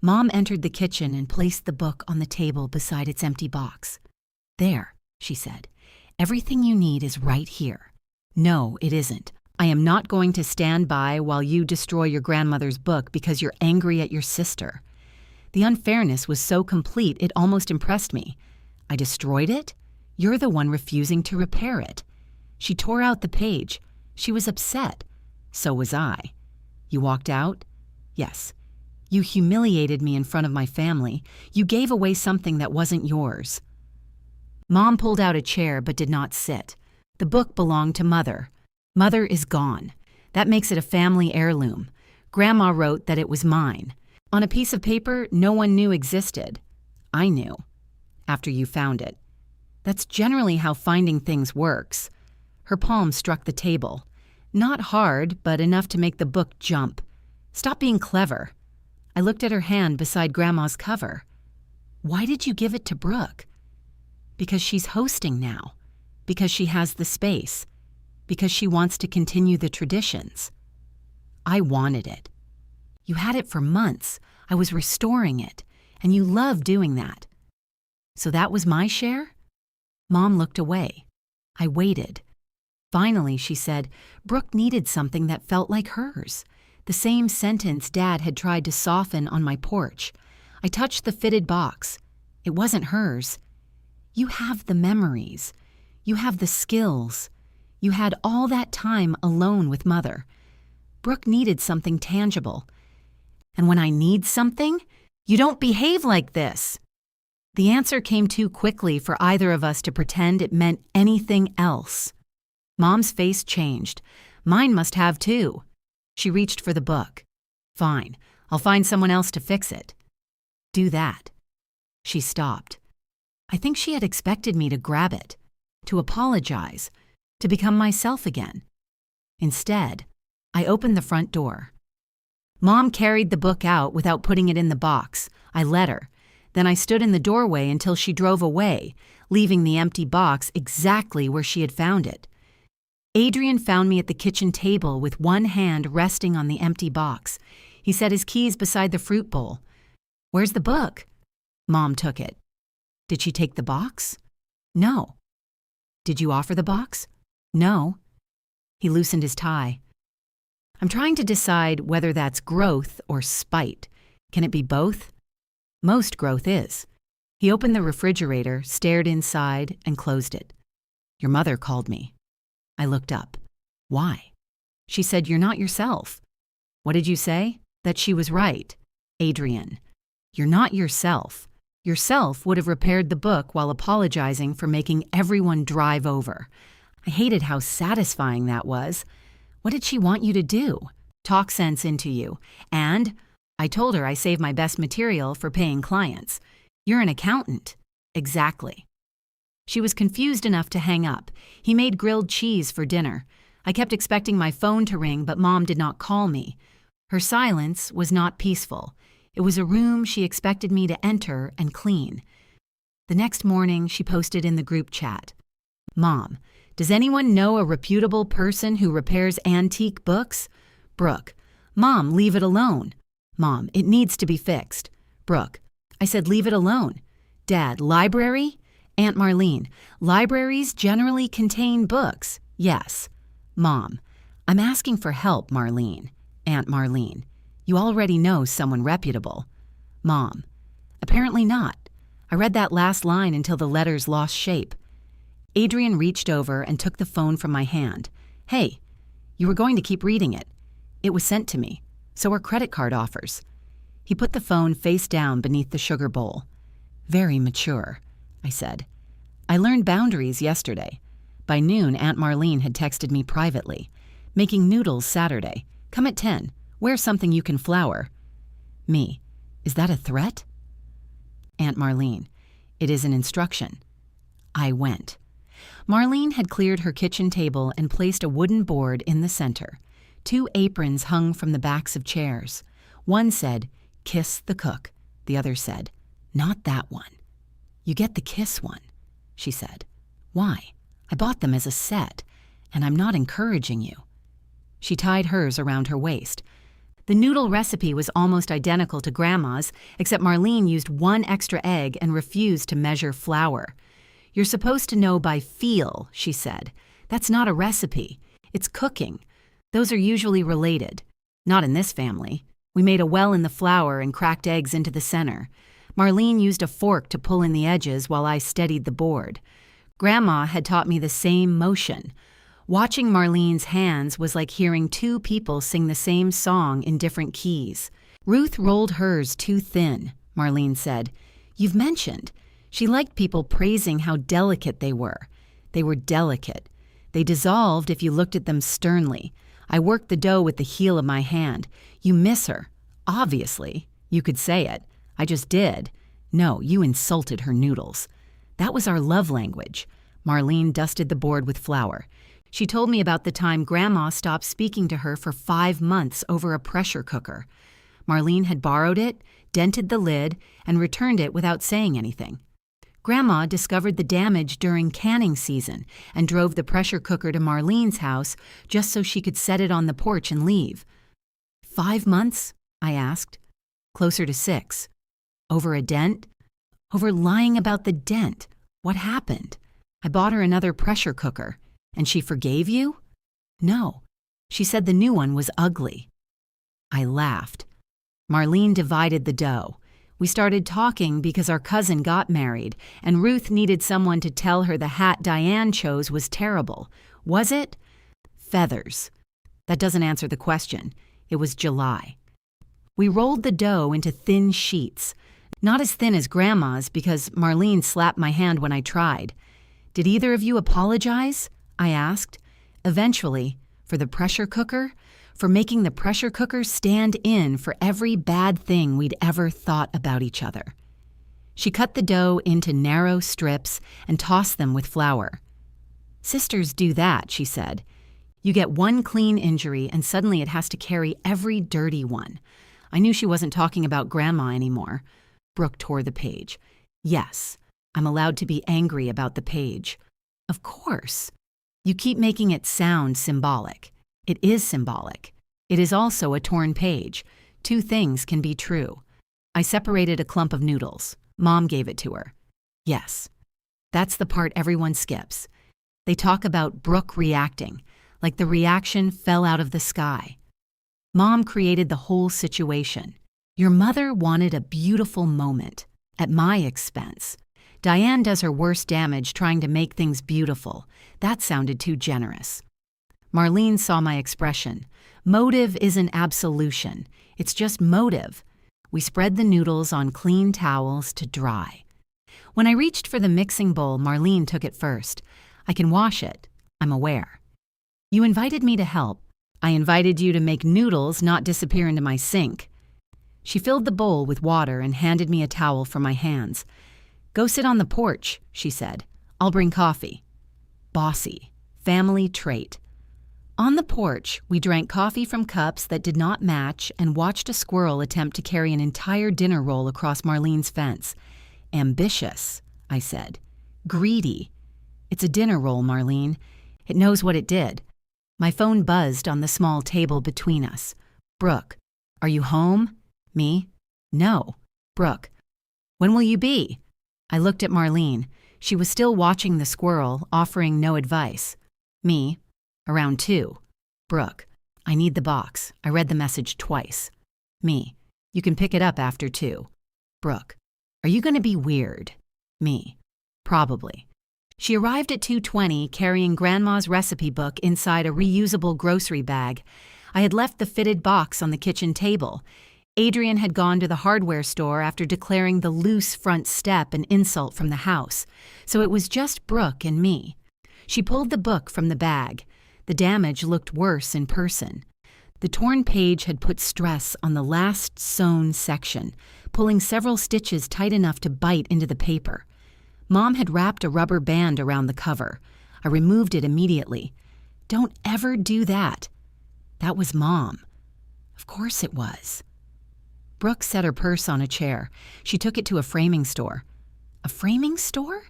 Mom entered the kitchen and placed the book on the table beside its empty box. There, she said. Everything you need is right here. No, it isn't. I am not going to stand by while you destroy your grandmother's book because you're angry at your sister. The unfairness was so complete it almost impressed me. I destroyed it? You're the one refusing to repair it. She tore out the page. She was upset. So was I. You walked out? Yes. You humiliated me in front of my family. You gave away something that wasn't yours. Mom pulled out a chair but did not sit. The book belonged to Mother. Mother is gone. That makes it a family heirloom. Grandma wrote that it was mine. On a piece of paper no one knew existed. I knew. After you found it. That's generally how finding things works. Her palm struck the table. Not hard, but enough to make the book jump. Stop being clever. I looked at her hand beside Grandma's cover. Why did you give it to Brooke? Because she's hosting now. Because she has the space. Because she wants to continue the traditions. I wanted it. You had it for months. I was restoring it, and you loved doing that. So that was my share? Mom looked away. I waited. Finally, she said, Brooke needed something that felt like hers. The same sentence Dad had tried to soften on my porch. I touched the fitted box. It wasn't hers. You have the memories. You have the skills. You had all that time alone with Mother. Brooke needed something tangible. And when I need something, you don't behave like this. The answer came too quickly for either of us to pretend it meant anything else. Mom's face changed. Mine must have too. She reached for the book. Fine, I'll find someone else to fix it. Do that. She stopped. I think she had expected me to grab it, to apologize, to become myself again. Instead, I opened the front door. Mom carried the book out without putting it in the box. I let her. Then I stood in the doorway until she drove away, leaving the empty box exactly where she had found it. Adrian found me at the kitchen table with one hand resting on the empty box. He set his keys beside the fruit bowl. Where's the book? Mom took it. Did she take the box? No. Did you offer the box? No. He loosened his tie. I'm trying to decide whether that's growth or spite. Can it be both? Most growth is. He opened the refrigerator, stared inside, and closed it. Your mother called me. I looked up. Why? She said, you're not yourself. What did you say? That she was right. Adrian, you're not yourself. Yourself would have repaired the book while apologizing for making everyone drive over. I hated how satisfying that was. What did she want you to do? Talk sense into you. And I told her I save my best material for paying clients. You're an accountant. Exactly. She was confused enough to hang up. He made grilled cheese for dinner. I kept expecting my phone to ring, but Mom did not call me. Her silence was not peaceful. It was a room she expected me to enter and clean. The next morning, she posted in the group chat, Mom, does anyone know a reputable person who repairs antique books? Brooke, Mom, leave it alone. Mom, it needs to be fixed. Brooke, I said leave it alone. Dad, library? Aunt Marlene, libraries generally contain books. Yes. Mom, I'm asking for help, Marlene. Aunt Marlene, you already know someone reputable. Mom, apparently not. I read that last line until the letters lost shape. Adrian reached over and took the phone from my hand. Hey, you were going to keep reading it. It was sent to me. So are credit card offers. He put the phone face down beneath the sugar bowl. Very mature, I said. I learned boundaries yesterday. By noon, Aunt Marlene had texted me privately. Making noodles Saturday. Come at 10. Wear something you can flour. Me. Is that a threat? Aunt Marlene. It is an instruction. I went. Marlene had cleared her kitchen table and placed a wooden board in the center. 2 aprons hung from the backs of chairs. One said, kiss the cook. The other said, not that one. You get the kiss one, she said. Why? I bought them as a set, and I'm not encouraging you. She tied hers around her waist. The noodle recipe was almost identical to Grandma's, except Marlene used 1 extra egg and refused to measure flour. You're supposed to know by feel, she said. That's not a recipe. It's cooking. Those are usually related. Not in this family. We made a well in the flour and cracked eggs into the center. Marlene used a fork to pull in the edges while I steadied the board. Grandma had taught me the same motion. Watching Marlene's hands was like hearing 2 people sing the same song in different keys. Ruth rolled hers too thin, Marlene said. You've mentioned. She liked people praising how delicate they were. They were delicate. They dissolved if you looked at them sternly. I worked the dough with the heel of my hand. You miss her. Obviously. You could say it. I just did. No, you insulted her noodles. That was our love language. Marlene dusted the board with flour. She told me about the time Grandma stopped speaking to her for 5 months over a pressure cooker. Marlene had borrowed it, dented the lid, and returned it without saying anything. Grandma discovered the damage during canning season and drove the pressure cooker to Marlene's house just so she could set it on the porch and leave. 5 months? I asked. Closer to 6. Over a dent? Over lying about the dent. What happened? I bought her another pressure cooker. And she forgave you? No. She said the new one was ugly. I laughed. Marlene divided the dough. We started talking because our cousin got married, and Ruth needed someone to tell her the hat Diane chose was terrible. Was it? Feathers. That doesn't answer the question. It was July. We rolled the dough into thin sheets. Not as thin as Grandma's because Marlene slapped my hand when I tried. Did either of you apologize? I asked. Eventually, for the pressure cooker, for making the pressure cooker stand in for every bad thing we'd ever thought about each other. She cut the dough into narrow strips and tossed them with flour. Sisters do that, she said. You get one clean injury and suddenly it has to carry every dirty one. I knew she wasn't talking about Grandma anymore. Brooke tore the page. Yes, I'm allowed to be angry about the page. Of course. You keep making it sound symbolic. It is symbolic. It is also a torn page. 2 things can be true. I separated a clump of noodles. Mom gave it to her. Yes. That's the part everyone skips. They talk about Brooke reacting, like the reaction fell out of the sky. Mom created the whole situation. Your mother wanted a beautiful moment, at my expense. Diane does her worst damage trying to make things beautiful. That sounded too generous. Marlene saw my expression. Motive isn't absolution. It's just motive. We spread the noodles on clean towels to dry. When I reached for the mixing bowl, Marlene took it first. I can wash it. I'm aware. You invited me to help. I invited you to make noodles not disappear into my sink. She filled the bowl with water and handed me a towel for my hands. Go sit on the porch, she said. I'll bring coffee. Bossy. Family trait. On the porch, we drank coffee from cups that did not match and watched a squirrel attempt to carry an entire dinner roll across Marlene's fence. Ambitious, I said. Greedy. It's a dinner roll, Marlene. It knows what it did. My phone buzzed on the small table between us. Brooke, are you home? Me? No. Brooke, when will you be? I looked at Marlene. She was still watching the squirrel, offering no advice. Me? Around 2. Brooke, I need the box. I read the message twice. Me, you can pick it up after 2. Brooke, are you going to be weird? Me, probably. She arrived at 2:20 carrying Grandma's recipe book inside a reusable grocery bag. I had left the fitted box on the kitchen table. Adrian had gone to the hardware store after declaring the loose front step an insult from the house, so it was just Brooke and me. She pulled the book from the bag. The damage looked worse in person. The torn page had put stress on the last sewn section, pulling several stitches tight enough to bite into the paper. Mom had wrapped a rubber band around the cover. I removed it immediately. Don't ever do that. That was Mom. Of course it was. Brooke set her purse on a chair. She took it to a framing store. A framing store?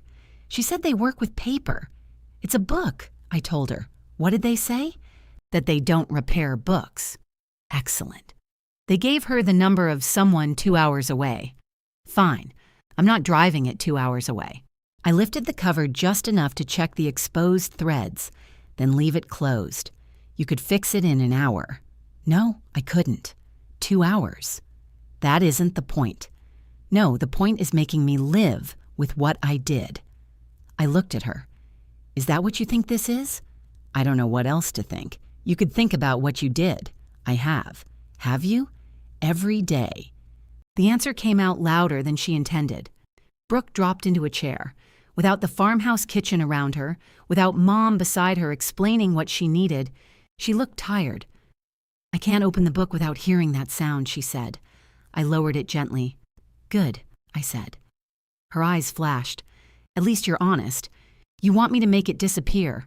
She said they work with paper. It's a book, I told her. What did they say? That they don't repair books. Excellent. They gave her the number of someone 2 hours away. Fine. I'm not driving it 2 hours away. I lifted the cover just enough to check the exposed threads, then leave it closed. You could fix it in an hour. No, I couldn't. 2 hours. That isn't the point. No, the point is making me live with what I did. I looked at her. Is that what you think this is? I don't know what else to think. You could think about what you did. I have. Have you? Every day. The answer came out louder than she intended. Brooke dropped into a chair. Without the farmhouse kitchen around her, without Mom beside her explaining what she needed, she looked tired. I can't open the book without hearing that sound, she said. I lowered it gently. Good, I said. Her eyes flashed. At least you're honest. You want me to make it disappear.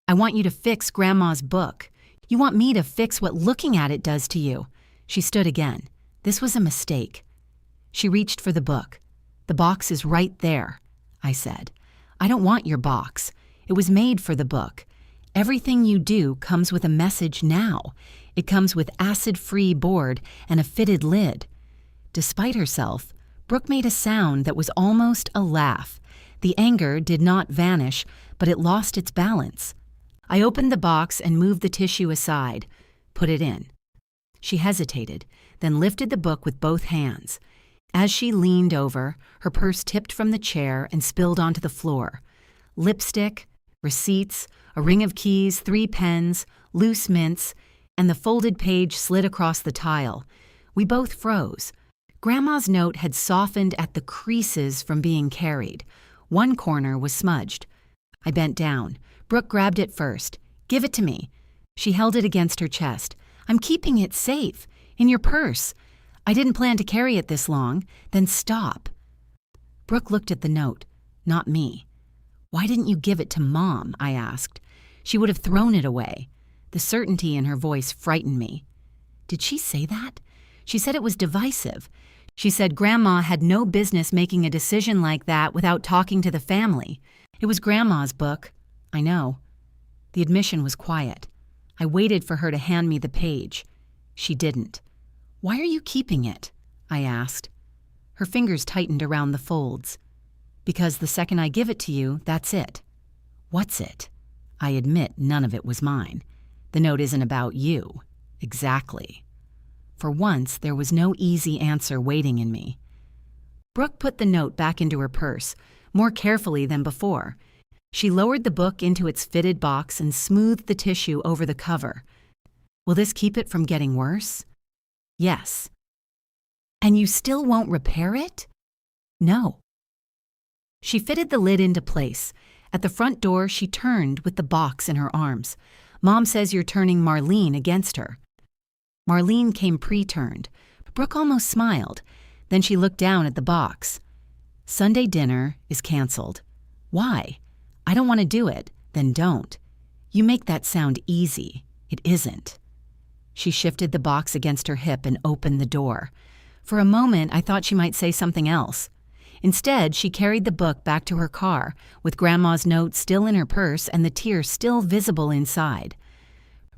I want you to fix Grandma's book. You want me to fix what looking at it does to you. She stood again. This was a mistake. She reached for the book. The box is right there, I said. I don't want your box. It was made for the book. Everything you do comes with a message now. It comes with acid-free board and a fitted lid. Despite herself, Brooke made a sound that was almost a laugh. The anger did not vanish, but it lost its balance. I opened the box and moved the tissue aside, put it in. She hesitated, then lifted the book with both hands. As she leaned over, her purse tipped from the chair and spilled onto the floor. Lipstick, receipts, a ring of keys, 3 pens, loose mints, and the folded page slid across the tile. We both froze. Grandma's note had softened at the creases from being carried. One corner was smudged. I bent down. Brooke grabbed it first. "Give it to me." She held it against her chest. "I'm keeping it safe. In your purse. I didn't plan to carry it this long. Then stop." Brooke looked at the note, not me. "Why didn't you give it to Mom?" I asked. She would have thrown it away. The certainty in her voice frightened me. Did she say that? She said it was divisive. She said Grandma had no business making a decision like that without talking to the family. It was Grandma's book. I know. The admission was quiet. I waited for her to hand me the page. She didn't. "Why are you keeping it?" I asked. Her fingers tightened around the folds. "Because the second I give it to you, that's it." "What's it?" I admit none of it was mine. The note isn't about you. Exactly. For once, there was no easy answer waiting in me. Brooke put the note back into her purse, more carefully than before. She lowered the book into its fitted box and smoothed the tissue over the cover. "Will this keep it from getting worse?" "Yes." "And you still won't repair it?" "No." She fitted the lid into place. At the front door, she turned with the box in her arms. "Mom says you're turning Marlene against her." Marlene came pre-turned. Brooke almost smiled. Then she looked down at the box. "Sunday dinner is canceled." "Why?" "I don't want to do it." "Then don't." "You make that sound easy. It isn't." She shifted the box against her hip and opened the door. For a moment, I thought she might say something else. Instead, she carried the book back to her car, with Grandma's note still in her purse and the tear still visible inside.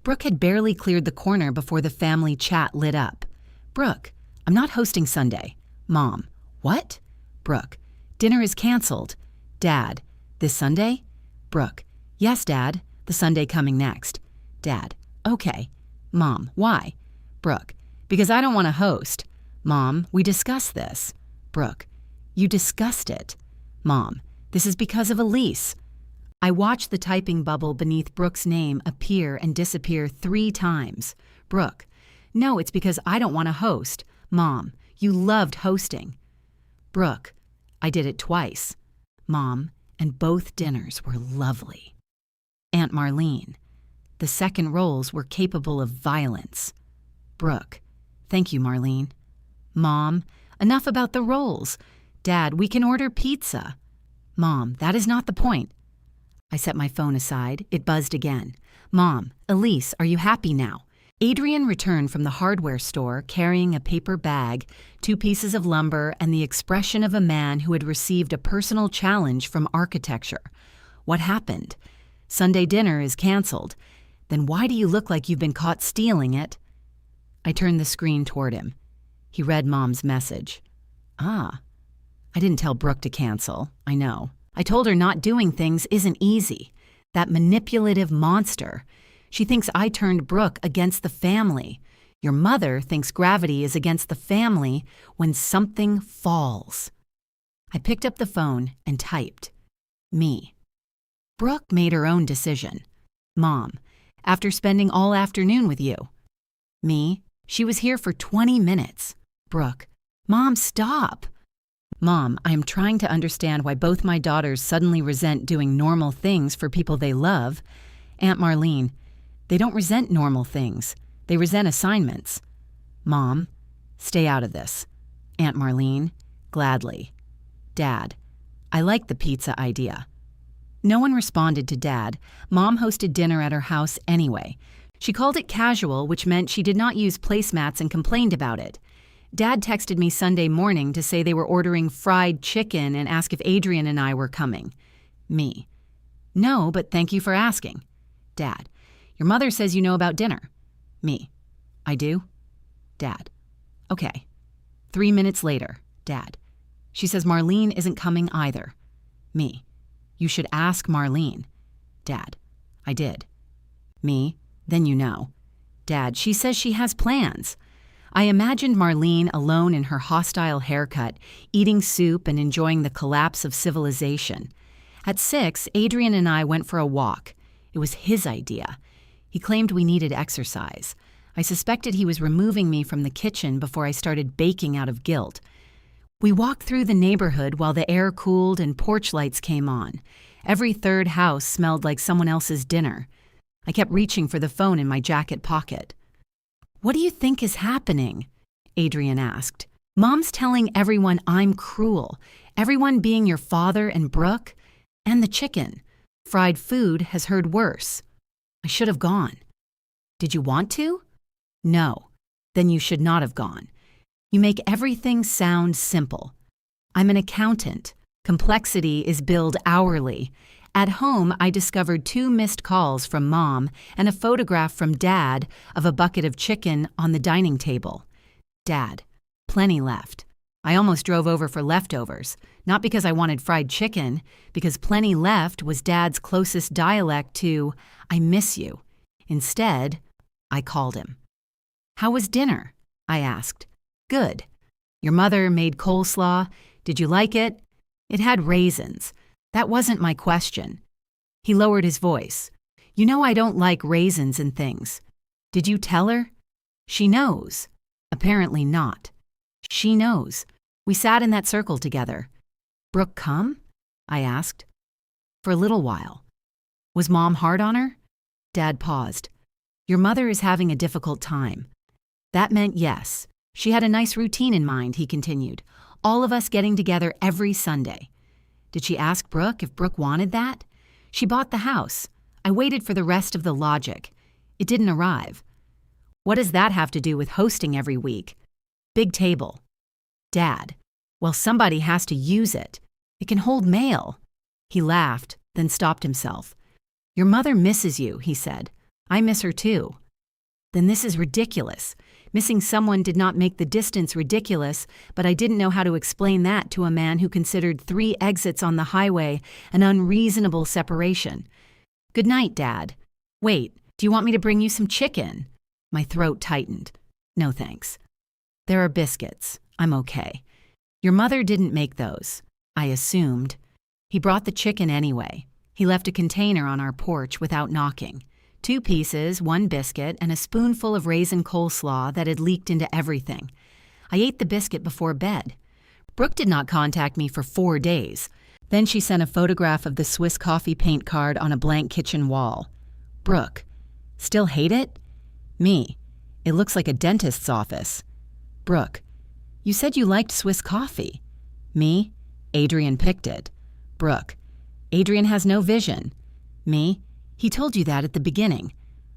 Brooke had barely cleared the corner before the family chat lit up. "Brooke, I'm not hosting Sunday." "Mom, what?" "Brooke, dinner is canceled." "Dad, this Sunday?" "Brooke, yes, Dad, the Sunday coming next." "Dad, okay." "Mom, why?" "Brooke, because I don't want to host." "Mom, we discussed this." "Brooke, you discussed it." "Mom, this is because of Elise." I watched the typing bubble beneath Brooke's name appear and disappear 3 times. "Brooke, no, it's because I don't want to host." "Mom, you loved hosting." "Brooke, I did it twice." "Mom, and both dinners were lovely." Aunt Marlene, the second roles were capable of violence. "Brooke, thank you, Marlene." "Mom, enough about the roles. Dad, we can order pizza." "Mom, that is not the point." I set my phone aside. It buzzed again. "Mom, Elise, are you happy now?" Adrian returned from the hardware store carrying a paper bag, 2 pieces of lumber, and the expression of a man who had received a personal challenge from architecture. "What happened?" "Sunday dinner is canceled." "Then why do you look like you've been caught stealing it?" I turned the screen toward him. He read Mom's message. "Ah. I didn't tell Brooke to cancel. I know. I told her not doing things isn't easy. That manipulative monster. She thinks I turned Brooke against the family. Your mother thinks gravity is against the family when something falls." I picked up the phone and typed. "Me." Brooke made her own decision. "Mom, after spending all afternoon with you." "Me, she was here for 20 minutes. Brooke, Mom, stop. "Mom, I am trying to understand why both my daughters suddenly resent doing normal things for people they love." "Aunt Marlene, they don't resent normal things. They resent assignments." "Mom, stay out of this." "Aunt Marlene, gladly." "Dad, I like the pizza idea." No one responded to Dad. Mom hosted dinner at her house anyway. She called it casual, which meant she did not use placemats and complained about it. Dad texted me Sunday morning to say they were ordering fried chicken and ask if Adrian and I were coming. Me. "No, but thank you for asking." Dad. "Your mother says you know about dinner." Me. I do? Dad. Okay. 3 minutes later. Dad. She says Marlene isn't coming either. Me. You should ask Marlene. Dad. I did. Me. Then you know. Dad. She says she has plans. I imagined Marlene alone in her hostile haircut, eating soup and enjoying the collapse of civilization. At 6, Adrian and I went for a walk. It was his idea. He claimed we needed exercise. I suspected he was removing me from the kitchen before I started baking out of guilt. We walked through the neighborhood while the air cooled and porch lights came on. Every third house smelled like someone else's dinner. I kept reaching for the phone in my jacket pocket. What do you think is happening? Adrian asked. Mom's telling everyone I'm cruel, everyone being your father and Brooke, and the chicken. Fried food has heard worse. I should have gone. Did you want to? No. Then you should not have gone. You make everything sound simple. I'm an accountant. Complexity is billed hourly. At home, I discovered 2 missed calls from Mom and a photograph from Dad of a bucket of chicken on the dining table. Dad, plenty left. I almost drove over for leftovers, not because I wanted fried chicken, because plenty left was Dad's closest dialect to, I miss you. Instead, I called him. How was dinner? I asked. Good. Your mother made coleslaw. Did you like it? It had raisins. That wasn't my question. He lowered his voice. You know I don't like raisins and things. Did you tell her? She knows. Apparently not. She knows. We sat in that circle together. Brooke come? I asked. For a little while. Was Mom hard on her? Dad paused. Your mother is having a difficult time. That meant yes. She had a nice routine in mind, he continued. All of us getting together every Sunday. Did she ask Brooke if Brooke wanted that? She bought the house. I waited for the rest of the logic. It didn't arrive. What does that have to do with hosting every week? Big table. Dad. Well, somebody has to use it. It can hold mail. He laughed, then stopped himself. Your mother misses you, he said. I miss her too. Then this is ridiculous. Missing someone did not make the distance ridiculous, but I didn't know how to explain that to a man who considered 3 exits on the highway an unreasonable separation. Good night, Dad. Wait, do you want me to bring you some chicken? My throat tightened. No thanks. There are biscuits. I'm okay. Your mother didn't make those. I assumed. He brought the chicken anyway. He left a container on our porch without knocking. 2 pieces, 1 biscuit, and a spoonful of raisin coleslaw that had leaked into everything. I ate the biscuit before bed. Brooke did not contact me for 4 days. Then she sent a photograph of the Swiss coffee paint card on a blank kitchen wall. Brooke. Still hate it? Me. It looks like a dentist's office. Brooke. You said you liked Swiss coffee. Me. Adrian picked it. Brooke. Adrian has no vision. Me. He told you that at the beginning.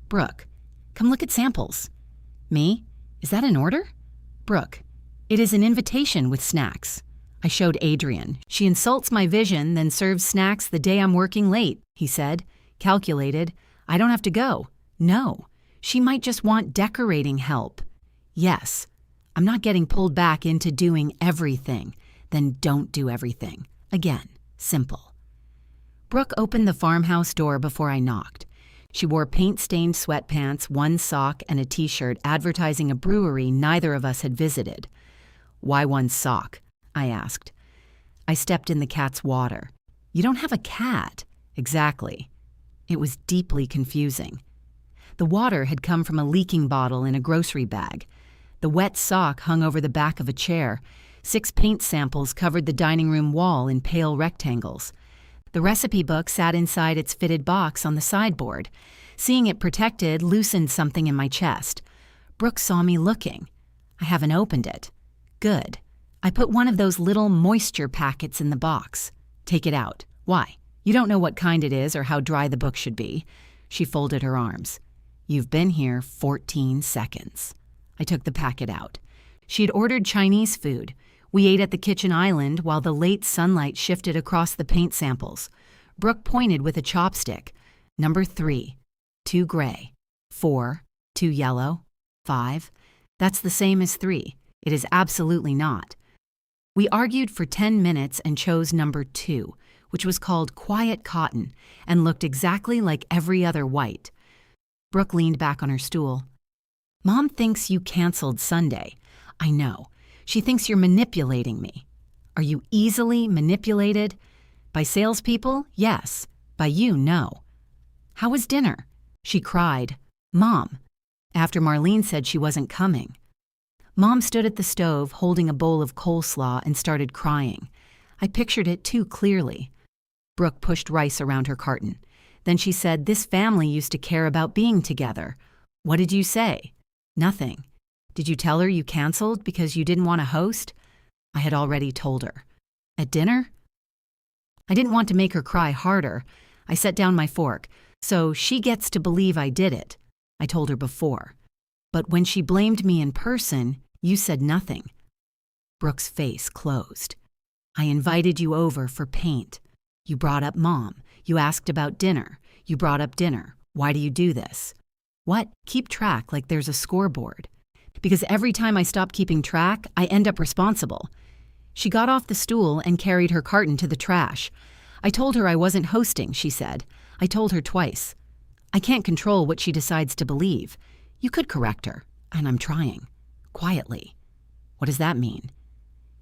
Brooke. Come look at samples. Me. Is that an order? Brooke. It is an invitation with snacks. I showed Adrian. She insults my vision, then serves snacks the day I'm working late, he said. Calculated. I don't have to go. No. She might just want decorating help. Yes. I'm not getting pulled back into doing everything. Then don't do everything. Again, simple. Brooke opened the farmhouse door before I knocked. She wore paint-stained sweatpants, 1 sock, and a t-shirt advertising a brewery neither of us had visited. Why 1 sock? I asked. I stepped in the cat's water. You don't have a cat. Exactly. It was deeply confusing. The water had come from a leaking bottle in a grocery bag. The wet sock hung over the back of a chair. 6 paint samples covered the dining room wall in pale rectangles. The recipe book sat inside its fitted box on the sideboard. Seeing it protected loosened something in my chest. Brooke saw me looking. I haven't opened it. Good. I put one of those little moisture packets in the box. Take it out. Why? You don't know what kind it is or how dry the book should be. She folded her arms. You've been here 14 seconds. I took the packet out. She had ordered Chinese food. We ate at the kitchen island while the late sunlight shifted across the paint samples. Brooke pointed with a chopstick. Number 3, 2 gray, 4, 2 yellow. 5. That's the same as 3. It is absolutely not. We argued for 10 minutes and chose number 2, which was called Quiet Cotton and looked exactly like every other white. Brooke leaned back on her stool. Mom thinks you canceled Sunday. I know. She thinks you're manipulating me. Are you easily manipulated? By salespeople? Yes. By you, no. How was dinner? She cried. Mom. After Marlene said she wasn't coming. Mom stood at the stove holding a bowl of coleslaw and started crying. I pictured it too clearly. Brooke pushed rice around her carton. Then she said this family used to care about being together. What did you say? Nothing. Did you tell her you canceled because you didn't want to host? I had already told her. At dinner? I didn't want to make her cry harder. I set down my fork. So she gets to believe I did it. I told her before. But when she blamed me in person, you said nothing. Brooke's face closed. I invited you over for paint. You brought up Mom. You asked about dinner. You brought up dinner. Why do you do this? What? Keep track like there's a scoreboard. Because every time I stop keeping track, I end up responsible. She got off the stool and carried her carton to the trash. I told her I wasn't hosting, she said. I told her twice. I can't control what she decides to believe. You could correct her, and I'm trying. Quietly. What does that mean?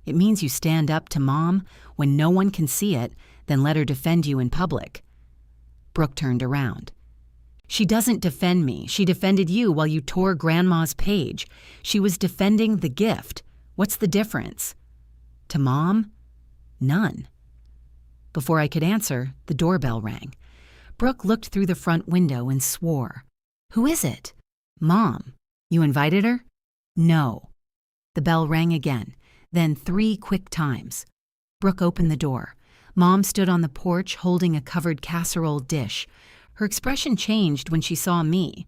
It means you stand up to Mom when no one can see it, then let her defend you in public. Brooke turned around. She doesn't defend me. She defended you while you tore Grandma's page. She was defending the gift. What's the difference? To Mom? None. Before I could answer, the doorbell rang. Brooke looked through the front window and swore. Who is it? Mom. You invited her? No. The bell rang again, then 3 quick times. Brooke opened the door. Mom stood on the porch holding a covered casserole dish. Her expression changed when she saw me.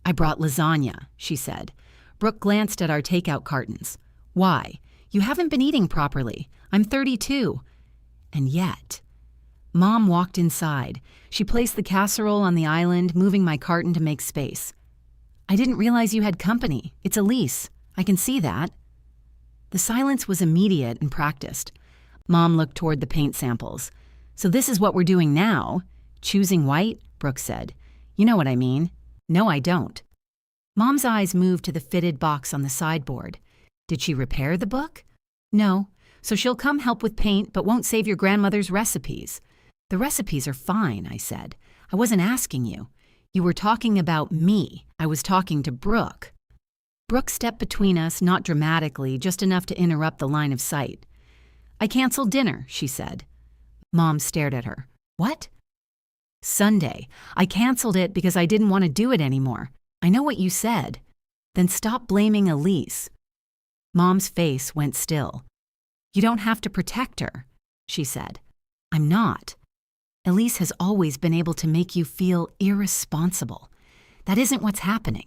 I brought lasagna, she said. Brooke glanced at our takeout cartons. Why? You haven't been eating properly. I'm 32. And yet. Mom walked inside. She placed the casserole on the island, moving my carton to make space. I didn't realize you had company. It's Elise. I can see that. The silence was immediate and practiced. Mom looked toward the paint samples. So this is what we're doing now? Choosing white? Brooke said. You know what I mean. No, I don't. Mom's eyes moved to the fitted box on the sideboard. Did she repair the book? No. So she'll come help with paint, but won't save your grandmother's recipes. The recipes are fine, I said. I wasn't asking you. You were talking about me. I was talking to Brooke. Brooke stepped between us, not dramatically, just enough to interrupt the line of sight. I canceled dinner, she said. Mom stared at her. What? Sunday. I canceled it because I didn't want to do it anymore. I know what you said. Then stop blaming Elise. Mom's face went still. You don't have to protect her, she said. I'm not. Elise has always been able to make you feel irresponsible. That isn't what's happening.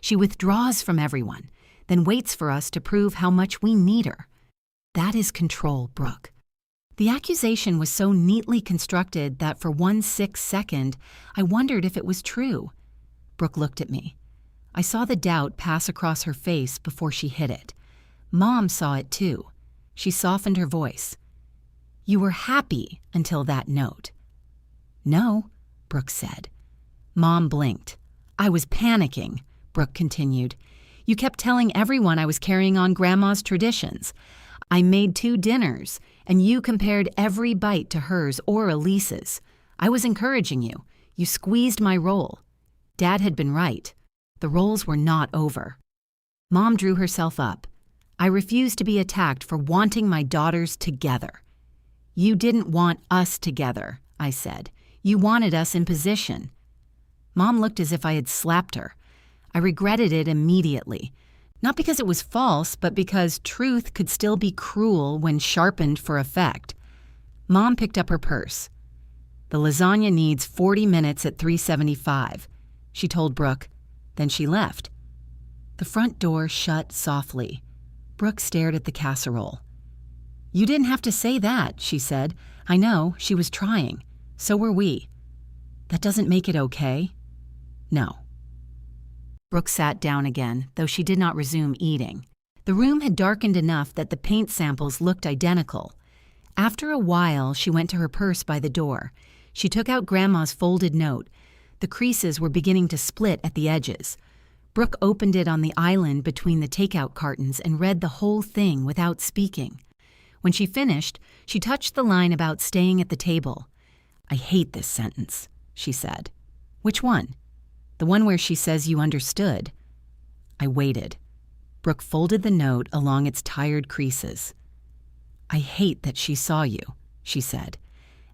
She withdraws from everyone, then waits for us to prove how much we need her. That is control, Brooke. The accusation was so neatly constructed that for 1/6 second, I wondered if it was true. Brooke looked at me. I saw the doubt pass across her face before she hid it. Mom saw it too. She softened her voice. You were happy until that note. No, Brooke said. Mom blinked. I was panicking, Brooke continued. You kept telling everyone I was carrying on Grandma's traditions. I made 2 dinners, and you compared every bite to hers or Elise's. I was encouraging you. You squeezed my roll. Dad had been right. The rolls were not over. Mom drew herself up. I refused to be attacked for wanting my daughters together. You didn't want us together, I said. You wanted us in position. Mom looked as if I had slapped her. I regretted it immediately. Not because it was false, but because truth could still be cruel when sharpened for effect. Mom picked up her purse. The lasagna needs 40 minutes at 375, she told Brooke. Then she left. The front door shut softly. Brooke stared at the casserole. You didn't have to say that, she said. I know, she was trying. So were we. That doesn't make it okay. No. Brooke sat down again, though she did not resume eating. The room had darkened enough that the paint samples looked identical. After a while, she went to her purse by the door. She took out Grandma's folded note. The creases were beginning to split at the edges. Brooke opened it on the island between the takeout cartons and read the whole thing without speaking. When she finished, she touched the line about staying at the table. "I hate this sentence," she said. "Which one?" "The one where she says you understood." I waited. Brooke folded the note along its tired creases. "I hate that she saw you," she said.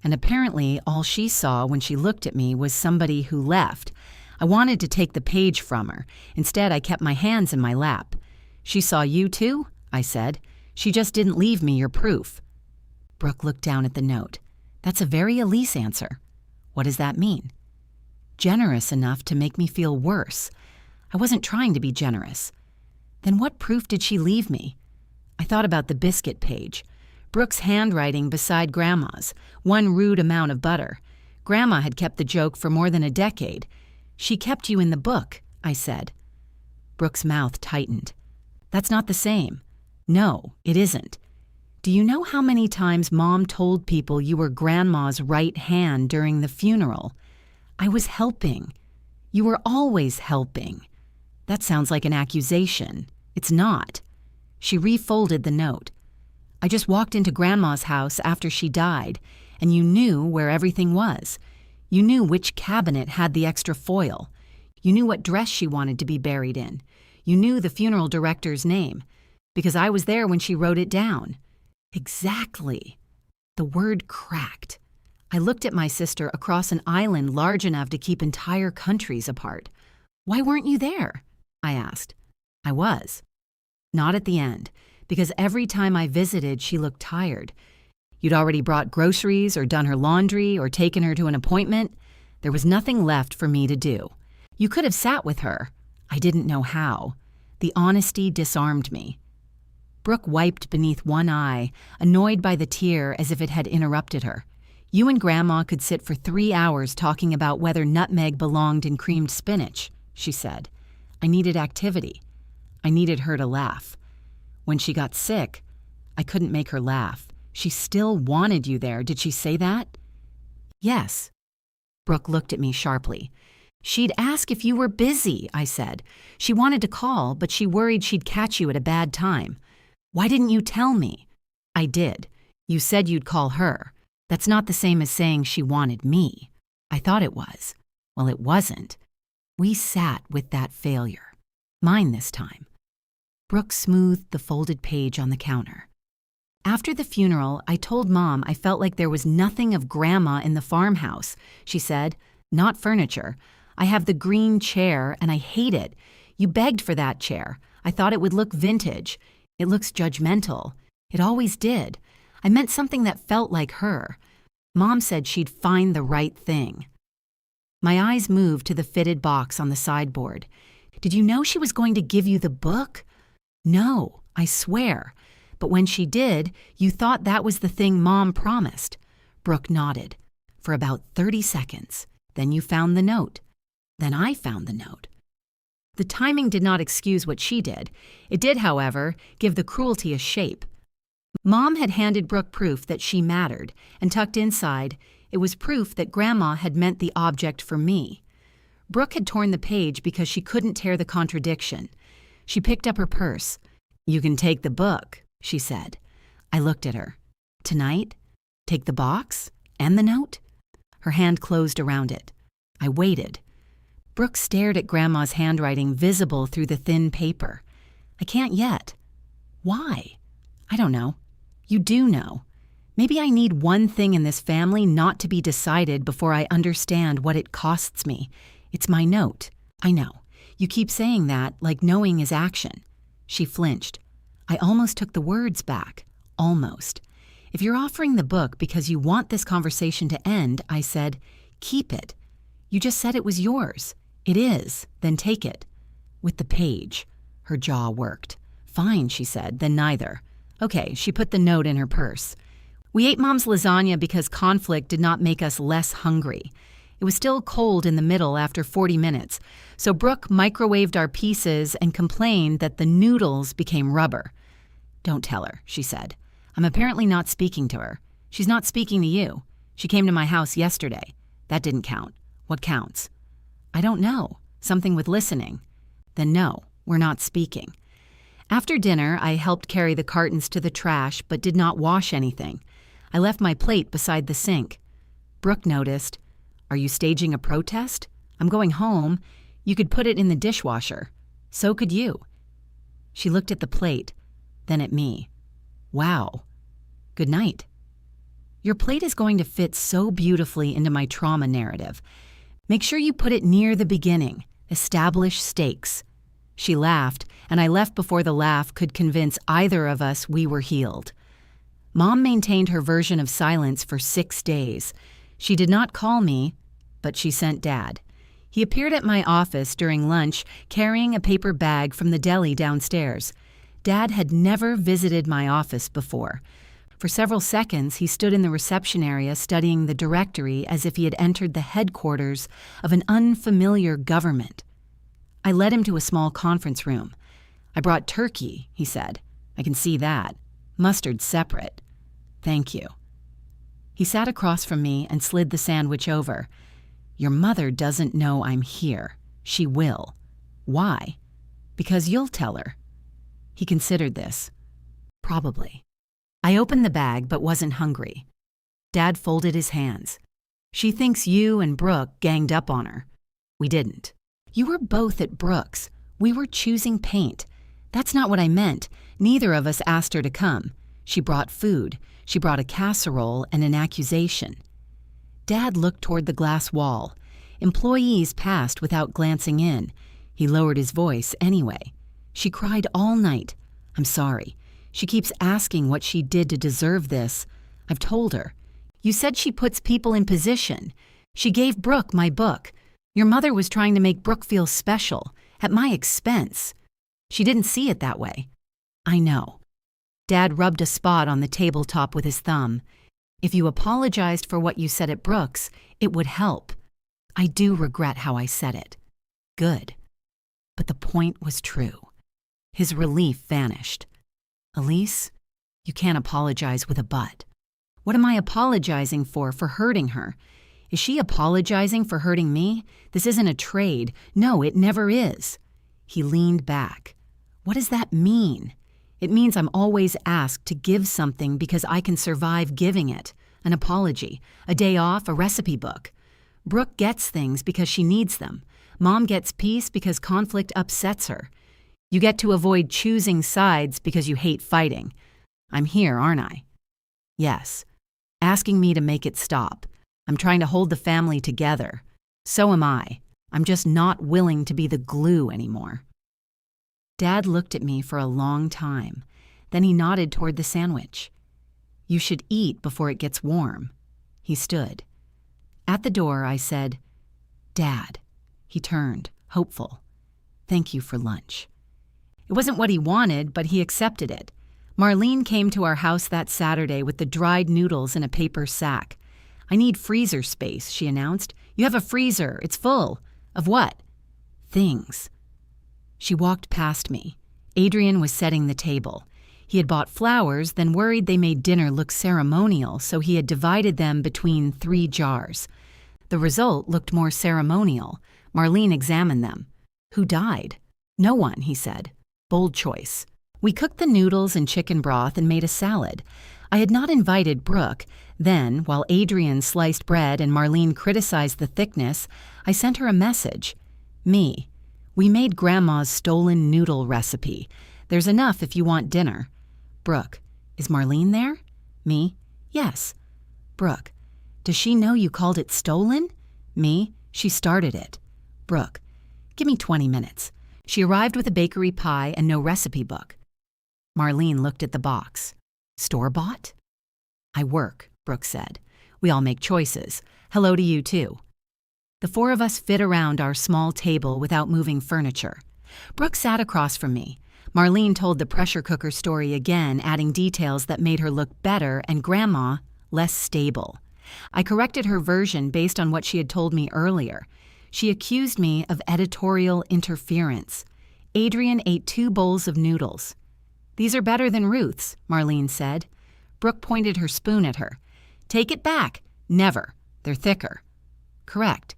And apparently all she saw when she looked at me was somebody who left. I wanted to take the page from her. Instead, I kept my hands in my lap. "She saw you too?" I said. "She just didn't leave me your proof." Brooke looked down at the note. "That's a very Elise answer." "What does that mean?" "Generous enough to make me feel worse." I wasn't trying to be generous. "Then what proof did she leave me?" I thought about the biscuit page. Brooke's handwriting beside Grandma's, one rude amount of butter. Grandma had kept the joke for more than a decade. "She kept you in the book," I said. Brooke's mouth tightened. "That's not the same." "No, it isn't. Do you know how many times Mom told people you were Grandma's right hand during the funeral? I was helping. You were always helping." "That sounds like an accusation." "It's not." She refolded the note. "I just walked into Grandma's house after she died, and you knew where everything was. You knew which cabinet had the extra foil. You knew what dress she wanted to be buried in. You knew the funeral director's name, because I was there when she wrote it down." "Exactly." The word cracked. I looked at my sister across an island large enough to keep entire countries apart. "Why weren't you there?" I asked. "I was." "Not at the end, because every time I visited, she looked tired. You'd already brought groceries or done her laundry or taken her to an appointment. There was nothing left for me to do. You could have sat with her. I didn't know how. The honesty disarmed me." Brooke wiped beneath one eye, annoyed by the tear as if it had interrupted her. "You and Grandma could sit for 3 hours talking about whether nutmeg belonged in creamed spinach," she said. I needed activity. I needed her to laugh. When she got sick, I couldn't make her laugh. "She still wanted you there. Did she say that?" "Yes." Brooke looked at me sharply. "She'd ask if you were busy," I said. "She wanted to call, but she worried she'd catch you at a bad time." "Why didn't you tell me?" "I did. You said you'd call her. That's not the same as saying she wanted me." "I thought it was." "Well, it wasn't." We sat with that failure. Mine this time. Brooke smoothed the folded page on the counter. "After the funeral, I told Mom I felt like there was nothing of Grandma in the farmhouse," she said. "Not furniture. I have the green chair, and I hate it. You begged for that chair. I thought it would look vintage. It looks judgmental. It always did. I meant something that felt like her. Mom said she'd find the right thing." My eyes moved to the fitted box on the sideboard. "Did you know she was going to give you the book?" "No, I swear. But when she did, you thought that was the thing Mom promised." Brooke nodded. "For about 30 seconds. Then you found the note. Then I found the note." The timing did not excuse what she did. It did, however, give the cruelty a shape. Mom had handed Brooke proof that she mattered, and tucked inside, it was proof that Grandma had meant the object for me. Brooke had torn the page because she couldn't tear the contradiction. She picked up her purse. "You can take the book," she said. I looked at her. "Tonight? Take the box? And the note?" Her hand closed around it. I waited. Brooke stared at Grandma's handwriting visible through the thin paper. "I can't yet." "Why?" "I don't know." "You do know. Maybe I need one thing in this family not to be decided before I understand what it costs me. It's my note." "I know. You keep saying that like knowing is action." She flinched. I almost took the words back. Almost. "If you're offering the book because you want this conversation to end," I said, "keep it. You just said it was yours." "It is. Then take it." "With the page." Her jaw worked. "Fine," she said, "then neither." Okay, she put the note in her purse. "We ate Mom's lasagna because conflict did not make us less hungry. It was still cold in the middle after 40 minutes, so Brooke microwaved our pieces and complained that the noodles became rubber. "Don't tell her," she said. "I'm apparently not speaking to her. She's not speaking to you. She came to my house yesterday. That didn't count. What counts?" "I don't know. Something with listening." "Then no, we're not speaking." After dinner, I helped carry the cartons to the trash but did not wash anything. I left my plate beside the sink. Brooke noticed. "Are you staging a protest? I'm going home. You could put it in the dishwasher. So could you." She looked at the plate, then at me. "Wow. Good night." "Your plate is going to fit so beautifully into my trauma narrative. Make sure you put it near the beginning. Establish stakes." She laughed, and I left before the laugh could convince either of us we were healed. Mom maintained her version of silence for 6 days. She did not call me, but she sent Dad. He appeared at my office during lunch carrying a paper bag from the deli downstairs. Dad had never visited my office before. For several seconds, he stood in the reception area studying the directory as if he had entered the headquarters of an unfamiliar government. I led him to a small conference room. "I brought turkey," he said. "I can see that. Mustard separate." "Thank you." He sat across from me and slid the sandwich over. "Your mother doesn't know I'm here. She will." "Why?" "Because you'll tell her." He considered this. "Probably." I opened the bag but wasn't hungry. Dad folded his hands. "She thinks you and Brooke ganged up on her." "We didn't." "You were both at Brooke's. We were choosing paint." "That's not what I meant. Neither of us asked her to come. She brought food. She brought a casserole and an accusation." Dad looked toward the glass wall. Employees passed without glancing in. He lowered his voice anyway. "She cried all night. I'm sorry. She keeps asking what she did to deserve this. I've told her. You said she puts people in position. She gave Brooke my book. Your mother was trying to make Brooke feel special, at my expense. She didn't see it that way." "I know." Dad rubbed a spot on the tabletop with his thumb. "If you apologized for what you said at Brooke's, it would help. I do regret how I said it." "Good." But the point was true. His relief vanished. "Elise, you can't apologize with a but." "What am I apologizing for hurting her? Is she apologizing for hurting me? This isn't a trade. No, it never is." He leaned back. "What does that mean?" "It means I'm always asked to give something because I can survive giving it. An apology, a day off, a recipe book. Brooke gets things because she needs them. Mom gets peace because conflict upsets her. You get to avoid choosing sides because you hate fighting. I'm here, aren't I?" "Yes." "Asking me to make it stop. I'm trying to hold the family together. So am I. I'm just not willing to be the glue anymore." Dad looked at me for a long time. Then he nodded toward the sandwich. "You should eat before it gets warm." He stood. At the door, I said, "Dad." He turned, hopeful. "Thank you for lunch." It wasn't what he wanted, but he accepted it. Marlene came to our house that Saturday with the dried noodles in a paper sack. "I need freezer space," she announced. "You have a freezer. It's full." "Of what?" "Things." She walked past me. Adrian was setting the table. He had bought flowers, then worried they made dinner look ceremonial, so he had divided them between 3 jars. The result looked more ceremonial. Marlene examined them. "Who died?" "No one," he said. "Bold choice." We cooked the noodles and chicken broth and made a salad. I had not invited Brooke. Then, while Adrian sliced bread and Marlene criticized the thickness, I sent her a message. "Me. We made Grandma's stolen noodle recipe. There's enough if you want dinner." Brooke. "Is Marlene there?" Me. "Yes." Brooke. "Does she know you called it stolen?" Me. "She started it." Brooke. "Give me 20 minutes." She arrived with a bakery pie and no recipe book. Marlene looked at the box. "Store-bought?" "I work," Brooke said. "We all make choices. Hello to you, too." The 4 of us fit around our small table without moving furniture. Brooke sat across from me. Marlene told the pressure cooker story again, adding details that made her look better and Grandma less stable. I corrected her version based on what she had told me earlier. She accused me of editorial interference. Adrian ate 2 bowls of noodles. "These are better than Ruth's," Marlene said. Brooke pointed her spoon at her. "Take it back." "Never. They're thicker." "Correct.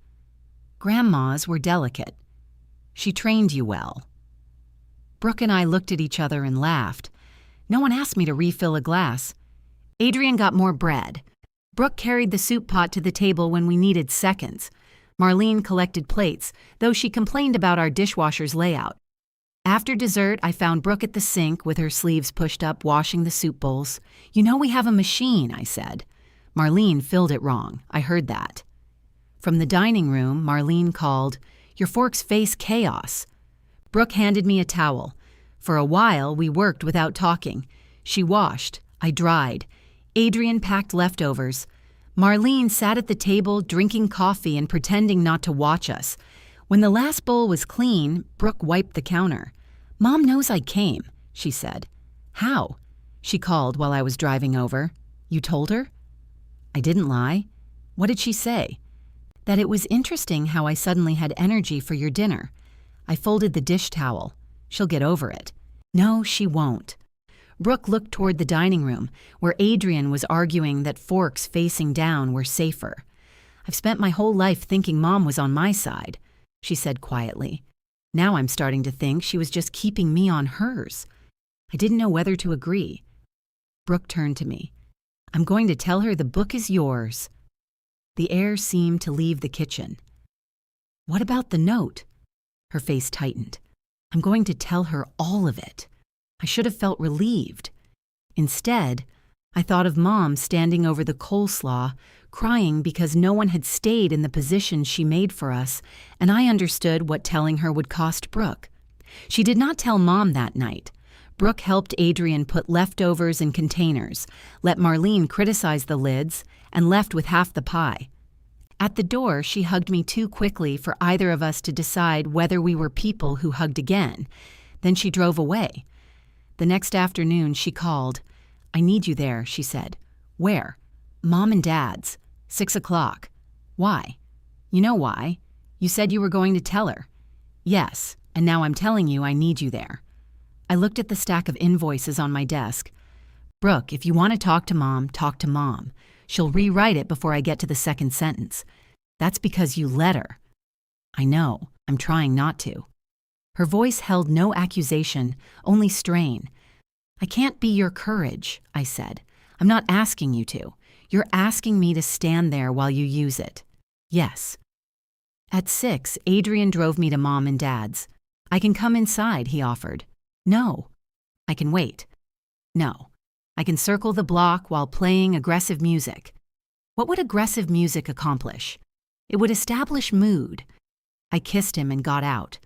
Grandma's were delicate. She trained you well." Brooke and I looked at each other and laughed. No one asked me to refill a glass. Adrian got more bread. Brooke carried the soup pot to the table when we needed seconds. Marlene collected plates, though she complained about our dishwasher's layout. After dessert, I found Brooke at the sink with her sleeves pushed up, washing the soup bowls. "You know we have a machine," I said. Marlene filled it wrong. I heard that. From the dining room, Marlene called, "Your forks face chaos." Brooke handed me a towel. For a while, we worked without talking. She washed. I dried. Adrian packed leftovers. Marlene sat at the table drinking coffee and pretending not to watch us. When the last bowl was clean, Brooke wiped the counter. "Mom knows I came," she said. "How?" She called while I was driving over. "You told her?" I didn't lie. "What did she say?" "That it was interesting how I suddenly had energy for your dinner. I folded the dish towel. She'll get over it." "No, she won't." Brooke looked toward the dining room, where Adrian was arguing that forks facing down were safer. "I've spent my whole life thinking Mom was on my side," she said quietly. "Now I'm starting to think she was just keeping me on hers." I didn't know whether to agree. Brooke turned to me. "I'm going to tell her the book is yours." The air seemed to leave the kitchen. "What about the note?" Her face tightened. "I'm going to tell her all of it." I should have felt relieved. Instead, I thought of Mom standing over the coleslaw, crying because no one had stayed in the position she made for us, and I understood what telling her would cost Brooke. She did not tell Mom that night. Brooke helped Adrian put leftovers in containers, let Marlene criticize the lids, and left with half the pie. At the door, she hugged me too quickly for either of us to decide whether we were people who hugged again. Then she drove away. The next afternoon, she called. "I need you there," she said. "Where?" "Mom and Dad's. 6 o'clock. "Why?" "You know why. You said you were going to tell her." "Yes, and now I'm telling you I need you there." I looked at the stack of invoices on my desk. "Brooke, if you want to talk to Mom, talk to Mom. She'll rewrite it before I get to the second sentence. That's because you let her." "I know. I'm trying not to." Her voice held no accusation, only strain. "I can't be your courage," I said. "I'm not asking you to. You're asking me to stand there while you use it." "Yes." At 6, Adrian drove me to Mom and Dad's. "I can come inside," he offered. "No." "I can wait." "No." "I can circle the block while playing aggressive music." What would aggressive music accomplish? It would establish mood. I kissed him and got out.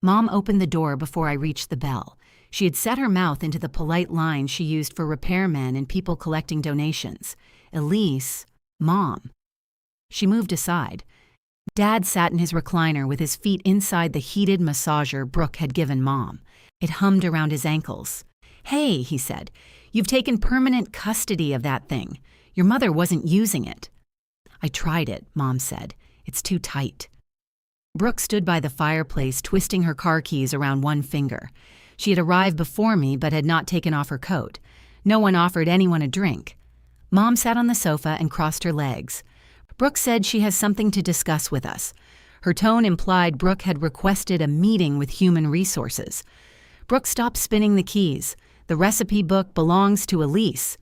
Mom opened the door before I reached the bell. She had set her mouth into the polite line she used for repairmen and people collecting donations. Elise, Mom. She moved aside. Dad sat in his recliner with his feet inside the heated massager Brooke had given Mom. It hummed around his ankles. "Hey," he said, "you've taken permanent custody of that thing. Your mother wasn't using it." "I tried it," Mom said. "It's too tight." Brooke stood by the fireplace, twisting her car keys around one finger. She had arrived before me but had not taken off her coat. No one offered anyone a drink. Mom sat on the sofa and crossed her legs. Brooke said she has something to discuss with us. Her tone implied Brooke had requested a meeting with Human Resources. Brooke stopped spinning the keys. "The recipe book belongs to Elise."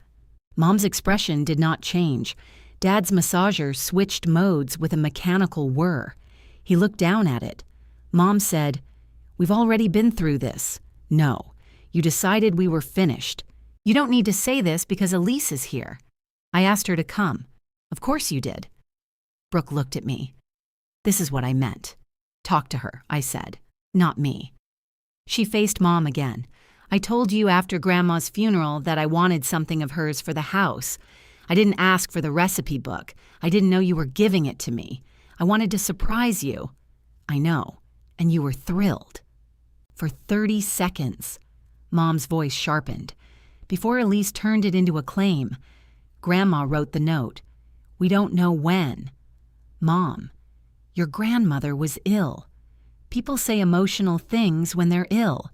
Mom's expression did not change. Dad's massager switched modes with a mechanical whir. He looked down at it. Mom said, "We've already been through this." "No. You decided we were finished. You don't need to say this because Elise is here." "I asked her to come." "Of course you did." Brooke looked at me. "This is what I meant. Talk to her," I said. "Not me." She faced Mom again. "I told you after Grandma's funeral that I wanted something of hers for the house. I didn't ask for the recipe book. I didn't know you were giving it to me. I wanted to surprise you." "I know, and you were thrilled." For 30 seconds, Mom's voice sharpened. Before Elise turned it into a claim, Grandma wrote the note. We don't know when. Mom, your grandmother was ill. People say emotional things when they're ill.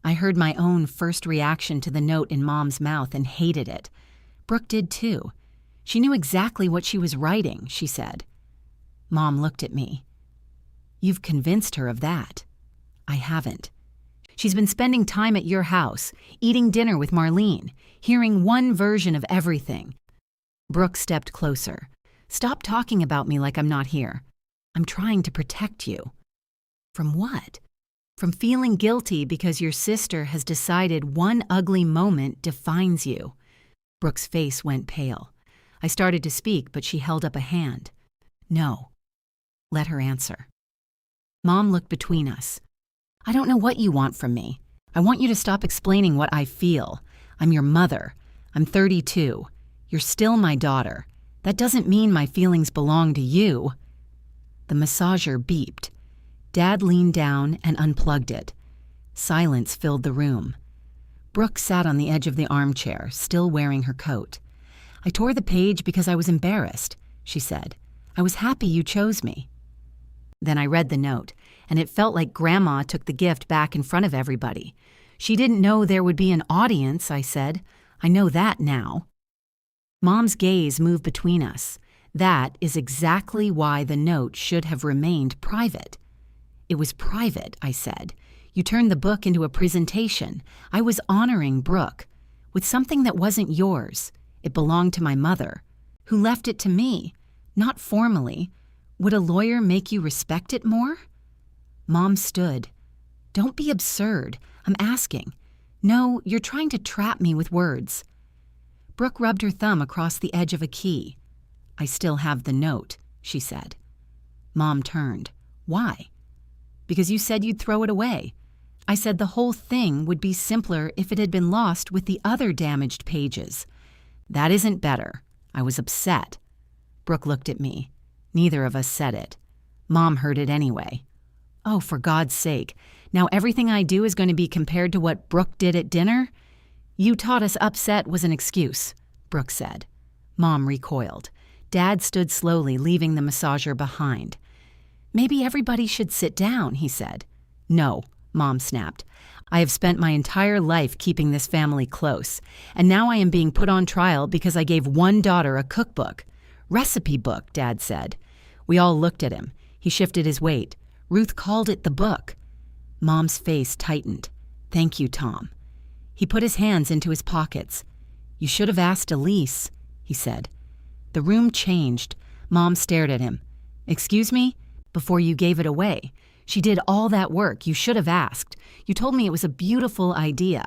I heard my own first reaction to the note in Mom's mouth and hated it. Brooke did too. She knew exactly what she was writing, she said. Mom looked at me. You've convinced her of that. I haven't. She's been spending time at your house, eating dinner with Marlene, hearing one version of everything. Brooke stepped closer. Stop talking about me like I'm not here. I'm trying to protect you. From what? From feeling guilty because your sister has decided one ugly moment defines you. Brooke's face went pale. I started to speak, but she held up a hand. No. Let her answer. Mom looked between us. I don't know what you want from me. I want you to stop explaining what I feel. I'm your mother. I'm 32. You're still my daughter. That doesn't mean my feelings belong to you. The massager beeped. Dad leaned down and unplugged it. Silence filled the room. Brooke sat on the edge of the armchair, still wearing her coat. I tore the page because I was embarrassed, she said. I was happy you chose me. Then I read the note, and it felt like Grandma took the gift back in front of everybody. She didn't know there would be an audience, I said. I know that now. Mom's gaze moved between us. That is exactly why the note should have remained private. It was private, I said. You turned the book into a presentation. I was honoring Brooke with something that wasn't yours. It belonged to my mother, who left it to me, not formally. Would a lawyer make you respect it more? Mom stood. Don't be absurd. I'm asking. No, you're trying to trap me with words. Brooke rubbed her thumb across the edge of a key. I still have the note, she said. Mom turned. Why? Because you said you'd throw it away. I said the whole thing would be simpler if it had been lost with the other damaged pages. That isn't better. I was upset. Brooke looked at me. Neither of us said it. Mom heard it anyway. Oh, for God's sake. Now everything I do is going to be compared to what Brooke did at dinner? You taught us upset was an excuse, Brooke said. Mom recoiled. Dad stood slowly, leaving the massager behind. Maybe everybody should sit down, he said. No, Mom snapped. I have spent my entire life keeping this family close, and now I am being put on trial because I gave one daughter a cookbook. Recipe book, Dad said. We all looked at him. He shifted his weight. Ruth called it the book. Mom's face tightened. Thank you, Tom. He put his hands into his pockets. You should have asked Elise, he said. The room changed. Mom stared at him. Excuse me? Before you gave it away. She did all that work. You should have asked. You told me it was a beautiful idea.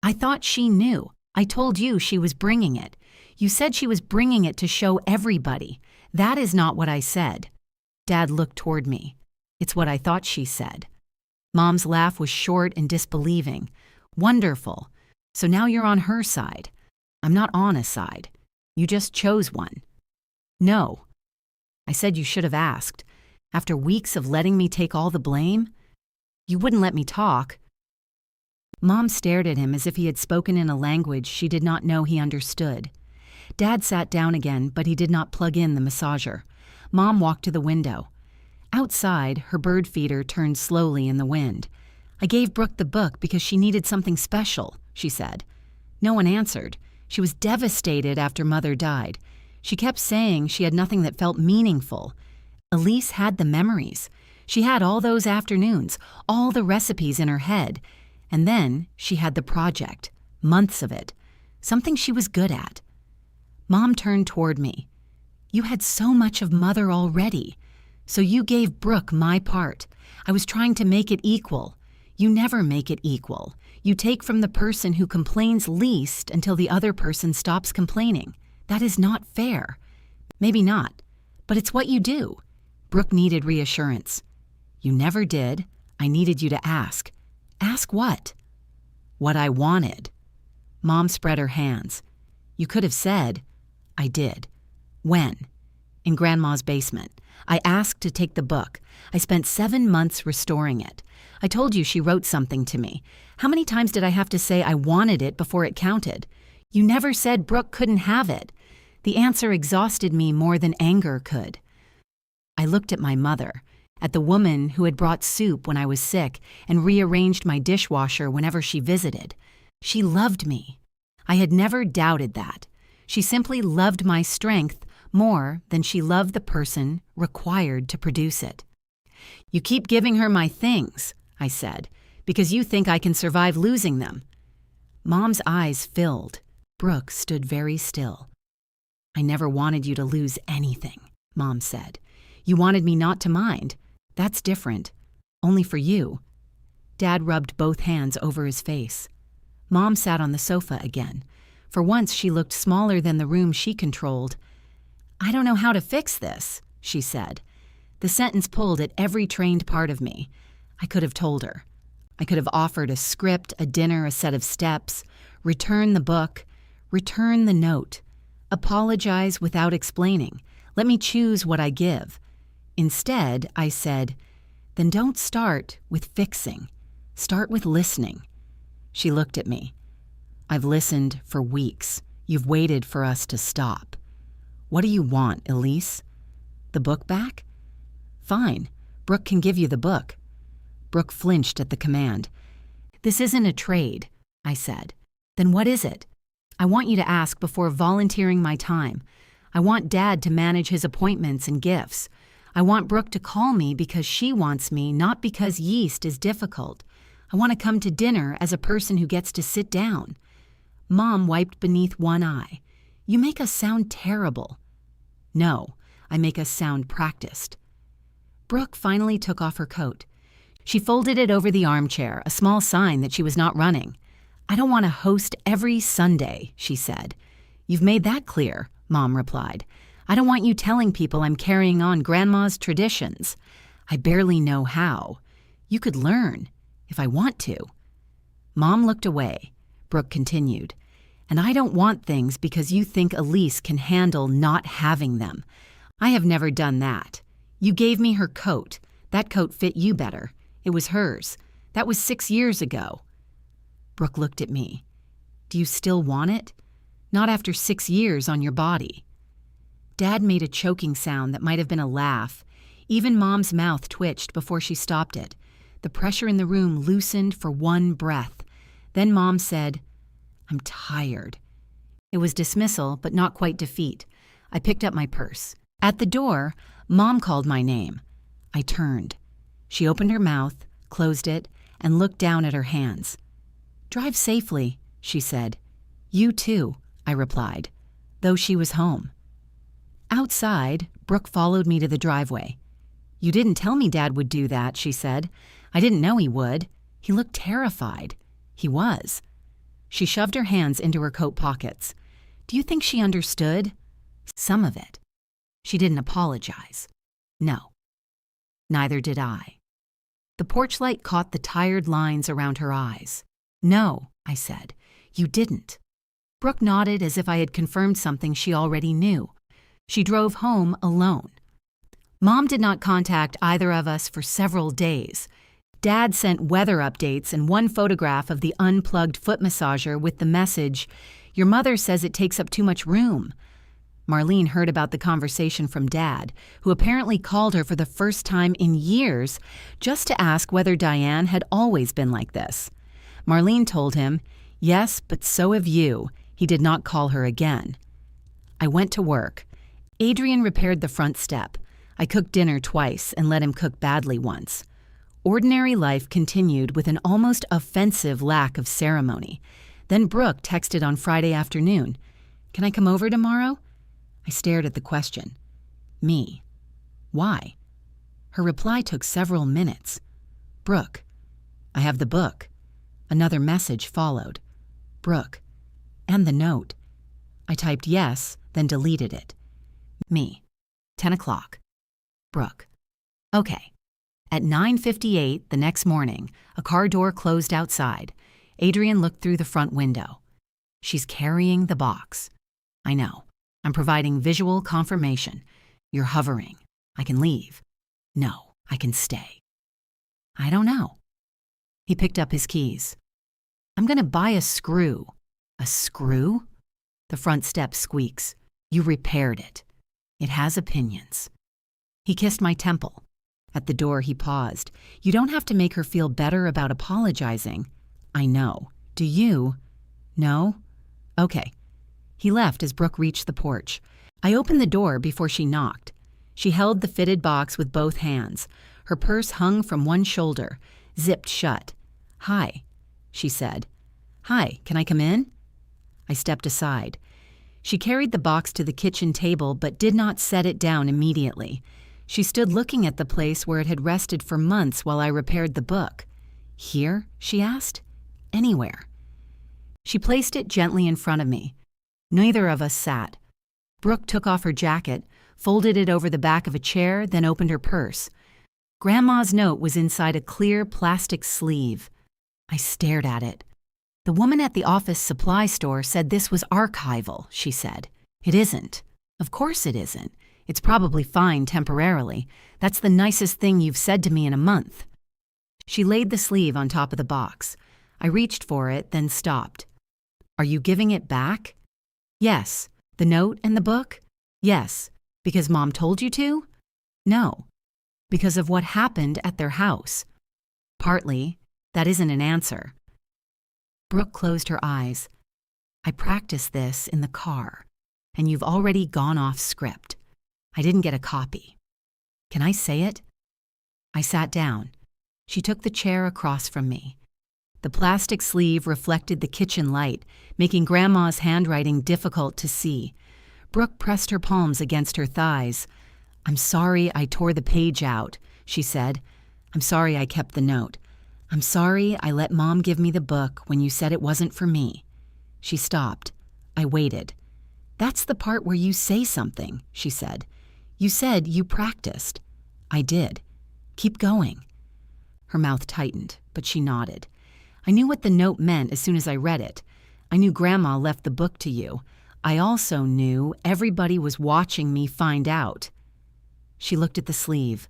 I thought she knew. I told you she was bringing it. You said she was bringing it to show everybody. That is not what I said. Dad looked toward me. It's what I thought she said. Mom's laugh was short and disbelieving. Wonderful. So now you're on her side. I'm not on a side. You just chose one. No. I said you should have asked. After weeks of letting me take all the blame? You wouldn't let me talk. Mom stared at him as if he had spoken in a language she did not know he understood. Dad sat down again, but he did not plug in the massager. Mom walked to the window. Outside, her bird feeder turned slowly in the wind. I gave Brooke the book because she needed something special, she said. No one answered. She was devastated after Mother died. She kept saying she had nothing that felt meaningful. Elise had the memories. She had all those afternoons, all the recipes in her head. And then she had the project, months of it, something she was good at. Mom turned toward me. You had so much of Mother already. So you gave Brooke my part. I was trying to make it equal. You never make it equal. You take from the person who complains least until the other person stops complaining. That is not fair. Maybe not, but it's what you do. Brooke needed reassurance. You never did. I needed you to ask. Ask what? What I wanted. Mom spread her hands. You could have said, I did. When? In Grandma's basement. I asked to take the book. I spent 7 months restoring it. I told you she wrote something to me. How many times did I have to say I wanted it before it counted? You never said Brooke couldn't have it. The answer exhausted me more than anger could. I looked at my mother, at the woman who had brought soup when I was sick and rearranged my dishwasher whenever she visited. She loved me. I had never doubted that. She simply loved my strength more than she loved the person required to produce it. "You keep giving her my things," I said, "because you think I can survive losing them." Mom's eyes filled. Brooke stood very still. "I never wanted you to lose anything," Mom said. "You wanted me not to mind. That's different. Only for you." Dad rubbed both hands over his face. Mom sat on the sofa again. For once, she looked smaller than the room she controlled. "I don't know how to fix this," she said. The sentence pulled at every trained part of me. I could have told her. I could have offered a script, a dinner, a set of steps, return the book, return the note, apologize without explaining, let me choose what I give. Instead, I said, "Then don't start with fixing. Start with listening." She looked at me. "I've listened for weeks. You've waited for us to stop. What do you want, Elise? The book back? Fine. Brooke can give you the book." Brooke flinched at the command. "This isn't a trade," I said. "Then what is it? I want you to ask before volunteering my time. I want Dad to manage his appointments and gifts. I want Brooke to call me because she wants me, not because yeast is difficult. I want to come to dinner as a person who gets to sit down." Mom wiped beneath one eye. "You make us sound terrible." "No, I make us sound practiced." Brooke finally took off her coat. She folded it over the armchair, a small sign that she was not running. "I don't want to host every Sunday," she said. "You've made that clear," Mom replied. "I don't want you telling people I'm carrying on Grandma's traditions. I barely know how. You could learn, if I want to." Mom looked away. Brooke continued, "And I don't want things because you think Elise can handle not having them. I have never done that. You gave me her coat. That coat fit you better. It was hers. That was 6 years ago." Brooke looked at me. "Do you still want it? Not after 6 years on your body." Dad made a choking sound that might have been a laugh. Even Mom's mouth twitched before she stopped it. The pressure in the room loosened for one breath. Then Mom said, "I'm tired." It was dismissal, but not quite defeat. I picked up my purse. At the door, Mom called my name. I turned. She opened her mouth, closed it, and looked down at her hands. "Drive safely," she said. "You too," I replied, though she was home. Outside, Brooke followed me to the driveway. "You didn't tell me Dad would do that," she said. "I didn't know he would. He looked terrified." He was. She shoved her hands into her coat pockets. "Do you think she understood?" "Some of it." She didn't apologize. "No." Neither did I. The porch light caught the tired lines around her eyes. "No," I said, "you didn't." Brooke nodded as if I had confirmed something she already knew. She drove home alone. Mom did not contact either of us for several days. Dad sent weather updates and one photograph of the unplugged foot massager with the message, "Your mother says it takes up too much room." Marlene heard about the conversation from Dad, who apparently called her for the first time in years just to ask whether Diane had always been like this. Marlene told him, "Yes, but so have you." He did not call her again. I went to work. Adrian repaired the front step. I cooked dinner twice and let him cook badly once. Ordinary life continued with an almost offensive lack of ceremony. Then Brooke texted on Friday afternoon, "Can I come over tomorrow?" I stared at the question. Me. Why? Her reply took several minutes. "Brooke, I have the book." Another message followed. "Brooke." And the note. I typed yes, then deleted it. Me. 10 o'clock. Brooke. Okay. At 9:58 the next morning, a car door closed outside. Adrian looked through the front window. "She's carrying the box." "I know. I'm providing visual confirmation. You're hovering. I can leave." "No, I can stay." "I don't know." He picked up his keys. "I'm going to buy a screw." "A screw?" The front step squeaks. You repaired it. It has opinions." He kissed my temple. At the door, he paused. "You don't have to make her feel better about apologizing." "I know. Do you?" "No?" "Okay." He left as Brooke reached the porch. I opened the door before she knocked. She held the fitted box with both hands. Her purse hung from one shoulder, zipped shut. "Hi," she said. "Hi, can I come in?" I stepped aside. She carried the box to the kitchen table but did not set it down immediately. She stood looking at the place where it had rested for months while I repaired the book. "Here?" she asked. "Anywhere." She placed it gently in front of me. Neither of us sat. Brooke took off her jacket, folded it over the back of a chair, then opened her purse. Grandma's note was inside a clear plastic sleeve. I stared at it. "The woman at the office supply store said this was archival," she said. "It isn't. Of course it isn't. It's probably fine temporarily. That's the nicest thing you've said to me in a month." She laid the sleeve on top of the box. I reached for it, then stopped. "Are you giving it back?" "Yes." "The note and the book?" "Yes." "Because Mom told you to?" "No." "Because of what happened at their house?" "Partly. That isn't an answer." Brooke closed her eyes. "I practiced this in the car, and you've already gone off script. I didn't get a copy. Can I say it?" I sat down. She took the chair across from me. The plastic sleeve reflected the kitchen light, making Grandma's handwriting difficult to see. Brooke pressed her palms against her thighs. "I'm sorry I tore the page out," she said. "I'm sorry I kept the note. I'm sorry I let Mom give me the book when you said it wasn't for me." She stopped. I waited. "That's the part where you say something," she said. "You said you practiced." "I did. Keep going." Her mouth tightened, but she nodded. I knew what the note meant as soon as I read it. I knew Grandma left the book to you. I also knew everybody was watching me find out. She looked at the sleeve.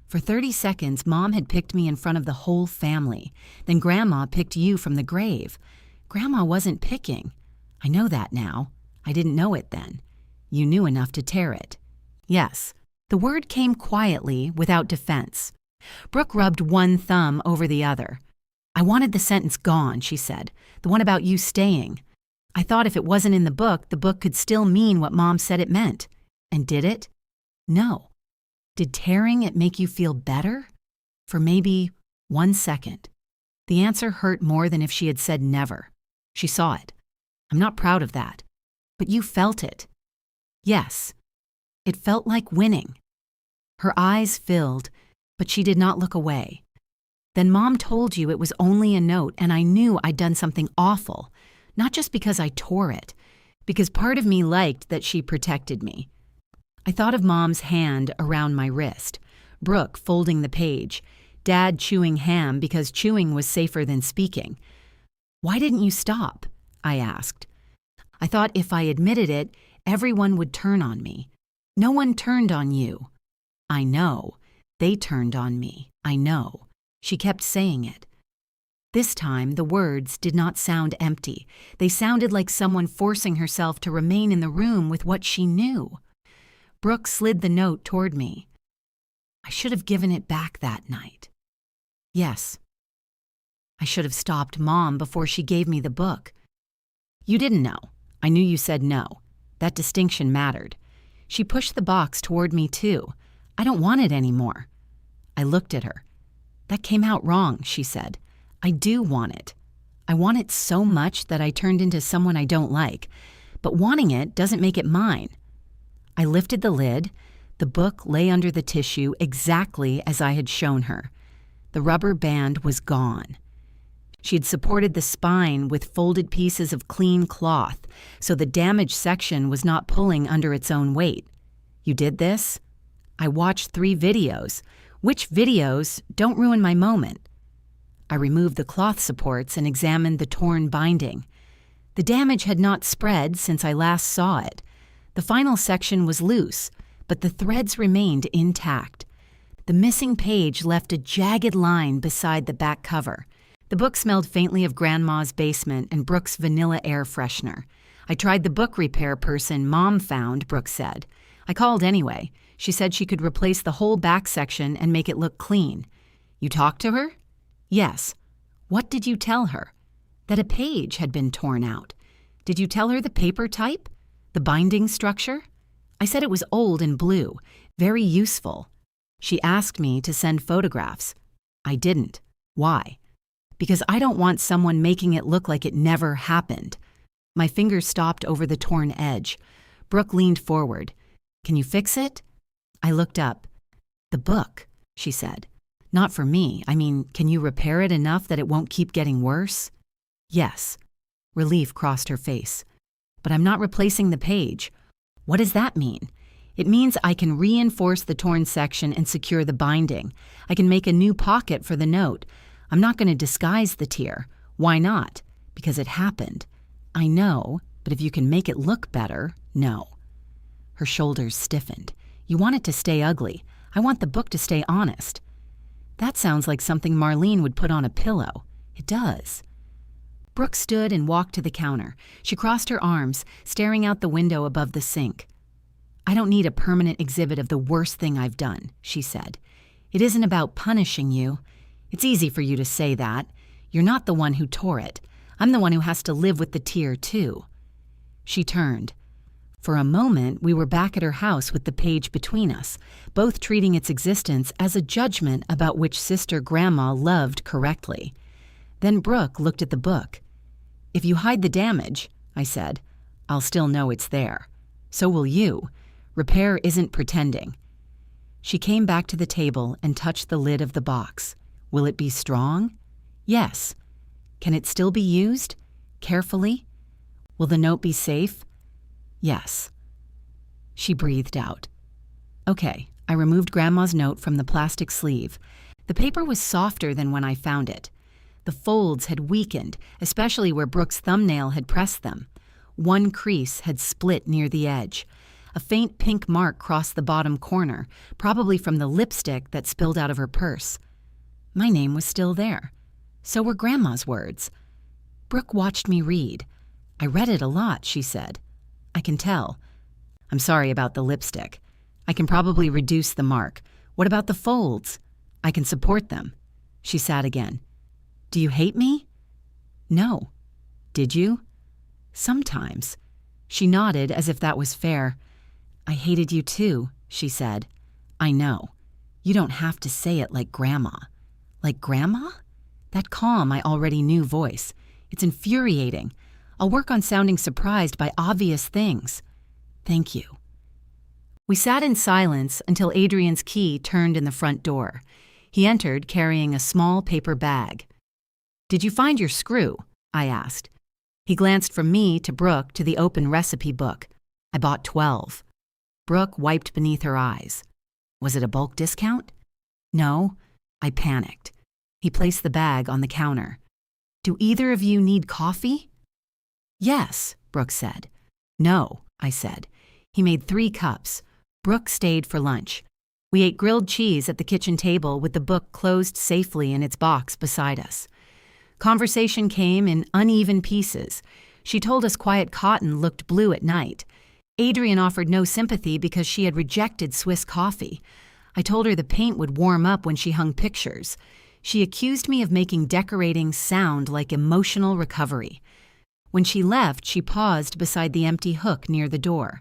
For 30 seconds, Mom had picked me in front of the whole family. Then Grandma picked you from the grave. Grandma wasn't picking. I know that now. I didn't know it then. You knew enough to tear it. "Yes." The word came quietly, without defense. Brooke rubbed one thumb over the other. "I wanted the sentence gone," she said. "The one about you staying. I thought if it wasn't in the book could still mean what Mom said it meant." "And did it?" "No." "Did tearing it make you feel better?" "For maybe 1 second." The answer hurt more than if she had said never. She saw it. "I'm not proud of that." "But you felt it." "Yes." "It felt like winning." Her eyes filled, but she did not look away. "Then Mom told you it was only a note, and I knew I'd done something awful. Not just because I tore it, because part of me liked that she protected me." I thought of Mom's hand around my wrist, Brooke folding the page, Dad chewing ham because chewing was safer than speaking. "Why didn't you stop?" I asked. "I thought if I admitted it, everyone would turn on me." "No one turned on you." "I know. They turned on me. I know." She kept saying it. This time, the words did not sound empty. They sounded like someone forcing herself to remain in the room with what she knew. Brooke slid the note toward me. "I should have given it back that night." "Yes." "I should have stopped Mom before she gave me the book." "You didn't know. I knew you said no. That distinction mattered." She pushed the box toward me, too. "I don't want it anymore." I looked at her. "That came out wrong," she said. "I do want it. I want it so much that I turned into someone I don't like. But wanting it doesn't make it mine." I lifted the lid. The book lay under the tissue exactly as I had shown her. The rubber band was gone. She had supported the spine with folded pieces of clean cloth, so the damaged section was not pulling under its own weight. "You did this?" "I watched 3 videos. Which videos? Don't ruin my moment." I removed the cloth supports and examined the torn binding. The damage had not spread since I last saw it. The final section was loose, but the threads remained intact. The missing page left a jagged line beside the back cover. The book smelled faintly of Grandma's basement and Brooke's vanilla air freshener. I tried the book repair person Mom found, Brooke said. I called anyway. She said she could replace the whole back section and make it look clean. You talked to her? Yes. What did you tell her? That a page had been torn out. Did you tell her the paper type? The binding structure? I said it was old and blue, very useful. She asked me to send photographs. I didn't. Why? Because I don't want someone making it look like it never happened. My fingers stopped over the torn edge. Brooke leaned forward. Can you fix it? I looked up. The book, she said. Not for me. I mean, can you repair it enough that it won't keep getting worse? Yes. Relief crossed her face. But I'm not replacing the page. What does that mean? It means I can reinforce the torn section and secure the binding. I can make a new pocket for the note. I'm not going to disguise the tear. Why not? Because it happened. I know, but if you can make it look better, no. Her shoulders stiffened. You want it to stay ugly. I want the book to stay honest. That sounds like something Marlene would put on a pillow. It does. Brooke stood and walked to the counter. She crossed her arms, staring out the window above the sink. I don't need a permanent exhibit of the worst thing I've done, she said. It isn't about punishing you. It's easy for you to say that. You're not the one who tore it. I'm the one who has to live with the tear, too. She turned. For a moment, we were back at her house with the page between us, both treating its existence as a judgment about which sister Grandma loved correctly. Then Brooke looked at the book. If you hide the damage, I said, I'll still know it's there. So will you. Repair isn't pretending. She came back to the table and touched the lid of the box. Will it be strong? Yes. Can it still be used? Carefully? Will the note be safe? Yes. She breathed out. Okay, I removed Grandma's note from the plastic sleeve. The paper was softer than when I found it. The folds had weakened, especially where Brooke's thumbnail had pressed them. One crease had split near the edge. A faint pink mark crossed the bottom corner, probably from the lipstick that spilled out of her purse. My name was still there. So were Grandma's words. Brooke watched me read. I read it a lot, she said. I can tell. I'm sorry about the lipstick. I can probably reduce the mark. What about the folds? I can support them. She sat again. Do you hate me? No. Did you? Sometimes. She nodded as if that was fair. I hated you too, she said. I know. You don't have to say it like Grandma. Like Grandma? That calm, I already knew voice. It's infuriating. I'll work on sounding surprised by obvious things. Thank you. We sat in silence until Adrian's key turned in the front door. He entered carrying a small paper bag. Did you find your screw? I asked. He glanced from me to Brooke to the open recipe book. I bought 12. Brooke wiped beneath her eyes. Was it a bulk discount? No. I panicked. He placed the bag on the counter. Do either of you need coffee? Yes, Brooke said. No, I said. He made 3 cups. Brooke stayed for lunch. We ate grilled cheese at the kitchen table with the book closed safely in its box beside us. Conversation came in uneven pieces. She told us Quiet Cotton looked blue at night. Adrian offered no sympathy because she had rejected Swiss coffee. I told her the paint would warm up when she hung pictures. She accused me of making decorating sound like emotional recovery. When she left, she paused beside the empty hook near the door.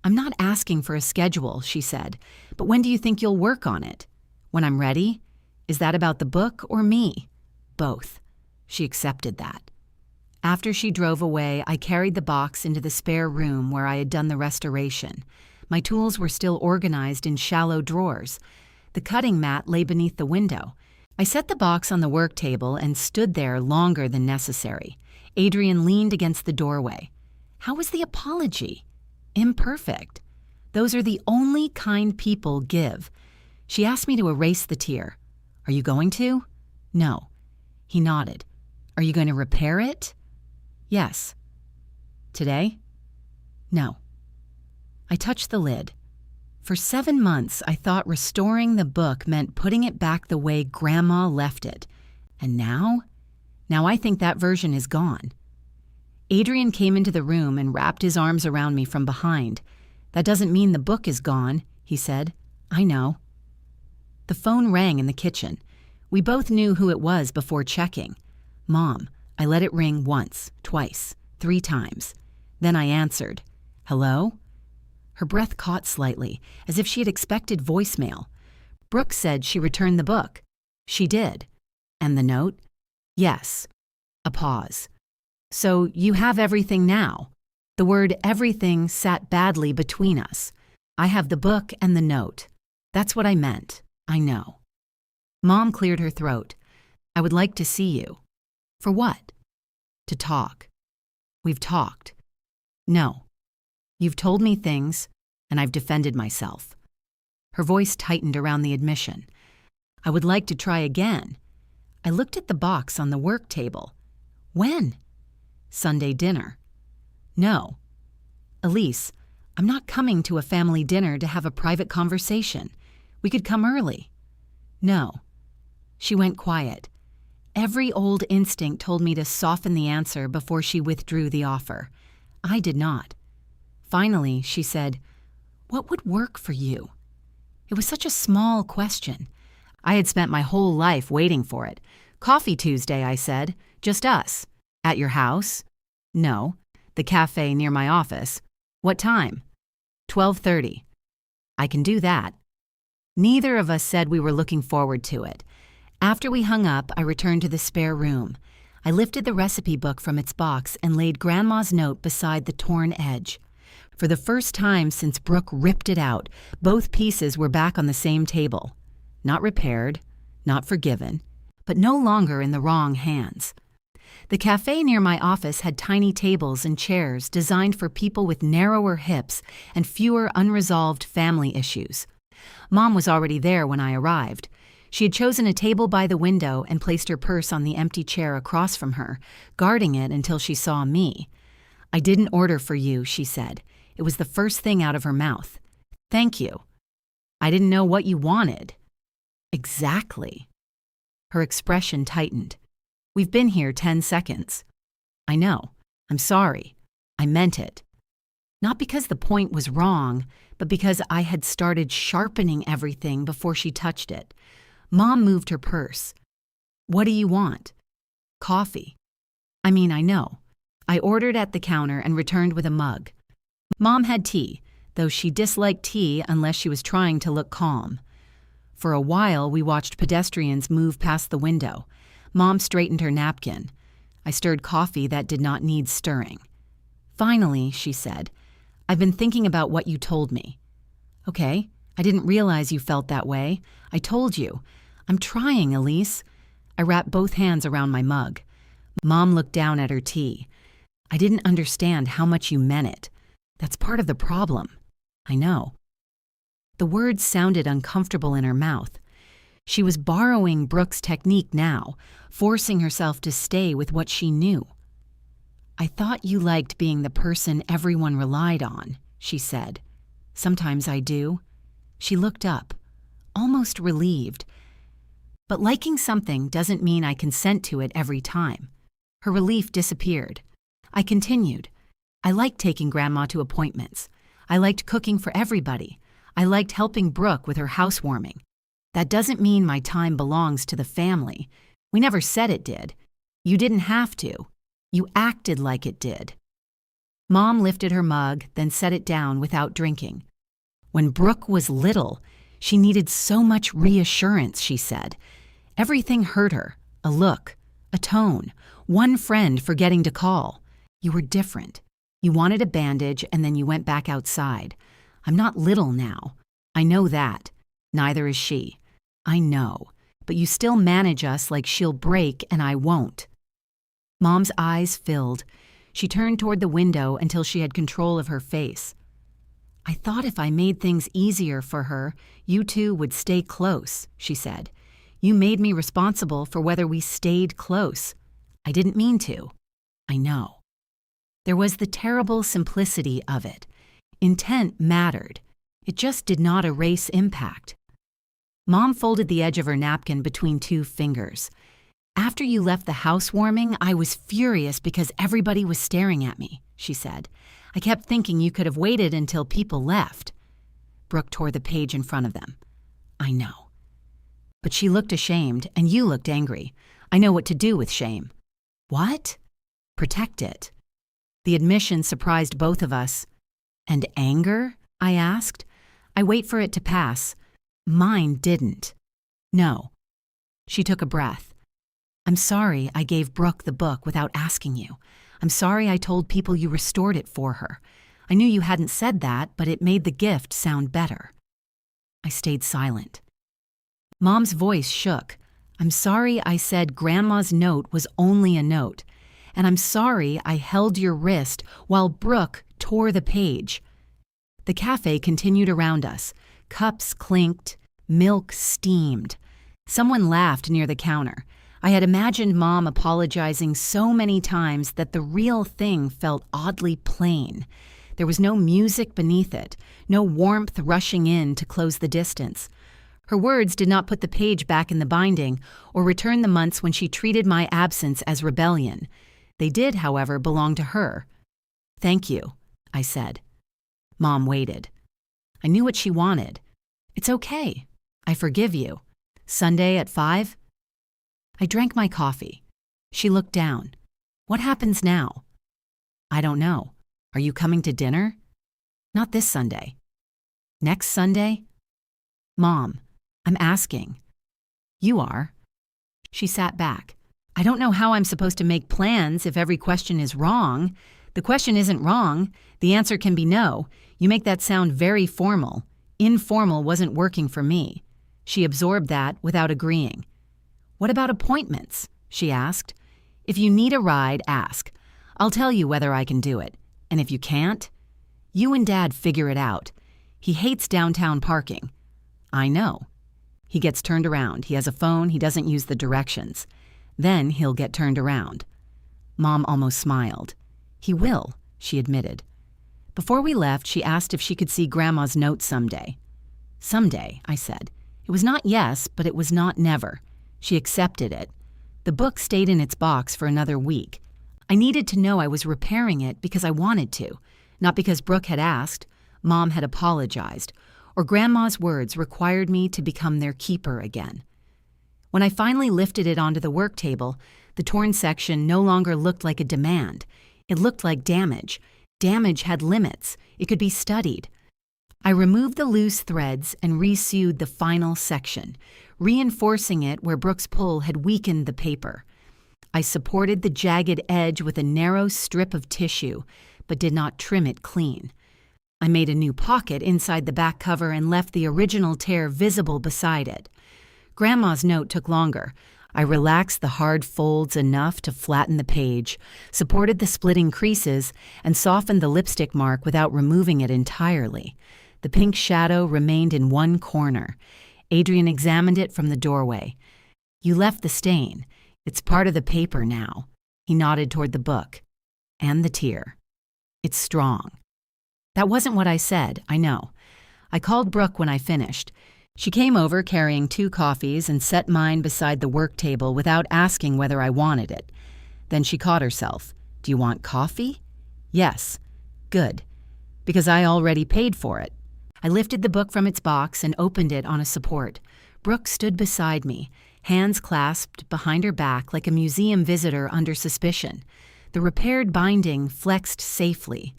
I'm not asking for a schedule, she said, but when do you think you'll work on it? When I'm ready? Is that about the book or me? Both. She accepted that. After she drove away, I carried the box into the spare room where I had done the restoration. My tools were still organized in shallow drawers. The cutting mat lay beneath the window. I set the box on the work table and stood there longer than necessary. Adrian leaned against the doorway. How was the apology? Imperfect. Those are the only kind people give. She asked me to erase the tear. Are you going to? No. He nodded. Are you going to repair it? Yes. Today? No. I touched the lid. For 7 months, I thought restoring the book meant putting it back the way Grandma left it. And now? Now I think that version is gone. Adrian came into the room and wrapped his arms around me from behind. "That doesn't mean the book is gone," he said. "I know." The phone rang in the kitchen. We both knew who it was before checking. Mom. I let it ring once, twice, 3 times. Then I answered. "Hello?" Her breath caught slightly, as if she had expected voicemail. Brooke said she returned the book. She did. And the note? Yes. A pause. "So you have everything now?" The word everything sat badly between us. "I have the book and the note. That's what I meant. I know." Mom cleared her throat. "I would like to see you." "For what?" "To talk." "We've talked." "No. You've told me things, and I've defended myself." Her voice tightened around the admission. "I would like to try again." I looked at the box on the work table. "When?" "Sunday dinner." "No." "Elise, I'm not coming to a family dinner to have a private conversation. We could come early." "No." She went quiet. Every old instinct told me to soften the answer before she withdrew the offer. I did not. Finally, she said, "What would work for you?" It was such a small question. I had spent my whole life waiting for it. "Coffee Tuesday," I said. "Just us." "At your house?" "No. The cafe near my office." "What time?" 12:30. "I can do that." Neither of us said we were looking forward to it. After we hung up, I returned to the spare room. I lifted the recipe book from its box and laid Grandma's note beside the torn edge. For the first time since Brooke ripped it out, both pieces were back on the same table. Not repaired, not forgiven, but no longer in the wrong hands. The cafe near my office had tiny tables and chairs designed for people with narrower hips and fewer unresolved family issues. Mom was already there when I arrived. She had chosen a table by the window and placed her purse on the empty chair across from her, guarding it until she saw me. "I didn't order for you," she said. It was the first thing out of her mouth. "Thank you." "I didn't know what you wanted." "Exactly." Her expression tightened. "We've been here 10 seconds. "I know. I'm sorry. I meant it." Not because the point was wrong, but because I had started sharpening everything before she touched it. Mom moved her purse. "What do you want?" "Coffee." I know. I ordered at the counter and returned with a mug. Mom had tea, though she disliked tea unless she was trying to look calm. For a while, we watched pedestrians move past the window. Mom straightened her napkin. I stirred coffee that did not need stirring. Finally, she said, "I've been thinking about what you told me." "Okay, I didn't realize you felt that way. I told you. I'm trying, Elise." I wrapped both hands around my mug. Mom looked down at her tea. "I didn't understand how much you meant it. That's part of the problem." "I know." The words sounded uncomfortable in her mouth. She was borrowing Brooke's technique now, forcing herself to stay with what she knew. "I thought you liked being the person everyone relied on," she said. "Sometimes I do." She looked up, almost relieved. "But liking something doesn't mean I consent to it every time." Her relief disappeared. I continued. "I liked taking Grandma to appointments. I liked cooking for everybody. I liked helping Brooke with her housewarming. That doesn't mean my time belongs to the family. We never said it did. You didn't have to. You acted like it did." Mom lifted her mug, then set it down without drinking. "When Brooke was little, she needed so much reassurance," she said. "Everything hurt her. A look, a tone, one friend forgetting to call. You were different. You wanted a bandage and then you went back outside. I'm not little now. I know that. Neither is she. I know. But you still manage us like she'll break and I won't." Mom's eyes filled. She turned toward the window until she had control of her face. "I thought if I made things easier for her, you two would stay close," she said. "You made me responsible for whether we stayed close. I didn't mean to. I know." There was the terrible simplicity of it. Intent mattered. It just did not erase impact. Mom folded the edge of her napkin between 2 fingers. After you left the housewarming, I was furious because everybody was staring at me, she said. I kept thinking you could have waited until people left. Brooke tore the page in front of them. I know. But she looked ashamed, and you looked angry. I know what to do with shame. What? Protect it. The admission surprised both of us. And anger? I asked. I wait for it to pass. Mine didn't. No. She took a breath. I'm sorry I gave Brooke the book without asking you. I'm sorry I told people you restored it for her. I knew you hadn't said that, but it made the gift sound better. I stayed silent. Mom's voice shook. I'm sorry I said Grandma's note was only a note. And I'm sorry I held your wrist while Brooke tore the page. The cafe continued around us. Cups clinked, milk steamed. Someone laughed near the counter. I had imagined Mom apologizing so many times that the real thing felt oddly plain. There was no music beneath it, no warmth rushing in to close the distance. Her words did not put the page back in the binding or return the months when she treated my absence as rebellion. They did, however, belong to her. Thank you, I said. Mom waited. I knew what she wanted. It's okay. I forgive you. Sunday at 5? I drank my coffee. She looked down. What happens now? I don't know. Are you coming to dinner? Not this Sunday. Next Sunday? Mom, I'm asking. You are. She sat back. I don't know how I'm supposed to make plans if every question is wrong. The question isn't wrong. The answer can be no. You make that sound very formal. Informal wasn't working for me. She absorbed that without agreeing. What about appointments? She asked. If you need a ride, ask. I'll tell you whether I can do it. And if you can't, you and Dad figure it out. He hates downtown parking. I know. He gets turned around. He has a phone. He doesn't use the directions. Then he'll get turned around. Mom almost smiled. He will, she admitted. Before we left, she asked if she could see Grandma's note someday. Someday, I said. It was not yes, but it was not never. She accepted it. The book stayed in its box for another week. I needed to know I was repairing it because I wanted to, not because Brooke had asked, Mom had apologized, or Grandma's words required me to become their keeper again. When I finally lifted it onto the work table, the torn section no longer looked like a demand. It looked like damage. Damage had limits. It could be studied. I removed the loose threads and re-sewed the final section, reinforcing it where Brooke's pull had weakened the paper. I supported the jagged edge with a narrow strip of tissue, but did not trim it clean. I made a new pocket inside the back cover and left the original tear visible beside it. Grandma's note took longer. I relaxed the hard folds enough to flatten the page, supported the splitting creases, and softened the lipstick mark without removing it entirely. The pink shadow remained in one corner. Adrian examined it from the doorway. You left the stain. It's part of the paper now. He nodded toward the book. And the tear. It's strong. That wasn't what I said, I know. I called Brooke when I finished. She came over carrying 2 coffees and set mine beside the work table without asking whether I wanted it. Then she caught herself. Do you want coffee? Yes. Good. Because I already paid for it. I lifted the book from its box and opened it on a support. Brooke stood beside me, hands clasped behind her back like a museum visitor under suspicion. The repaired binding flexed safely.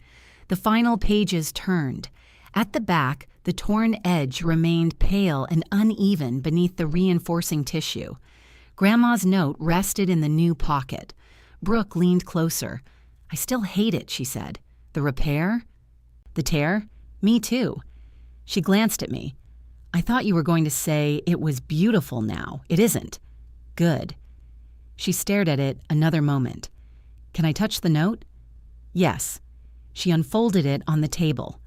The final pages turned. At the back, the torn edge remained pale and uneven beneath the reinforcing tissue. Grandma's note rested in the new pocket. Brooke leaned closer. I still hate it, she said. The repair? The tear? Me too. She glanced at me. I thought you were going to say it was beautiful now. It isn't. Good. She stared at it another moment. Can I touch the note? Yes. She unfolded it on the table.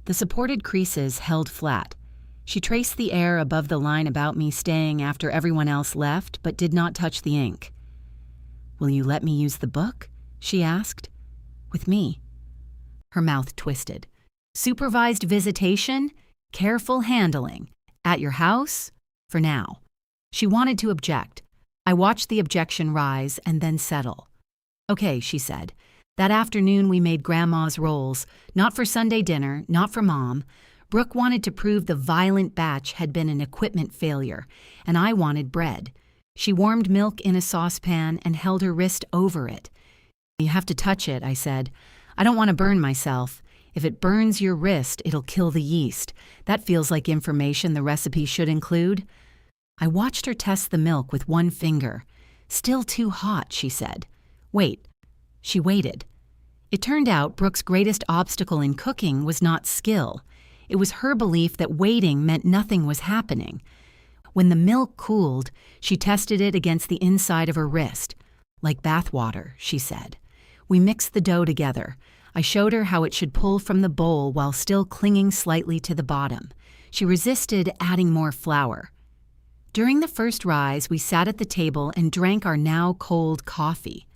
The supported creases held flat. She traced the air above the line about me staying after everyone else left, but did not touch the ink. Will you let me use the book? She asked. With me. Her mouth twisted. Supervised visitation? Careful handling. At your house? For now. She wanted to object. I watched the objection rise and then settle. "Okay," she said. "That afternoon we made Grandma's rolls, not for Sunday dinner, not for Mom. Brooke wanted to prove the violent batch had been an equipment failure, and I wanted bread. She warmed milk in a saucepan and held her wrist over it. "You have to touch it," I said. "I don't want to burn myself. If it burns your wrist, it'll kill the yeast. That feels like information the recipe should include." I watched her test the milk with one finger. "Still too hot," she said. "Wait." She waited. It turned out Brooke's greatest obstacle in cooking was not skill. It was her belief that waiting meant nothing was happening. When the milk cooled, she tested it against the inside of her wrist. "Like bath water," she said. We mixed the dough together. I showed her how it should pull from the bowl while still clinging slightly to the bottom. She resisted adding more flour. During the first rise, we sat at the table and drank our now cold coffee.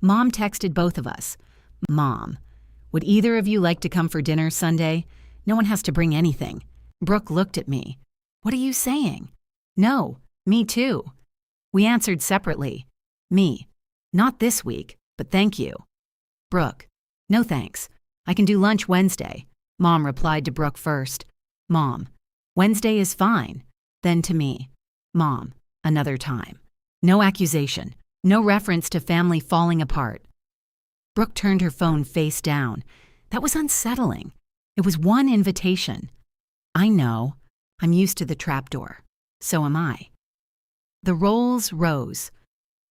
Mom texted both of us. "Mom, would either of you like to come for dinner Sunday? No one has to bring anything." Brooke looked at me. "What are you saying?" "No, me too." We answered separately. Me, "Not this week, but thank you." Brooke, "No thanks. I can do lunch Wednesday." Mom replied to Brooke first. "Mom, Wednesday is fine." Then to me. "Mom, another time." No accusation. No reference to family falling apart. Brooke turned her phone face down. That was unsettling. It was one invitation. I know. I'm used to the trapdoor. So am I. The rolls rose.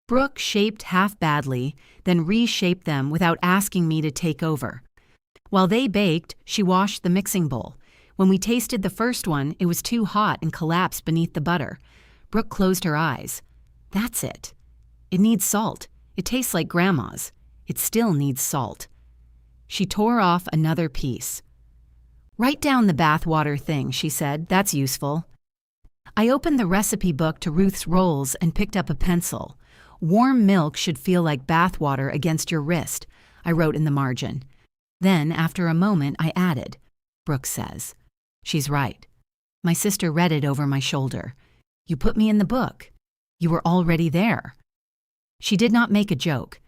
Brooke shaped half badly, then reshaped them without asking me to take over. While they baked, she washed the mixing bowl. When we tasted the first one, it was too hot and collapsed beneath the butter. Brooke closed her eyes. "That's it. It needs salt. It tastes like Grandma's. It still needs salt." She tore off another piece. "Write down the bathwater thing," she said. "That's useful." I opened the recipe book to Ruth's rolls and picked up a pencil. "Warm milk should feel like bathwater against your wrist," I wrote in the margin. Then, after a moment, I added, "Brooke says." "She's right." My sister read it over my shoulder. "You put me in the book. You were already there." She did not make a joke.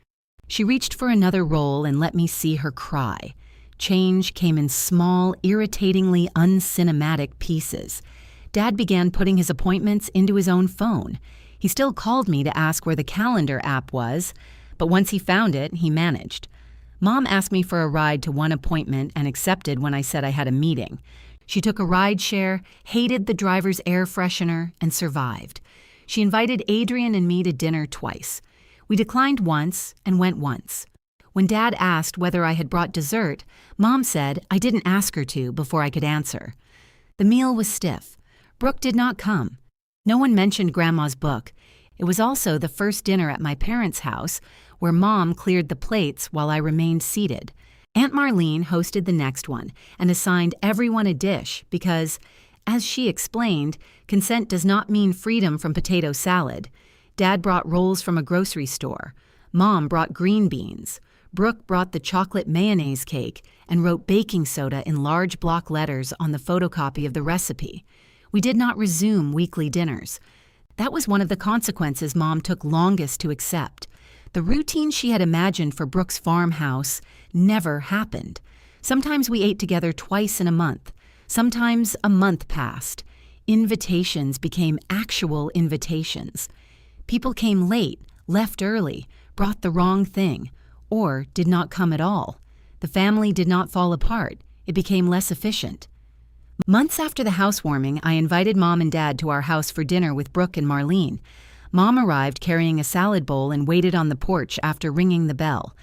She reached for another roll and let me see her cry. Change came in small, irritatingly uncinematic pieces. Dad began putting his appointments into his own phone. He still called me to ask where the calendar app was, but once he found it, he managed. Mom asked me for a ride to one appointment and accepted when I said I had a meeting. She took a ride share, hated the driver's air freshener, and survived. She invited Adrian and me to dinner twice. We declined once and went once. When Dad asked whether I had brought dessert, Mom said I didn't ask her to before I could answer. The meal was stiff. Brooke did not come. No one mentioned Grandma's book. It was also the first dinner at my parents' house, where Mom cleared the plates while I remained seated. Aunt Marlene hosted the next one and assigned everyone a dish because, as she explained, consent does not mean freedom from potato salad. Dad brought rolls from a grocery store. Mom brought green beans. Brooke brought the chocolate mayonnaise cake and wrote baking soda in large block letters on the photocopy of the recipe. We did not resume weekly dinners. That was one of the consequences Mom took longest to accept. The routine she had imagined for Brooke's farmhouse never happened. Sometimes we ate together twice in a month. Sometimes a month passed. Invitations became actual invitations. People came late, left early, brought the wrong thing, or did not come at all. The family did not fall apart. It became less efficient. Months after the housewarming, I invited Mom and Dad to our house for dinner with Brooke and Marlene. Mom arrived carrying a salad bowl and waited on the porch after ringing the bell.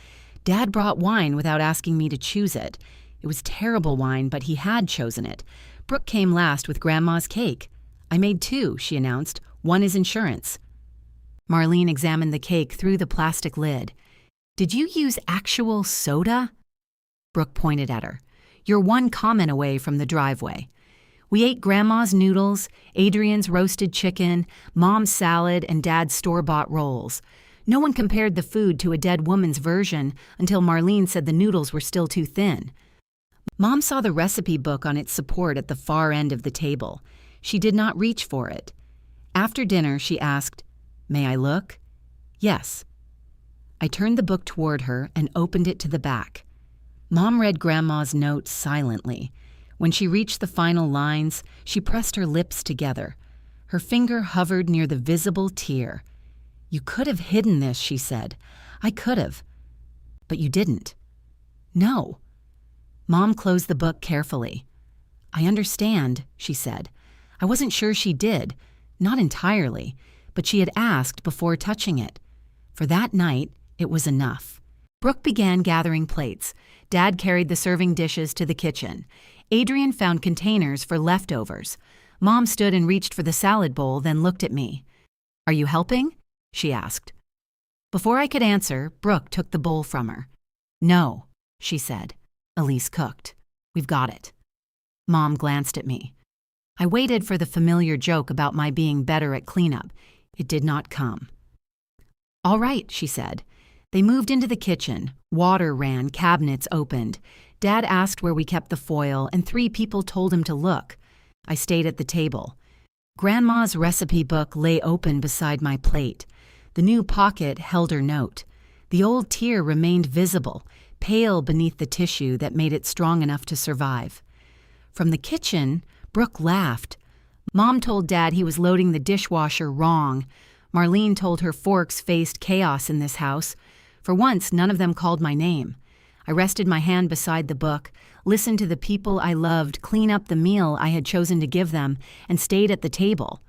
Dad brought wine without asking me to choose it. It was terrible wine, but he had chosen it. Brooke came last with Grandma's cake. "I made 2, she announced. "One is insurance." Marlene examined the cake through the plastic lid. "Did you use actual soda?" Brooke pointed at her. "You're one comment away from the driveway." We ate Grandma's noodles, Adrian's roasted chicken, Mom's salad, and Dad's store-bought rolls. No one compared the food to a dead woman's version until Marlene said the noodles were still too thin. Mom saw the recipe book on its support at the far end of the table. She did not reach for it. After dinner, she asked, May I look? Yes. I turned the book toward her and opened it to the back. Mom read Grandma's note silently. When she reached the final lines, she pressed her lips together. Her finger hovered near the visible tear. You could have hidden this, she said. I could have. But you didn't. No. Mom closed the book carefully. I understand, she said. I wasn't sure she did. Not entirely. But she had asked before touching it. For that night, it was enough. Brooke began gathering plates. Dad carried the serving dishes to the kitchen. Adrian found containers for leftovers. Mom stood and reached for the salad bowl, then looked at me. Are you helping? She asked. Before I could answer, Brooke took the bowl from her. No, she said. Elise cooked. We've got it. Mom glanced at me. I waited for the familiar joke about my being better at cleanup. It did not come. All right, she said. They moved into the kitchen. Water ran, cabinets opened. Dad asked where we kept the foil, and 3 people told him to look. I stayed at the table. Grandma's recipe book lay open beside my plate. The new pocket held her note. The old tear remained visible, pale beneath the tissue that made it strong enough to survive. From the kitchen, Brooke laughed. Mom told Dad he was loading the dishwasher wrong. Marlene told her forks faced chaos in this house. For once, none of them called my name. I rested my hand beside the book, listened to the people I loved clean up the meal I had chosen to give them, and stayed at the table.